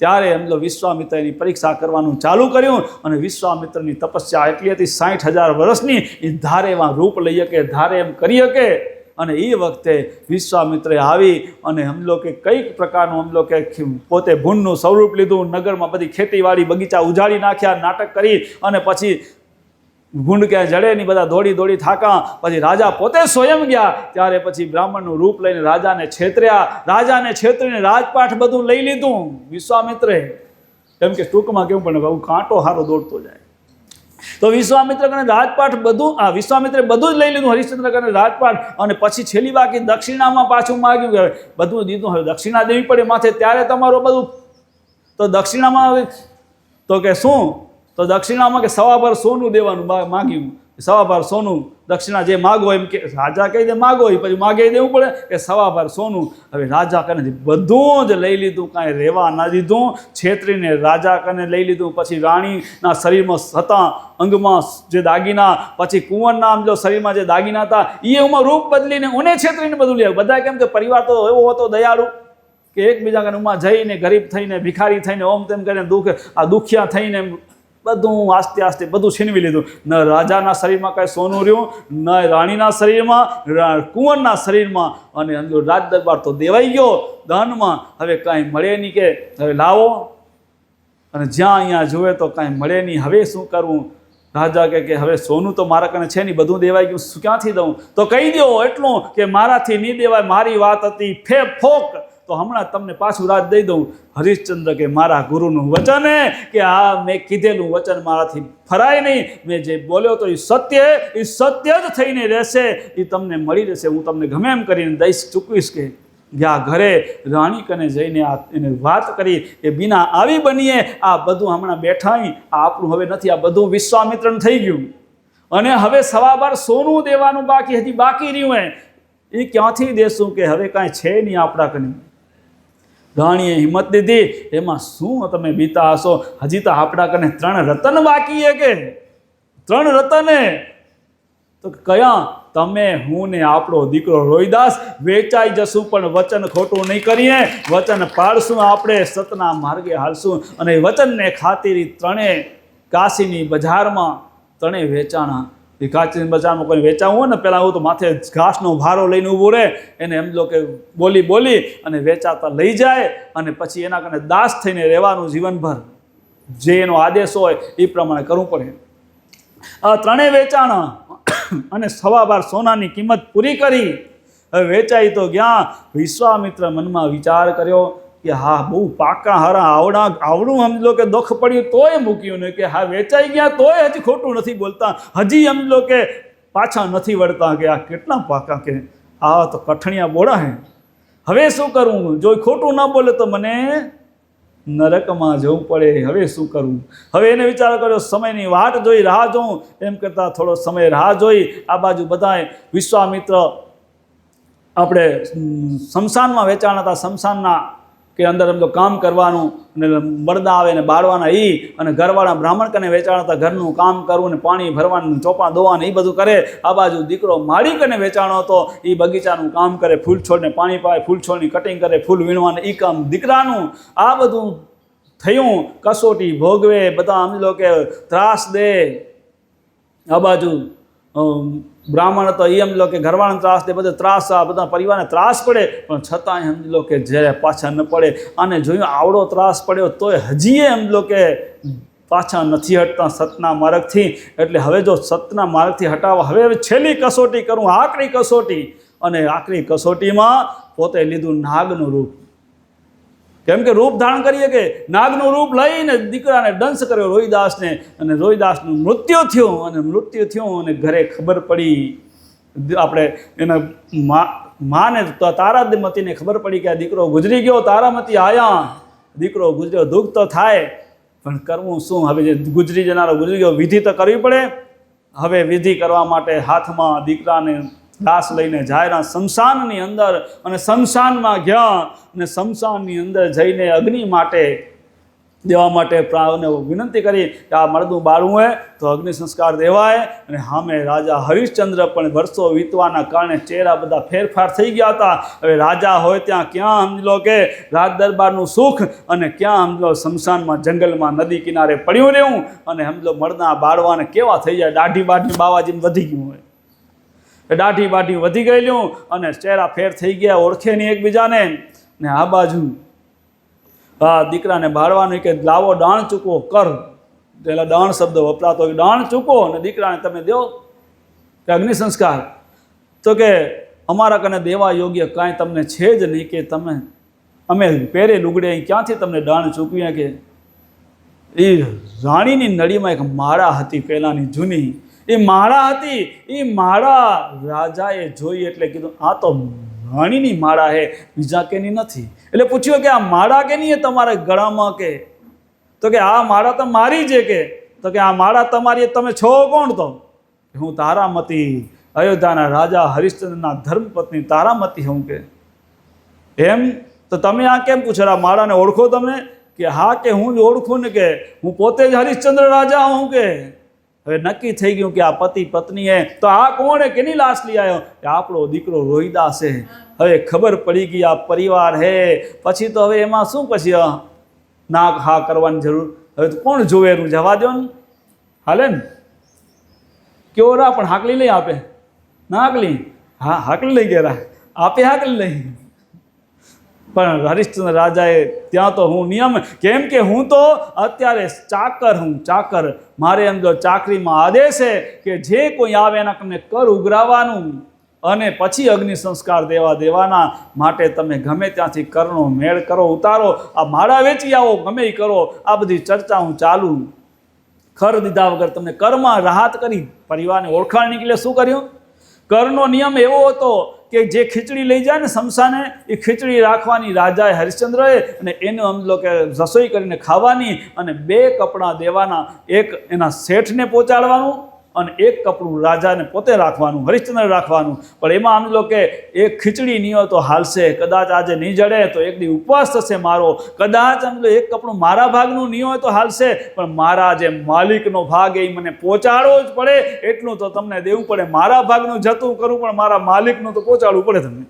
ત્યારે એમ વિશ્વામિત્રની પરીક્ષા કરવાનું ચાલુ કર્યું. અને વિશ્વામિત્રની તપસ્યા એટલી હતી 60,000 વર્ષની, એ ધારે એવા રૂપ લઈ શકે, ધારે એમ કરી શકે. અને એ વખતે વિશ્વામિત્રે આવી અને હમલો કે કઈક પ્રકારનું હમલો કે પોતે ભૂનનું સ્વરૂપ લીધું, નગરમાં બધી ખેતીવાડી બગીચા ઉજાડી નાખ્યા, નાટક કરી અને પછી ભૂંડ ક્યાં જડે નહીં, બધા દોડી દોડી થાકા. પછી રાજા પોતે સ્વયં ગયા, ત્યારે પછી બ્રાહ્મણનું રૂપ લઈને રાજાને છેતર્યા, રાજાને છેતરીને રાજપાઠ બધું લઈ લીધું વિશ્વામિત્રે. કેમ કે ટૂંકમાં કેવું પણ બહુ કાંટો હારો દોડતો જાય. તો વિશ્વામિત્ર કને રાજપાઠ બધું વિશ્વામિત્રે બધું જ લઈ લીધું, હરિશ્ચંદ્ર કને રાજપાઠ, અને પછી છેલ્લી બાકી દક્ષિણામાં પાછું માગ્યું કે બધું દીધું, હવે દક્ષિણા દેવી પડે માથે, ત્યારે તમારું બધું. તો દક્ષિણામાં તો કે શું, તો દક્ષિણામાં કે સવાભર સોનું દેવાનું માગ્યું, સવાભર સોનું દક્ષિણા જે માગો એમ કે રાજા કહી દે માગો, એ પછી માગે દેવું પડે કે સવાભર સોનું. હવે રાજા કને બધું જ લઈ લીધું, કાંઈ રહેવા ના દીધું, છેતરીને રાજા કને લઈ લીધું. પછી રાણીના શરીરમાં હતા અંગમાં જે દાગીના, પછી કુંવરના આમ જો શરીરમાં જે દાગીના હતા એ એમાં રૂપ બદલીને ઉને છેતરીને બધું લઈ આવ્યું. બધા કેમ કે પરિવાર તો એવો હતો દયાળુ કે એકબીજા કને ઉમાં જઈને ગરીબ થઈને ભિખારી થઈને ઓમ તેમ કરીને દુખિયા થઈને બધું આસ્તે આસ્તે બધું છીનવી લીધું. ન રાજાના શરીરમાં કાંઈ સોનું રહ્યું, ન રાણીના શરીરમાં, કુંવરના શરીરમાં, અને રાજ દરબાર તો દેવાઈ ગયો દાનમાં. હવે કાંઈ મળે નહીં, કે હવે લાવો, અને જ્યાં અહીંયા જોવે તો કાંઈ મળે નહીં. હવે શું કરવું? રાજા કે હવે સોનું તો મારા કને છે નહીં, બધું દેવાઈ ગયું, શું ક્યાંથી દઉં? તો કહી દો એટલું કે મારાથી નહીં દેવાય, મારી વાત હતી ફે ફોક, તો હમણાં તમને પાછું રાજ દઈ દઉં. હરિશ્ચંદ્ર કે મારા ગુરુનું વચન કે આ મેં કીધેલું વચન મારાથી ફરાય નહીં, મેં જે બોલ્યો તો એ સત્ય જ થઈને રહેશે, એ તમને મળી રહેશે, હું તમને ગમે એમ કરીને દઈશ, ચૂકવીશ. કે ગયા ઘરે રાણી કને જઈને એને વાત કરી કે બિના આવી બનીએ, આ બધું હમણાં બેઠા આ આપણું હવે નથી, આ બધું વિશ્વામિત્રનું થઈ ગયું, અને હવે સવાબાર સોનું દેવાનું બાકી, હજી બાકી રહ્યું હે, એ ક્યાંથી દેશું? કે હવે કાંઈ છે નહીં આપણા કને. રાણીએ હિંમત દીધી, એમાં શું તમે બીતા હશો, હજી તો આપણા કને 3 રતન બાકી હે. કે 3 રતન હે? તો કયા? તમે, હું ને આપણો દીકરો રોહિદાસ વેચાઈ જશું, પણ વચન ખોટું નહીં કરીએ, વચન પાળશું, આપણે સતના માર્ગે હાલશું. અને વચનને ખાતીરી 3 કાશીની બજારમાં 3 વેચાણા. એ કાચીની બજારમાં કોઈ વેચાવું હોય ને, પહેલાં એવું તો માથે ઘાસનો ભારો લઈને ઊભું રહે, એને એમ લો કે બોલી અને વેચાતા લઈ જાય, અને પછી એના કારણે દાસ થઈને રહેવાનું જીવનભર, જે એનો આદેશ હોય એ પ્રમાણે કરવું પડે. આ 3 વેચાણા અને 12.5 સોનાની કિંમત પૂરી કરી. હવે વેચાઈ તો ગયા. વિશ્વામિત્ર મનમાં વિચાર કર્યો કે હા, બહુ પાકા હારા આવડું સમજો કે દુઃખ પડ્યું તોય મૂક્યું ને, કે હા વેચાઈ ગયા તોય હજી ખોટું નથી બોલતા, હજી સમજો કે પાછા નથી વળતા, કે આ કેટલા પાકા, કે આ તો કઠણિયા બોળા હે. હવે શું કરવું? જો ખોટું ન બોલે તો મને નરકમાં જવું પડે, હવે શું કરવું? હવે એને વિચાર કર્યો, સમયની વાટ જોઈ, રાહ જોઉં, એમ કરતાં થોડો સમય રાહ જોઈ. આ બાજુ બધાએ વિશ્વામિત્ર આપણે શમશાનમાં વેચાણ હતા, શમશાનના કે અંદર એમ તો કામ કરવાનું, અને બળદા આવે ને બાળવાના અને ઘરવાળા બ્રાહ્મણ કને વેચાણ હતા, ઘરનું કામ કરવું ને પાણી ભરવાનું, ચોપા ધોવાનું, એ બધું કરે. આ બાજુ દીકરો માળી કને વેચાણો હતો, એ બગીચાનું કામ કરે, ફૂલ છોડને પાણી પાય, ફૂલ છોડની કટિંગ કરે, ફૂલ વીણવાનું, એ કામ દીકરાનું. આ બધું થયું, કસોટી ભોગવે, બધા સમજો કે ત્રાસ દે. આ બાજુ બ્રાહ્મણ તો એમ લો કે ઘરવાળાને ત્રાસ દે, બધા ત્રાસ, આ બધા પરિવારને ત્રાસ પડે, પણ છતાંય સમજી લો કે જ્યારે પાછા ન પડે. અને જોયું આવડો ત્રાસ પડ્યો તોય હજી એમ લો કે પાછા નથી હટતા સતના માર્ગથી. એટલે હવે જો સતના માર્ગથી હટાવવા, હવે છેલ્લી કસોટી કરું, આકરી કસોટી. અને આકરી કસોટીમાં પોતે લીધું નાગનું રૂપ. કેમ કે રૂપ ધારણ કરીએ કે નાગનું રૂપ લઈને દીકરાને દંશ કર્યો રોહિદાસને, અને રોહિદાસનું મૃત્યુ થયું. અને ઘરે ખબર પડી, આપણે એના માને તારામતીને ખબર પડી કે આ દીકરો ગુજરી ગયો, તારામતી આયા, દીકરો ગુજર્યો, દુઃખ તો થાય, પણ કરવું શું? હવે જે ગુજરી જનારો ગુજરી ગયો, વિધિ તો કરવી પડે. હવે વિધિ કરવા માટે હાથમાં દીકરાને લાશ લઈને જાય શમશાનની અંદર, અને શમશાનમાં ગયા, અને શમશાનની અંદર જઈને અગ્નિ માટે દેવા માટે વિનંતી કરી કે આ મળદું બાળવું હોય તો અગ્નિ સંસ્કાર દેવાય. અને સામે રાજા હરિશ્ચંદ્ર પણ વર્ષો વીતવાના કારણે ચહેરા બધા ફેરફાર થઈ ગયા હતા. હવે રાજા હોય ત્યાં ક્યાં સમજો કે રાજ દરબારનું સુખ, અને ક્યાં સમજો શમશાનમાં જંગલમાં નદી કિનારે પડ્યું રહેવું, અને સમજો મળદા બાળવાને કેવા થઈ જાય, દાઢી બાવા જેમ વધી ગયું હોય. એ દાઢી બાઢી વધી ગયેલું અને ચહેરા ફેર થઈ ગયા, ઓળખે નહીં એકબીજાને. ને આ બાજુ દીકરાને બાળવાનું કે લાવો દાણ ચૂકવો કર, પેલા દાણ શબ્દ વપરાતો હોય, દાણ ચૂકો અને દીકરાને તમે દો કે અગ્નિ સંસ્કાર. તો કે અમારા કને દેવા યોગ્ય કાંઈ તમને છે જ નહીં, કે તમે અમે પહેરે લુગડે અહીં ક્યાંથી તમને દાણ ચૂકવીએ. કે એ રાણીની નળીમાં એક માળા હતી પહેલાંની જૂની, એ માળા હતી. એ માળા રાજાએ જોઈ એટલે કીધું આ તો રાણીની માળા હે, બીજા કેની નથી. એટલે પૂછ્યું કે આ માળા કેની હે તમારા ગળામાં? કે તો કે આ માળા તો મારી છે. કે તો કે આ માળા તમારી, તમે છો કોણ? તો હું તારામતી, અયોધ્યાના રાજા હરિશ્ચંદ્રના ધર્મપત્ની તારામતી હું. કે એમ? તો તમે આ કેમ પૂછો? આ માળાને ઓળખો તમે? કે હા, કે હું જ ઓળખું ને, કે હું પોતે જ હરિશ્ચંદ્ર રાજા હું. કે હવે નક્કી થઈ ગયું કે આ પતિ પત્ની હે. તો આ કોણ હે? કેની લાશ લઈ આવ્યો? કે આપણો દીકરો રોહિદાસ હે. હવે ખબર પડી ગઈ આ પરિવાર હે. પછી તો હવે એમાં શું પછી નાક હા કરવાની જરૂર? હવે તો કોણ જોવે એનું? જવા દો ને, હાલે ને. કેવો રા પણ હાકલી લઈ આપે ના? હાકલી હા, હાકલી લઈ ગયા, આપે હાકલી લઈ. પણ હરિશ્ચંદ્ર રાજાએ ત્યાં તો હું નિયમ, કેમ કે હું તો અત્યારે ચાકર હું, ચાકર. મારે એમ જો ચાકરીમાં આદેશ છે કે જે કોઈ આવે એના તમને કર ઉઘરાવવાનું અને પછી અગ્નિ સંસ્કાર દેવાના. માટે તમે ગમે ત્યાંથી કરનો મેળ કરો, ઉતારો, આ માળા વેચી આવો, ગમે એ કરો. આ બધી ચર્ચા હું ચાલુ. ખર દીધા વગર તમને કરમાં રાહત કરી. પરિવારને ઓળખાણ નીકળે. શું કર્યું? કરનો નિયમ એવો હતો કે જે ખીચડી લઈ જાય ને શમશાને, એ ખીચડી રાખવાની રાજાએ હરિશ્ચંદ્રએ, અને એનું સમજો કે રસોઈ કરીને ખાવાની, અને 2 કપડાં દેવાના. એક એના શેઠને પહોંચાડવાનું અને એક કપડું રાજાને પોતે રાખવાનું, હરિશ્ચંદ્ર રાખવાનું. પણ એમાં સમજો કે એક ખીચડી નહીં હોય તો હાલશે, કદાચ આજે નહીં જડે તો એક દી ઉપવાસ થશે મારો, કદાચ સમજો એક કપડું મારા ભાગનું નહીં હોય તો હાલશે, પણ મારા જે માલિકનો ભાગ એ મને પહોંચાડવો જ પડે. એટલું તો તમને દેવું પડે. મારા ભાગનું જતું કરવું પણ મારા માલિકનું તો પહોંચાડવું પડે. તમને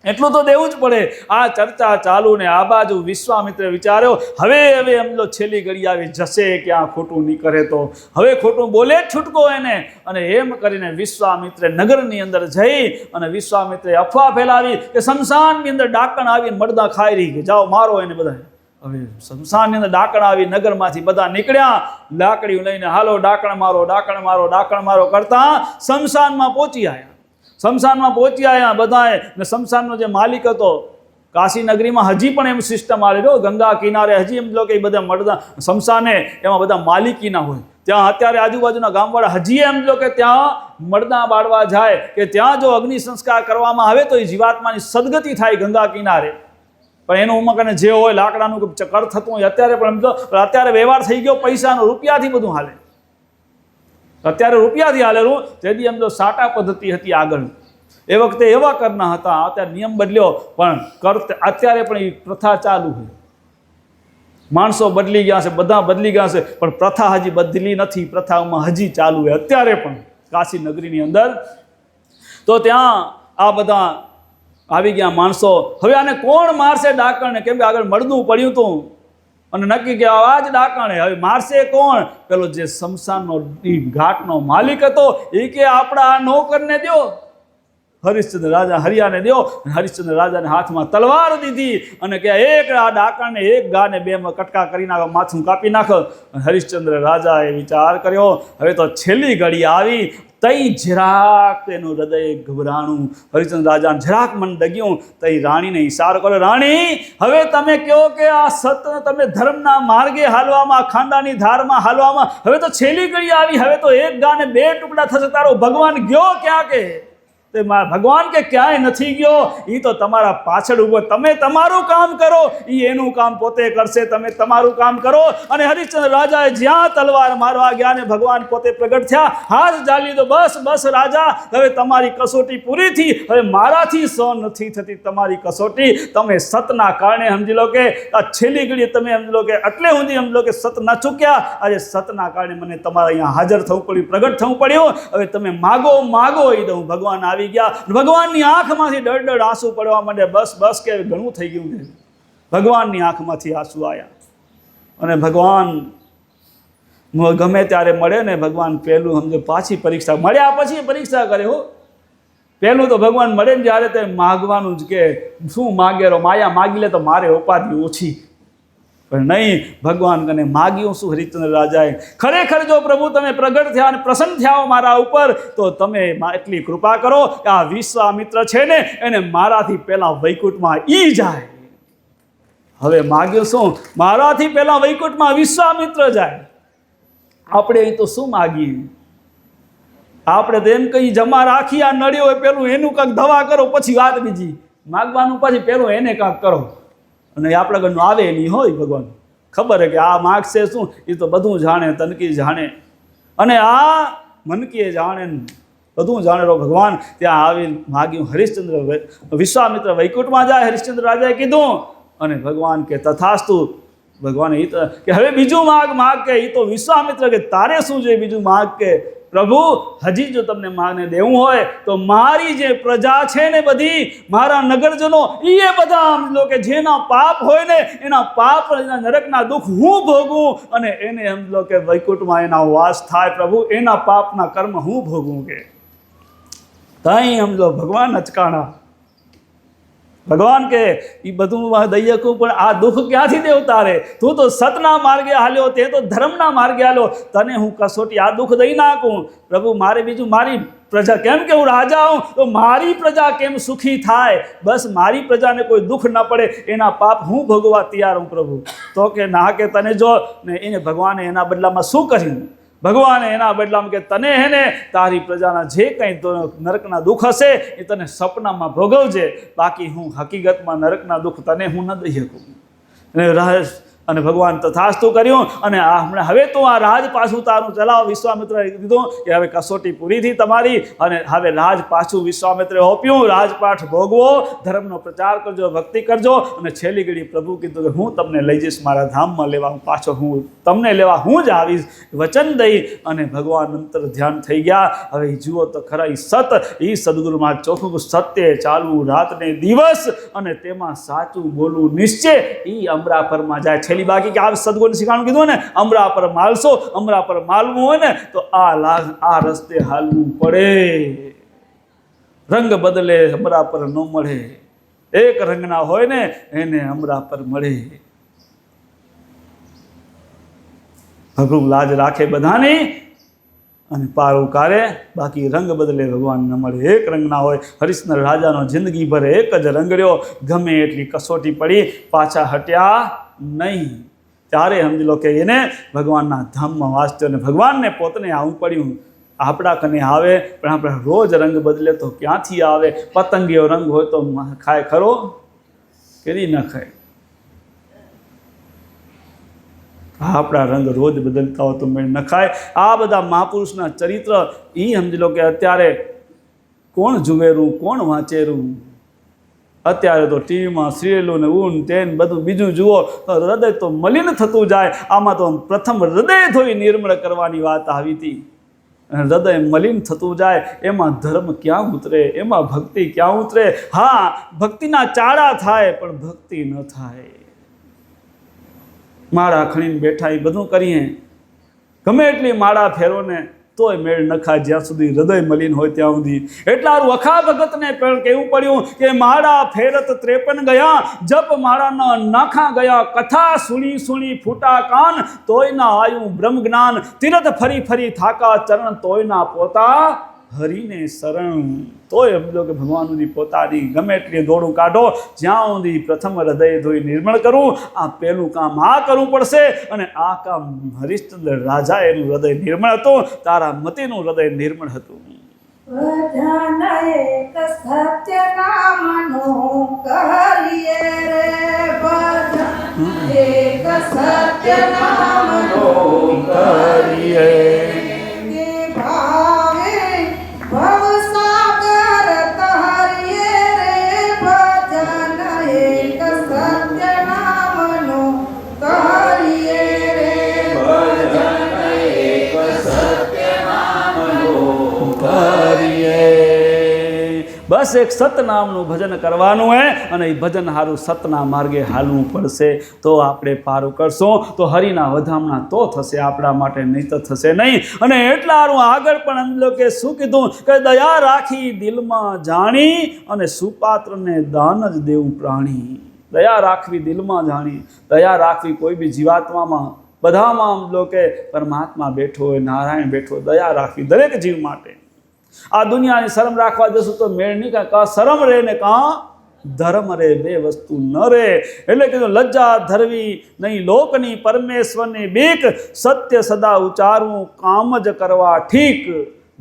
એટલું તો દેવું જ પડે. આ ચર્ચા ચાલુ ને આ બાજુ વિશ્વામિત્રે વિચાર્યો હવે એમનો છેલ્લી ઘડી આવી જશે, ક્યાં ખોટું નહીં કરે તો હવે ખોટું બોલે જ છૂટકો એને. અને એમ કરીને વિશ્વામિત્રે નગરની અંદર જઈ અને વિશ્વામિત્રે અફવા ફેલાવી કે શમશાનની અંદર ડાકણ આવીને મરદા ખાઈ રહી, કે જાઓ મારો એને બધા. હવે શમશાનની અંદર ડાકણ આવી, નગરમાંથી બધા નીકળ્યા લાકડીઓ લઈને, હાલો ડાકણ મારો, ડાકણ મારો, ડાકણ મારો કરતા શમશાનમાં પહોંચી આવ્યા. શમશાનમાં પહોંચી આવ્યા બધાએ. ને શમશાનનો જે માલિક હતો, કાશી નગરીમાં હજી પણ એમ સિસ્ટમ આવે છે, ગંગા કિનારે હજી એમ લોકો એ બધા મળતા શમશાને એમાં બધા માલિકીના હોય. ત્યાં અત્યારે આજુબાજુના ગામવાળા હજી એમ લો કે ત્યાં મળદા બાળવા જાય, કે ત્યાં જો અગ્નિ સંસ્કાર કરવામાં આવે તો એ જીવાત્માની સદગતિ થાય ગંગા કિનારે. પણ એનું ઉમકને જે હોય લાકડાનું કર થતું હોય અત્યારે પણ એમ તો, અત્યારે વ્યવહાર થઈ ગયો પૈસાનો, રૂપિયાથી બધું હાલે. અત્યારે રૂપિયાથી હાલેલું. તેથી એમ તો સાટા પદ્ધતિ હતી આગળ, એ વખતે એવા કરના હતા. અત્યારે નિયમ બદલ્યો પણ કર અત્યારે પણ એ પ્રથા ચાલુ છે. માણસો બદલી ગયા છે, બધા બદલી ગયા છે, પણ પ્રથા હજી બદલી નથી. પ્રથામાં હજી ચાલુ છે અત્યારે પણ કાશી નગરીની અંદર. તો ત્યાં આ બધા આવી ગયા માણસો. હવે આને કોણ મારશે ડાકણને? કેમ કે આગળ મળદું પડ્યું હતું અને નક્કી કે આ જ ડાકણે. હવે મારશે કોણ? પેલો જે શમશાનનો ઘાટનો માલિક હતો એ કે આપણા આ નોકરને દો, હરિશ્ચંદ્ર રાજા હરિયાને દો. હરિશ્ચંદ્ર રાજાને હાથમાં તલવાર દીધી અને કે એક આ ડાકણને એક ગાને 2 કટકા કરી નાખો, માથું કાપી નાખો. હરિશ્ચંદ્ર રાજાએ વિચાર કર્યો હવે તો છેલ્લી ઘડી આવી. તઈ જરાક એનું હૃદય ગભરાણું. હરિશ્ચંદ્ર રાજાને જરાક મન ડગ્યું. તઈ રાણીને ઈશારો કર્યો, રાણી હવે તમે કહો કે આ સત્ય તમે ધર્મના માર્ગે હાલવામાં, ખાંડાની ધારમાં હાલવામાં હવે તો છેલ્લી ઘડી આવી. હવે તો એક ગાને 2 ટુકડા થશે. તારો ભગવાન ગયો ક્યાં? કે તે ભગવાન કે ક્યાંય નથી ગયો. એ તો તમારા પાછળ ઉભો. તમે તમારું કામ કરો, એ એનું કામ પોતે કરશે. તમે તમારું કામ કરો. અને હરિશ્ચંદ્ર રાજાએ જ્યાં તલવાર મારવા ગયા ને ભગવાન પોતે પ્રગટ થયા, હાથ ઝાલી દો. બસ બસ રાજા, હવે તમારી કસોટી પૂરી થઈ. હવે મારાથી સહન નથી થતી તમારી કસોટી. તમે સતના કારણે સમજી લો કે આ છેલ્લી ઘડી તમે સમજી લો કે એટલે સુધી સમજી લો કે સત ન ચૂક્યા. આજે સતના કારણે મને તમારા અહીંયા હાજર થવું પડ્યું, પ્રગટ થવું પડ્યું. હવે તમે માગો માગો એ દઉં. ભગવાન આવી ગયા. ભગવાનની આંખમાંથી ડળ આંસુ પડવા માંડે. બસ બસ કે ઘણું થઈ ગયું છે. ભગવાનની આંખમાંથી આંસુ આવ્યા. અને ભગવાન ગમે ત્યારે મળે ને ભગવાન પહેલું સમજો પાછી પરીક્ષા, મળ્યા પછી પરીક્ષા કરે. હો પહેલું તો ભગવાન મળે ને જ્યારે તે માગવાનું જ કે શું માગેલો, માયા માગી લે તો મારે ઉપાધિ ઓછી. પણ નહીં, ભગવાન કને માગ્યું શું હરિશ્ચંદ્ર રાજાએ? ખરેખર જો પ્રભુ તમે પ્રગટ થયા અને પ્રસન્ન થયા હો મારા ઉપર, તો તમે એટલી કૃપા કરો કે આ વિશ્વામિત્ર છે ને એને મારાથી પહેલા વૈકુંઠમાં ઈ જાય. હવે માગ્યું શું? મારાથી પહેલા વૈકુંઠમાં વિશ્વામિત્ર જાય. આપણે અહીં તો શું માગીએ? આપણે તો એમ કઈ જમા રાખી આ નડ્યો હોય પેલું એનું કાંક દવા કરો, પછી વાત બીજી. માગવાનું પછી પેલું એને કાંક કરો, અને આપણા ઘરનું આવે નહીં હોય. ભગવાન ખબર છે કે આ માગશે શું, એ તો બધું જાણે, તનકી જાણે અને આ મનકીએ જાણે, બધું જાણે. ભગવાન ત્યાં આવી માગ્યું. હરિશ્ચંદ્ર વિશ્વામિત્ર વૈકુંઠમાં જાય. હરિશ્ચંદ્ર રાજાએ કીધું અને ભગવાન કે તથાસ્તુ. ભગવાન એ કે હવે બીજું માગ કે એ તો વિશ્વામિત્ર કે તારે શું જોઈએ બીજું માગ? કે પ્રભુ હજી જો તમને માગને દેવું હોય તો મારી જે પ્રજા છે ને બધી, મારા નગરજનો, એ બધા સમજો કે જેના પાપ હોય ને એના પાપ, એના નરકના દુઃખ હું ભોગવું, અને એને સમજો કે વૈકુંઠમાં એના વાસ થાય. પ્રભુ એના પાપના કર્મ હું ભોગવું. કે તઈ સમજો ભગવાન અચકાણા. ભગવાન કે એ બધું દઈ શકું, પણ આ દુઃખ ક્યાંથી દેવ તારે? તું તો સતના માર્ગે હાલ્યો, તે તો ધર્મના માર્ગે હાલ્યો, તને હું કસોટી આ દુઃખ દઈ નાખું? પ્રભુ મારે બીજું, મારી પ્રજા, કેમ કે હું રાજા હું તો મારી પ્રજા કેમ સુખી થાય? બસ મારી પ્રજાને કોઈ દુઃખ ન પડે એના પાપ હું ભોગવવા તૈયાર હું. પ્રભુ તો કે ના, કે તને જો ને એને ભગવાને એના બદલામાં શું કર્યું? ભગવાને એના બદલામાં કે તને હે ને તારી પ્રજાના જે કંઈ નરકના દુઃખ હશે એ તને સપનામાં ભોગવજે, બાકી હું હકીકતમાં નરકના દુઃખ તને હું ન દઈ શકું. અને ભગવાન તથાસ્તુ કર્યું. અને આ હમણાં હવે તો આ રાજ પાછું તારું ચલાવ. વિશ્વામિત્રએ કીધું કે હવે કસોટી પૂરી થઈ તમારી, અને હવે રાજ પાછું વિશ્વામિત્રે હોપ્યું. રાજપાઠ ભોગવો, ધર્મનો પ્રચાર કરજો, ભક્તિ કરજો. અને છેલ્લી ઘડી પ્રભુ કીધું કે હું તમને લઈ જઈશ મારા ધામમાં લેવા, પાછો હું તમને લેવા હું જ આવીશ, વચન દઈ. અને ભગવાન અંતર ધ્યાન થઈ ગયા. હવે જુઓ તો ખરા, એ સદગુરુમાં ચોખ્ખું સત્ય ચાલવું રાત ને દિવસ, અને તેમાં સાચું બોલવું નિશ્ચય. એ અમરાપરમાં જાય. છેલ્લી બાકી કે આ સદગુરુને શીખવાનું કીધું ને, અમરા પર માલશો, અમરા પર માલવું હોય ને તો આ રસ્તે હાલવું પડે. રંગ બદલે અમરા પર ન મળે, એક રંગના હોય ને એને અમરા પર મળે. ભગવાન લાજ રાખે બધાની અને પાર ઉકારે, બાકી રંગ બદલે ભગવાન ન મળે. એક રંગના હોય. હરિશ્ચંદ્ર રાજાનો જિંદગી ભર એક જ રંગ રહ્યો. ગમે એટલી કસોટી પડી, પાછા હટ્યા નહીં. ત્યારે સમજી લો કે એને ભગવાનના ધામમાં વાંચતો, અને ભગવાનને પોતને આવું પડ્યું. આપણા કને આવે પણ આપણે રોજ રંગ બદલે તો ક્યાંથી આવે? પતંગીયો રંગ હોય તો ખાય ખરો? કેરી ન ખાય. આપણા રંગ રોજ બદલતા હોય તો મેળ ન ખાય. આ બધા મહાપુરુષના ચરિત્ર એ સમજી લો કે અત્યારે કોણ જુવેરું, કોણ વાંચેરું? અત્યારે તો ટીવીમાં સિરિયલો ને ઊન તેન બધું બીજું જુઓ તો હૃદય તો મલિન થતું જાય. આમાં તો પ્રથમ હૃદય ધોઈ નિર્મળ કરવાની વાત આવી હતી. હૃદય મલિન થતું જાય. એમાં ધર્મ ક્યાં ઉતરે? એમાં ભક્તિ ક્યાં ઉતરે? હા, ભક્તિના ચાળા થાય પણ ભક્તિ ન થાય. માળા ખણીને બેઠા એ બધું કરીએ, ગમે એટલી માળા ફેરો ને તોય મેળ ન ખાય જ્યાં સુધી હૃદય મલિન હોય ત્યાં સુધી. એટલા વખા ભગતને પણ કહેવું પડ્યું કે માળા ફેરત 53 ગયા, જપ માળાના નાખા ગયા, કથા સુણી સુણી ફૂટા કાન, તોય ના આયું બ્રહ્મ જ્ઞાન, તીરથ ફરી ફરી થાકા ચરણ, તોય ના પોતા હરિને શરણ. તોય સમજો કે ભગવાનની પોતાની ગમે એટલી દોડું કાઢો, જ્યાં સુધી પ્રથમ હૃદય ધોઈ નિર્મળ કરવું. આ પહેલું કામ આ કરવું પડશે. અને આ કામ હરિશ્ચંદ્ર રાજા એનું હૃદય નિર્મળ હતું, તારા મતીનું હૃદય નિર્મળ હતું. ભજન એક સત્ય નામનું કરીએ રે, ભજન એક સત્ય નામનું કરીએ. કે ભાવે ભવસાગર તરીએ રે, ભજન એક સત્ય નામનું કરીએ રે, ભજન એક સત્ય નામનું કરીએ. બસ એક સતનામનું ભજન કરવાનું હે અને એ ભજન સારું સતના માર્ગે હાલવું પડશે. તો આપણે પારું કરશું તો હરિના વધામણા તો થશે, આપણા માટે નહીં તો થશે નહીં. અને એટલા હારું આગળ પણ એમ લોકો શું કીધું કે દયા રાખી દિલમાં જાણી અને સુપાત્રને દાન જ દેવું પ્રાણી. દયા રાખવી દિલમાં જાણી, દયા રાખવી કોઈ બી જીવાત્મામાં, બધામાં આમ લોકો પરમાત્મા બેઠો હોય, નારાયણ બેઠો, દયા રાખવી દરેક જીવ માટે. આ દુનિયાની શરમ રાખવા જશું તો મેળ નહીં, કાં શરમ રહે ને કાં ધર્મ રે, બે વસ્તુ ન રહે. એટલે કીધું લજ્જા ધરવી નહીં લોકની, પરમેશ્વરની બીક, સત્ય સદા ઉચ્ચારવું, કામ જ કરવા ઠીક.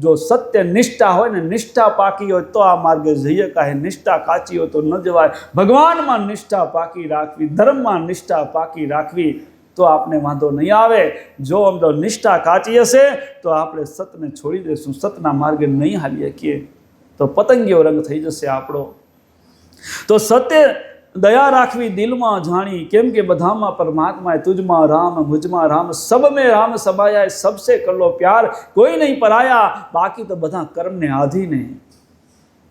જો સત્ય નિષ્ઠા હોય ને, નિષ્ઠા પાકી હોય તો આ માર્ગે જઈએ કાંઈ, નિષ્ઠા કાચી હોય તો ન જવાય. ભગવાનમાં નિષ્ઠા પાકી રાખવી, ધર્મમાં નિષ્ઠા પાકી રાખવી તો આપણે વાંધો નહીં આવે. જો આમ તો નિષ્ઠા કાચી હશે તો આપણે સતને છોડી દઈશું, સતના માર્ગે નહીં હાલી શકીએ તો પતંગિયો રંગ થઈ જશે આપણો. તો સત્ય દયા રાખવી દિલમાં જાણી, કેમ કે બધામાં પરમાત્મા, તુજમાં રામ મુજમાં રામ, સબ મેં રામ સમાયા, સબસે કર લો પ્યાર, કોઈ નહીં પરાયા, બાકી તો બધા કર્મને આધીને.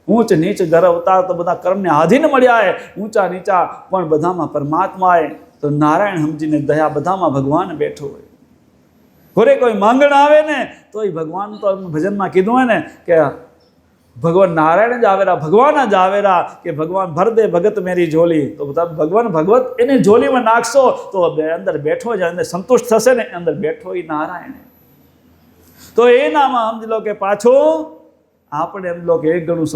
ઊંચ નીચ ઘર અવતાર તો બધા કર્મને આધીન મળ્યા હે, ઊંચા નીચા પણ બધામાં પરમાત્માએ. તો નારાયણ સમજીને દયા બધામાં ભગવાન બેઠો હોય. ઘરે કોઈ માંગણ આવે ને તો એ ભગવાન, તો ભજનમાં કીધું હોય ને કે ભગવાન નારાયણ જ આવેરા, ભગવાન જ આવેરા, કે ભગવાન ભર દે ભગત મેરી ઝોલી. તો બધા ભગવાન ભગવત એને ઝોલીમાં નાખશો તો અંદર બેઠો જ, અંદર સંતુષ્ટ થશે ને, અંદર બેઠો એ નારાયણ. તો એ નામાં સમજી લો કે પાછું આપણે એમ લો કે 1 ગણું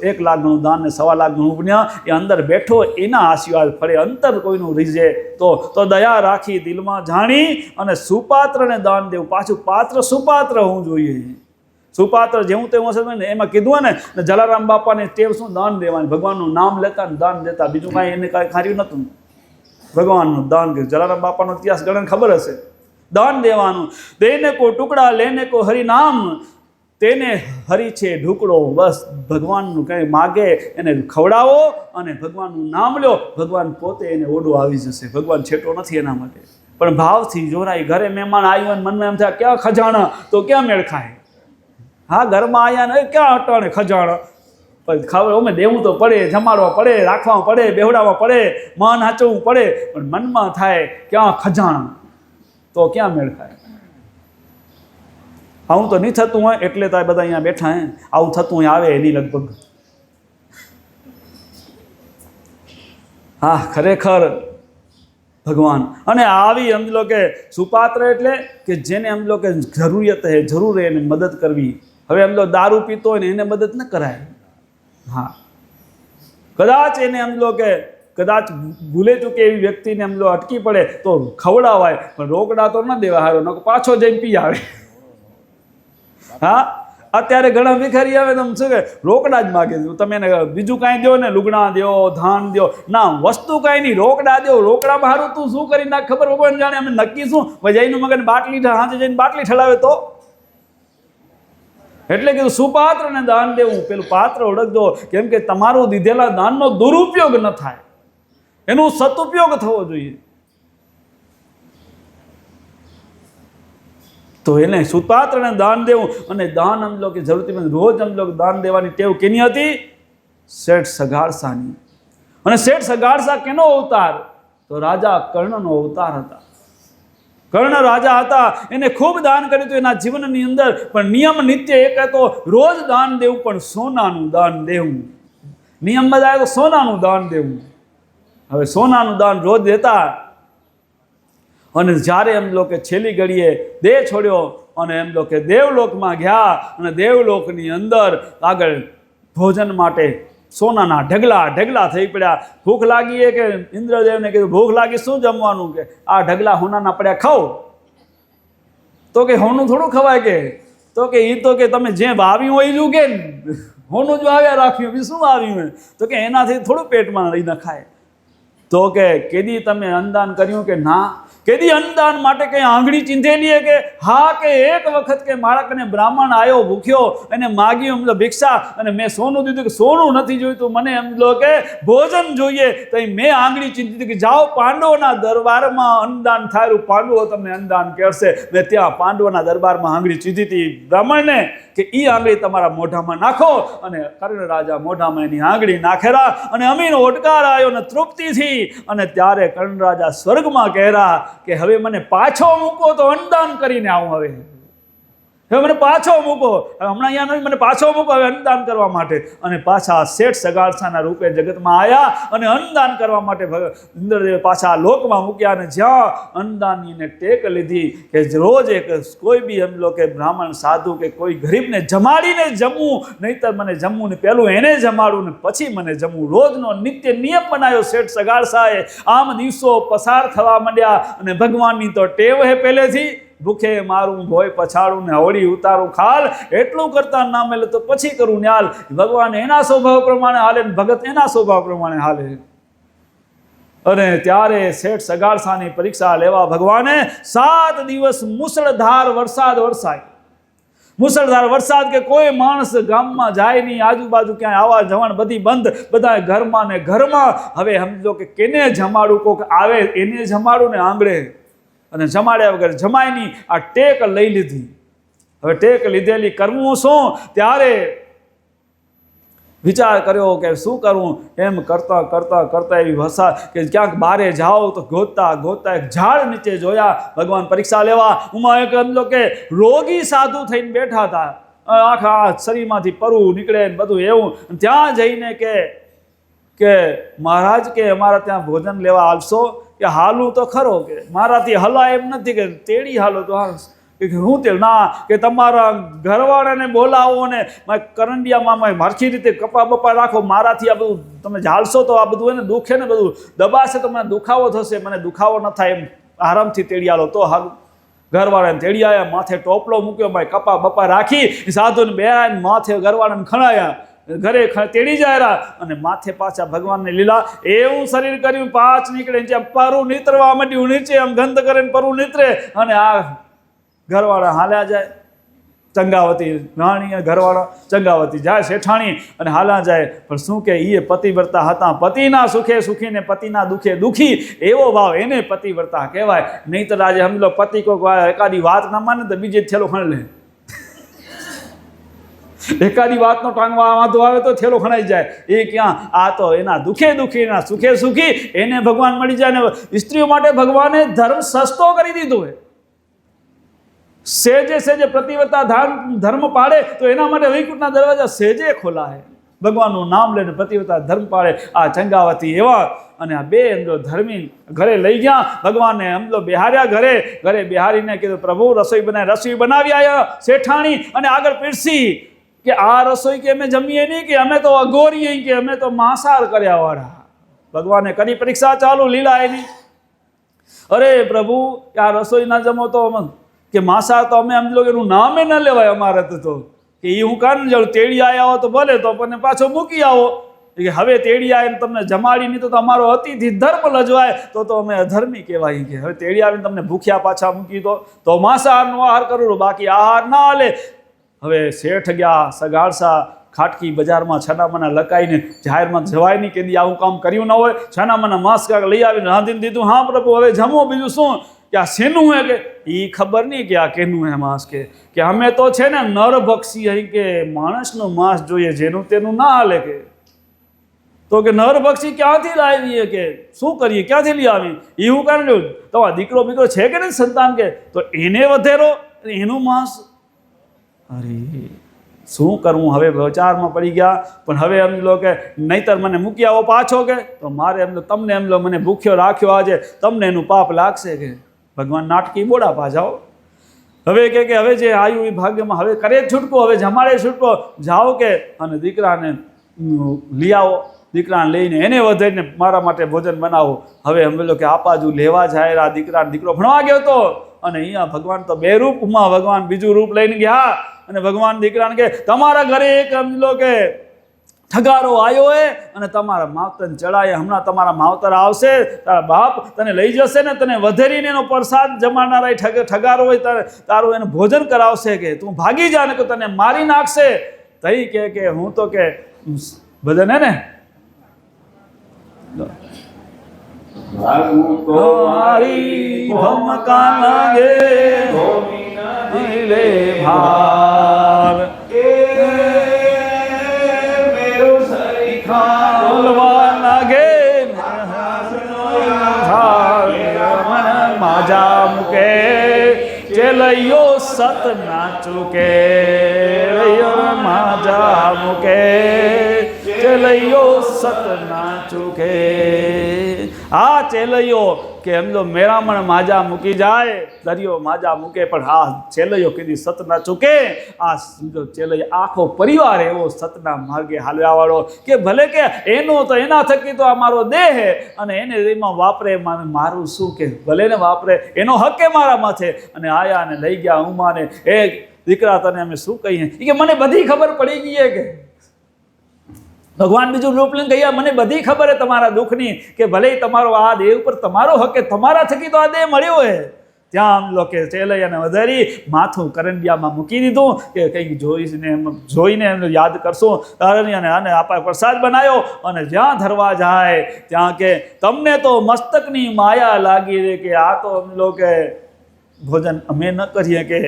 1 લાખ ગણું દાન ને 1.25 લાખ ગણું પુણ્ય એ અંદર બેઠો એના આશીર્વાદ ફળે, અંતર કોઈનું રીઝે. તો દયા રાખી દિલમાં જાણી અને સુપાત્રને દાન દેવું. પાછું પાત્ર સુપાત્ર હોવું જોઈએ. સુપાત્ર જેવું તેવું હશે ને, એમાં કીધું ને જલારામ બાપાની ટેવ શું, દાન દેવાની, ભગવાનનું નામ લેતા ને દાન દેતા, બીજું કાંઈ એને કાંઈ ખાર્યું નહોતું. ભગવાનનું દાન કર્યું. જલારામ બાપાનો ઇતિહાસ ઘણાને ખબર હશે. દાન દેવાનું. દેને કો ટુકડા લેને કો હરિનામ, તેને હરી છે ઢુકડો. બસ ભગવાનનું કંઈ માગે એને ખવડાવો અને ભગવાનનું નામ લો, ભગવાન પોતે એને ઓડો આવી જશે. ભગવાન છેટો નથી એના માટે, પણ ભાવથી જોરાય. ઘરે મહેમાન આવ્યો અને મનમાં એમ થાય ક્યાં ખજાણા, તો ક્યાં મેળ ખાય. હા, ઘરમાં આવ્યા ને ક્યાં અટાણે ખજાણા, પણ ખબર અમે દેવું તો પડે, જમાડવા પડે, રાખવા પડે, બેહડાવવા પડે, મન હાચવવું પડે, પણ મનમાં થાય ક્યાં ખજાણા, તો ક્યાં મેળ ખાય. આવું તો નહીં થતું હોય એટલે તો બધા અહીંયા બેઠા હે. આવું થતું હોય આવે એની લગભગ. હા, ખરેખર ભગવાન. અને આવી સમજ લો કે સુપાત્ર એટલે કે જેને સમજ લો કે જરૂરિયાત હે, જરૂર હે એને મદદ કરવી. હવે એમ લો દારૂ પીતો હોય ને એને મદદ ન કરાય. હા, કદાચ એને સમજ લો કે કદાચ ભૂલે ચૂકે એવી વ્યક્તિને સમજ લો અટકી પડે તો ખવડાવાય, પણ રોકડા તો ન દેવા હારો, ન પાછો જઈને પી આવે. હા, અત્યારે ઘણા ભિખારી આવે તો શું કે રોકડા જ માગે છે. તમે એને બીજું કાંઈ દો ને, લુગડા દો, ધાન દો, ના વસ્તુ કાંઈ નહીં, રોકડા દો. રોકડામાં સારું તું શું કરી નાખ ખબર ભગવાન જાણે. અમે નક્કી શું વજાઈનું મગન બાટલી હાથે જઈને બાટલી ઠલાવે તો. એટલે કીધું સુપાત્રને દાન દેવું. પેલું પાત્ર ઓળખજો, કેમ કે તમારું દીધેલા દાનનો દુરુપયોગ ન થાય, એનું સદુપયોગ થવો જોઈએ. તો એને સુપાત્રને દાન દેવું. અને દાન આમ લો કે જરૂરતમંદ રોજ આમ લો દાન દેવાની ટેવ કેની હતી? શેઠ સગાડસાની. અને શેઠ સગાડસા કેનો અવતાર? તો રાજા કર્ણનો અવતાર હતા. કર્ણ રાજા હતા, એને ખૂબ દાન કર્યું હતું એના જીવનની અંદર, પણ નિયમ નિત્ય એક હતો, રોજ દાન દેવું, પણ સોનાનું દાન દેવું. નિયમ બધા તો સોનાનું દાન દેવું. હવે સોનાનું દાન રોજ દેતા. અને જ્યારે એમ લો કે છેલ્લી ઘડીએ દેહ છોડ્યો અને એમ લો કે દેવલોકમાં ગયા, અને દેવલોકની અંદર આગળ ભોજન માટે સોનાના ઢગલા થઈ પડ્યા. ભૂખ લાગી કે ઇન્દ્રદેવને કીધું ભૂખ લાગી, શું જમવાનું? કે આ ઢગલા હોનાના પડ્યા ખાઓ. તો કે હોનું થોડું ખવાય, કે તો કે એ તો કે તમે જે વાવ્યું હોય એ જ ઉગે ને, હોનું જ વાવ્યા રાખ્યું બી શું વાવ્યું હોય, તો કે એનાથી થોડું પેટમાં લઈ ન ખાય. તો કે કેદી તમે અન્નદાન કર્યું? કે ના. કેદી અન્નદાન માટે કંઈ આંગળી ચીંધેલી કે? હા. કે એક વખત કે મારા કને બ્રાહ્મણ આવ્યો ભૂખ્યો, એને માગ્યું એમ ભિક્ષા, અને મેં સોનું દીધું, કે સોનું નથી જોઈતું, મને એમ લો કે ભોજન જોઈએ. તો મેં આંગળી ચીંધી કે જાઓ પાંડવોના દરબારમાં અન્નદાન થાય, પાંડવો તમને અન્નદાન કરશે. મેં ત્યાં પાંડવોના દરબારમાં આંગળી ચીધી હતી બ્રાહ્મણને, કે એ આંગળી તમારા મોઢામાં નાખો. અને કર્ણ રાજા મોઢામાં એની આંગળી નાખેરા અને અમીનો ઓડકાર આવ્યો ને તૃપ્તિથી. અને ત્યારે કર્ણ રાજા સ્વર્ગમાં કહેરા કે હવે મને પાછો મૂકો તો અન્નદાન કરીને આવું. હવે મને પાછો મૂકો, હમણાં અહીંયા નહીં, મને પાછો મૂકો હવે અન્નદાન કરવા માટે. અને પાછા શેઠ સગાડસાના રૂપે જગતમાં આવ્યા અને અન્નદાન કરવા માટે ઇન્દ્રદેવ પાછા લોકમાં મૂક્યા. અને જ્યાં અન્નદાનની ટેક લીધી કે રોજ એક કોઈ બી એમ લો કે બ્રાહ્મણ સાધુ કે કોઈ ગરીબને જમાડીને જમવું, નહીંતર મને જમવું ને પહેલું એને જમાડવું ને પછી મને જમવું. રોજનો નિત્ય નિયમ બનાવ્યો શેઠ સગાડસાએ. આમ દિવસો પસાર થવા માંડ્યા અને ભગવાનની તો ટેવ હે પહેલેથી, ભૂખે મારું ભોય પછાડું ને હવળી ઉતારું ખાલ, એટલું કરતા ના મળે તો પછી કરું ન્યાલ. ભગવાન એના સ્વભાવ પ્રમાણે હાલે ને ભગત એના સ્વભાવ પ્રમાણે હાલે. અને ત્યારે શેઠ સગાડસાની પરીક્ષા લેવા ભગવાને 7 દિવસ મુસળધાર વરસાદ વરસાય. મુસળધાર વરસાદ કે કોઈ માણસ ગામમાં જાય નહીં, આજુબાજુ ક્યાંય આવા જવાન બધી બંધ, બધા ઘરમાં ને ઘરમાં. હવે સમજો કે કેને જમાડું, કોક આવે એને જમાડું ને આંગળે, અને જમાડ્યા વગર જમાય નહીં. આ ટેક લઈ લીધી. હવે ટેક લીધેલી કરવું શું? ત્યારે વિચાર કર્યો કે શું કરવું. એમ કરતા કરતા કરતા એવી વસા કે ક્યાંક બારે જાઓ તો ગોતતા ગોતતા એક ઝાડ નીચે જોયા ભગવાન પરીક્ષા લેવા. ઉમાં એક સમજો કે રોગી સાધુ થઈને બેઠા હતા, આખા શરીરમાંથી પરવું નીકળે ને બધું એવું. ત્યાં જઈને કે મહારાજ કે અમારા ત્યાં ભોજન લેવા આવશો? કે હાલું તો ખરો, કે મારાથી હલાય એમ નથી, કે તેડી હાલો તો હાલ. કે હું તે ના, કે તમારા ઘરવાળાને બોલાવો ને કરંડિયામાં મારખી રીતે કપા બપા રાખો, મારાથી આ બધું તમે ઝાલશો તો આ બધું એને દુખે ને બધું દબાશે તો મને દુખાવો થશે, મને દુખાવો ન થાય એમ આરામથી તેડી આલો તો હાલું. ઘરવાળાને તેડી આવ્યા, માથે ટોપલો મૂક્યો, ભાઈ કપા બપા રાખી સાધુને બેહાઈને માથે ઘરવાળાને ખણાયા, ઘરે તેડી જાય અને માથે પાછા ભગવાનને લીલા. એવું શરીર કર્યું, 5 નીકળે, જ્યાં પરું નીતરવા માંડ્યું, નીચે આમ ગંધ કરે ને પરું નીતરે. અને આ ઘરવાળા હાલ્યા જાય, ચંગાવતી રાણી ઘરવાળા ચંગાવતી જાય શેઠાણી અને હાલ્યા જાય. પણ શું કે એ પતિવ્રતા હતા, પતિના સુખે સુખી ને પતિના દુખે દુખી, એવો ભાવ એને પતિવ્રતા કહેવાય. નહીંતર આજે સમજો પતિ કોઈ એકાદી વાત ના માને તો બીજે થેલો ખણ લે, એકાદી વાતનો ટાંગવા વાંધો આવે તો થેલો ખણાઈ જાય. એ ક્યાં, આ તો એના દુખે દુખી એના સુખે સુખી એને ભગવાન મળી જાય. ને સ્ત્રીઓ માટે ભગવાને ધર્મ સસ્તો કરી દીધો હોય. સેજે સેજે પ્રતિવ્રતા ધર્મ પાડે તો એના માટે વૈકુંઠના દરવાજા સેજે ખોલાય. ભગવાનનું નામ લઈને પ્રતિવ્રતા ધર્મ પાડે. આ ચંગાવતી એવા અને આ બે એમનો ધર્મી ઘરે લઈ ગયા. ભગવાનને એમનો બેહાર્યા ઘરે બેહારીને કીધું પ્રભુ રસોઈ બનાવી આવ્યા શેઠાણી અને આગળ પીરસી. કે આ રસોઈ કે અમે જમીએ નહીં, કે અમે તો અઘોરીએ, કે અમે તો માંસાહાર કર્યા વાળા. ભગવાને કરી પરીક્ષા ચાલુ લીલા એની. અરે પ્રભુ આ રસોઈ ના જમો તો કે માંસાહાર તો અમે એમ લોકો એનું નામે ન લેવાય અમારે તો. કે એ હું કાન જાઉં, તેડી આવ્યા હો તો ભલે, તો પણ પાછો મૂકી આવો. કે હવે તેડી આવીને તમને જમાડી નહીં તો અમારો અતિથિ ધર્મ લજવાય, તો અમે અધર્મી કહેવાય. કે હવે તેડી આવીને તમને ભૂખ્યા પાછા મૂકી દો તો માંસાહારનો આહાર કરું, બાકી આહાર ના હાલે. હવે શેઠ ગયા સગાડસા, ખાટકી બજારમાં છાનામાના લકાઈને જાહેરમાં જવાય નહીં, કે આવું કામ કર્યું ન હોય. છાનામાના માંસ કાંક લઈ આવીને રાંધીને દીધું. હા પ્રભુ હવે જમો, બીજું શું? કે આ શેનું હે? કે એ ખબર નહીં કે આ કેનું હે માંસ. કે અમે તો છે ને નરભક્ષી અહીં, કે માણસનું માંસ જોઈએ, જેનું તેનું ના હાલે. કે તો કે નરભક્ષી ક્યાંથી લાવીએ, કે શું કરીએ, ક્યાંથી લઈ આવી? એવું કારણ તમારા દીકરો બીકરો છે કે નહીં સંતાન, કે તો એને વધેરો એનું માંસ. અરે શું કરવું? હવે વિચારમાં પડી ગયા. પણ હવે એમ લો કે નહીતર મને મૂકી આવો પાછો, કે તો મારે એમ તમને એમ લો મને ભૂખ્યો રાખ્યો આજે, તમને એનું પાપ લાગશે. કે ભગવાન નાટકી બોડા પાછાઓ. હવે કે હવે જે આવ્યું એ ભાગ્યમાં, હવે કરે છૂટકો, હવે જમાડે છૂટકો જાઓ. કે અને દીકરાને લઈ આવો, દીકરાને લઈને એને વધારીને મારા માટે ભોજન બનાવો. હવે એમ લો કે આપાજુ લેવા જાય, દીકરો ભણવા ગયો હતો. અને અહીંયા ભગવાન તો 2 રૂપમાં ભગવાન બીજું રૂપ લઈને ગયા. અને ભગવાન દીકરાને કે તમારા ઘરે એક સમજો કે ઠગારો આવ્યો હે અને તમારા માવતરને ચડાય, હમણાં તમારા માવતર આવશે, તારા બાપ તને લઈ જશે ને તને વધેરીને એનો પ્રસાદ જમાડનારા ઠગારો હોય તારું એને ભોજન કરાવશે. કે તું ભાગી જા ને કે તને મારી નાખશે. તઈ કે હું તો કે ભજન હે ને મારી ભમકા લાગે ભાર માજા મૂકે ચેલૈયો સત ના ચૂકે માજા મૂકે ચેલૈયો સત ના ચૂકે આ ચેલૈયો કે એમ જો મેરામણ માજા મૂકી જાય દરિયો માજા મૂકે પણ આ ચેલૈયો કીધી સત ના ચૂકે આ સમજો ચેલૈયો આખો પરિવાર એવો સતના માર્ગે હાલવા વાળો કે ભલે કે એનો તો એના થકી તો આ મારો દેહ હે અને એને એમાં વાપરે મારું શું કે ભલે ને વાપરે એનો હક એ મારા માથે અને આયા ને લઈ ગયા ઉમાને એ દીકરા તને અમે શું કહીએ કે મને બધી ખબર પડી ગઈ હે કે ભગવાન બીજું રૂપ લઈને કહ્યા મને બધી ખબર હે તમારા દુઃખની કે ભલે તમારો આ દેહ ઉપર તમારો હક તમારા થકી તો આ દેહ મળ્યો હે ત્યાં આમ લોકો ચેલૈયાને વધારી માથું કરંડિયામાં મૂકી દીધું કે કંઈક જોઈને એમને યાદ કરશું અને આપણે પ્રસાદ બનાવ્યો અને જ્યાં ધરવા જાય ત્યાં કે તમને તો મસ્તકની માયા લાગી રે કે આ તો અમ લોકો ભોજન અમે ન કરીએ કે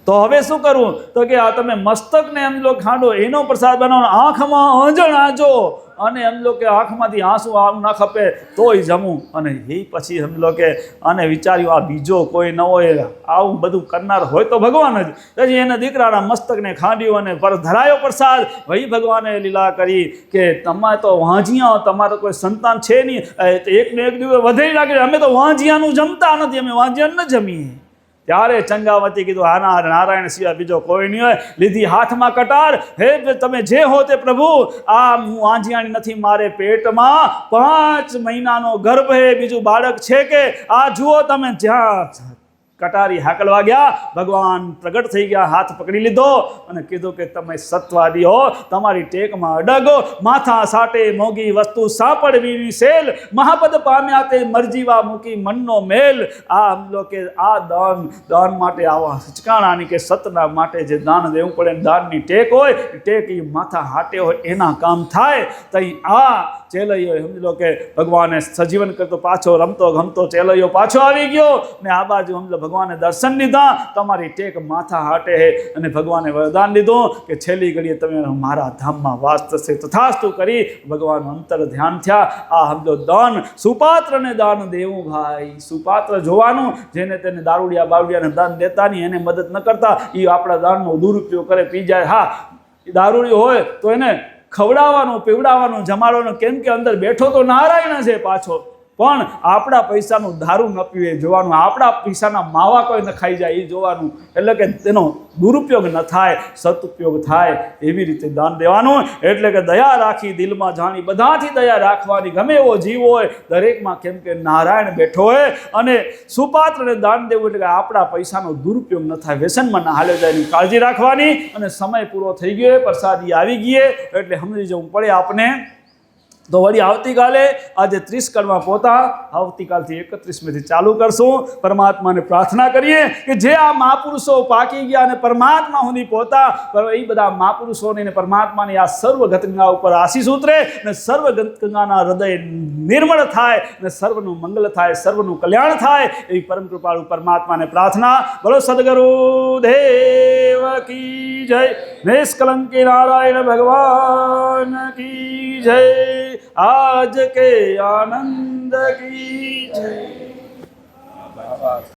તો હવે શું કરવું તો કે આ તમે મસ્તકને એમ લોકો ખાંડો એનો પ્રસાદ બનાવો આંખમાં આંજણ આંજો અને એમ લોકો આંખમાંથી આંસુ આવું ના ખપે તોય જમું અને એ પછી એમ લોકો અને વિચાર્યું આ બીજો કોઈ ન હોય આવું બધું કરનાર હોય તો ભગવાન જ પછી એના દીકરાના મસ્તકને ખાંડ્યું અને ધરાયો પ્રસાદ વહી ભગવાને લીલા કરી કે તમારે તો વાંજિયા તમારો કોઈ સંતાન છે નહીં એકને એક દિવસ વધેરી લાગે અમે તો વાંજિયાનું જમતા નથી અમે વાંજિયા ન જમીએ ત્યારે ચંગાવતી કીધું આના નારાયણ સિવાય બીજો કોઈ નહીં હોય લીધી હાથમાં કટાર હે તમે જે હો તે પ્રભુ આ હું આંજિયાણી નથી મારે પેટમાં 5 મહિનાનો ગર્ભ હે બીજું બાળક છે કે આ જુઓ તમે જ્યાં કટારી હાકલવા ગયા ભગવાન પ્રગટ થઈ ગયા હાથ પકડી લીધો અને કીધું કે તમે સત્વાદી હો તમારી ટેકમાં અડગો માથા સાટે મોગી વસ્તુ સાંપડવી સેલ મહાપદ પામ્યા તે મરજીવા મૂકી મનનો મેલ આ કે આ દાન માટે આવા હિચકાણાની કે સતના માટે જે દાન દેવું પડે દાનની ટેક હોય ટેક એ માથા હાટે હોય એના કામ થાય તઈ આ ચેલૈયો સમજી લો કે ભગવાને સજીવન કરતો પાછો રમતો ગમતો ચેલૈયો પાછો આવી ગયો ને આ બાજુ સમજો ભગવાને દર્શન લીધા તમારી ટેક માથા હાટે હે અને ભગવાને વરદાન લીધું કે છેલ્લી ઘડીએ તમે મારા ધામમાં વાસ થશે તથાસ્તુ કરી ભગવાન અંતર ધ્યાન થયા આ સમજો દાન સુપાત્રને દાન દેવું ભાઈ સુપાત્ર જોવાનું જેને તેને દારૂડિયા બાવડિયાને દાન દેતા નહીં એને મદદ ન કરતા એ આપણા દાનનો દુરુપયોગ કરે પી જાય હા દારૂડિયો હોય તો એને ખવડાવવાનું પીવડાવવાનું જમાડવાનું કેમ કે અંદર બેઠો તો નારાયણ છે પાછો પણ આપણા પૈસાનું દારૂ ન પીવે જોવાનું આપણા પૈસાના માવા કોઈ ન ખાઈ જાય એ જોવાનું એટલે કે તેનો દુરુપયોગ ન થાય સદુપયોગ થાય એવી રીતે દાન દેવાનું એટલે કે દયા રાખી દિલમાં જાણી બધાથી દયા રાખવાની ગમે એવો જીવ હોય દરેકમાં કેમ કે નારાયણ બેઠો હોય અને સુપાત્રને દાન દેવું એટલે કે આપણા પૈસાનો દુરુપયોગ ન થાય વ્યસનમાં ના હાલે જાય એની કાળજી રાખવાની અને સમય પૂરો થઈ ગયો પ્રસાદી આવી ગઈ એટલે સમજી જવું પડે આપને તો વળી આવતીકાલે આજે 30 કળમાં પોતા આવતીકાલથી 31મીથી ચાલુ કરશું પરમાત્માને પ્રાર્થના કરીએ કે જે આ મહાપુરુષો પાકી ગયા અને પરમાત્મા સુધી પહોંચતા એ બધા મહાપુરુષોને પરમાત્માની આ સર્વગત ગંગા ઉપર આશીષ ઉતરે અને સર્વગત ગંગાના હૃદય નિર્મળ થાય અને સર્વનું મંગલ થાય સર્વનું કલ્યાણ થાય એવી પરમ કૃપાળુ પરમાત્માને પ્રાર્થના બોલો સદગુરુ દેવ કી જય નિષ્કલંકી નારાયણ ભગવાન કી જય आज के आनंद की जय।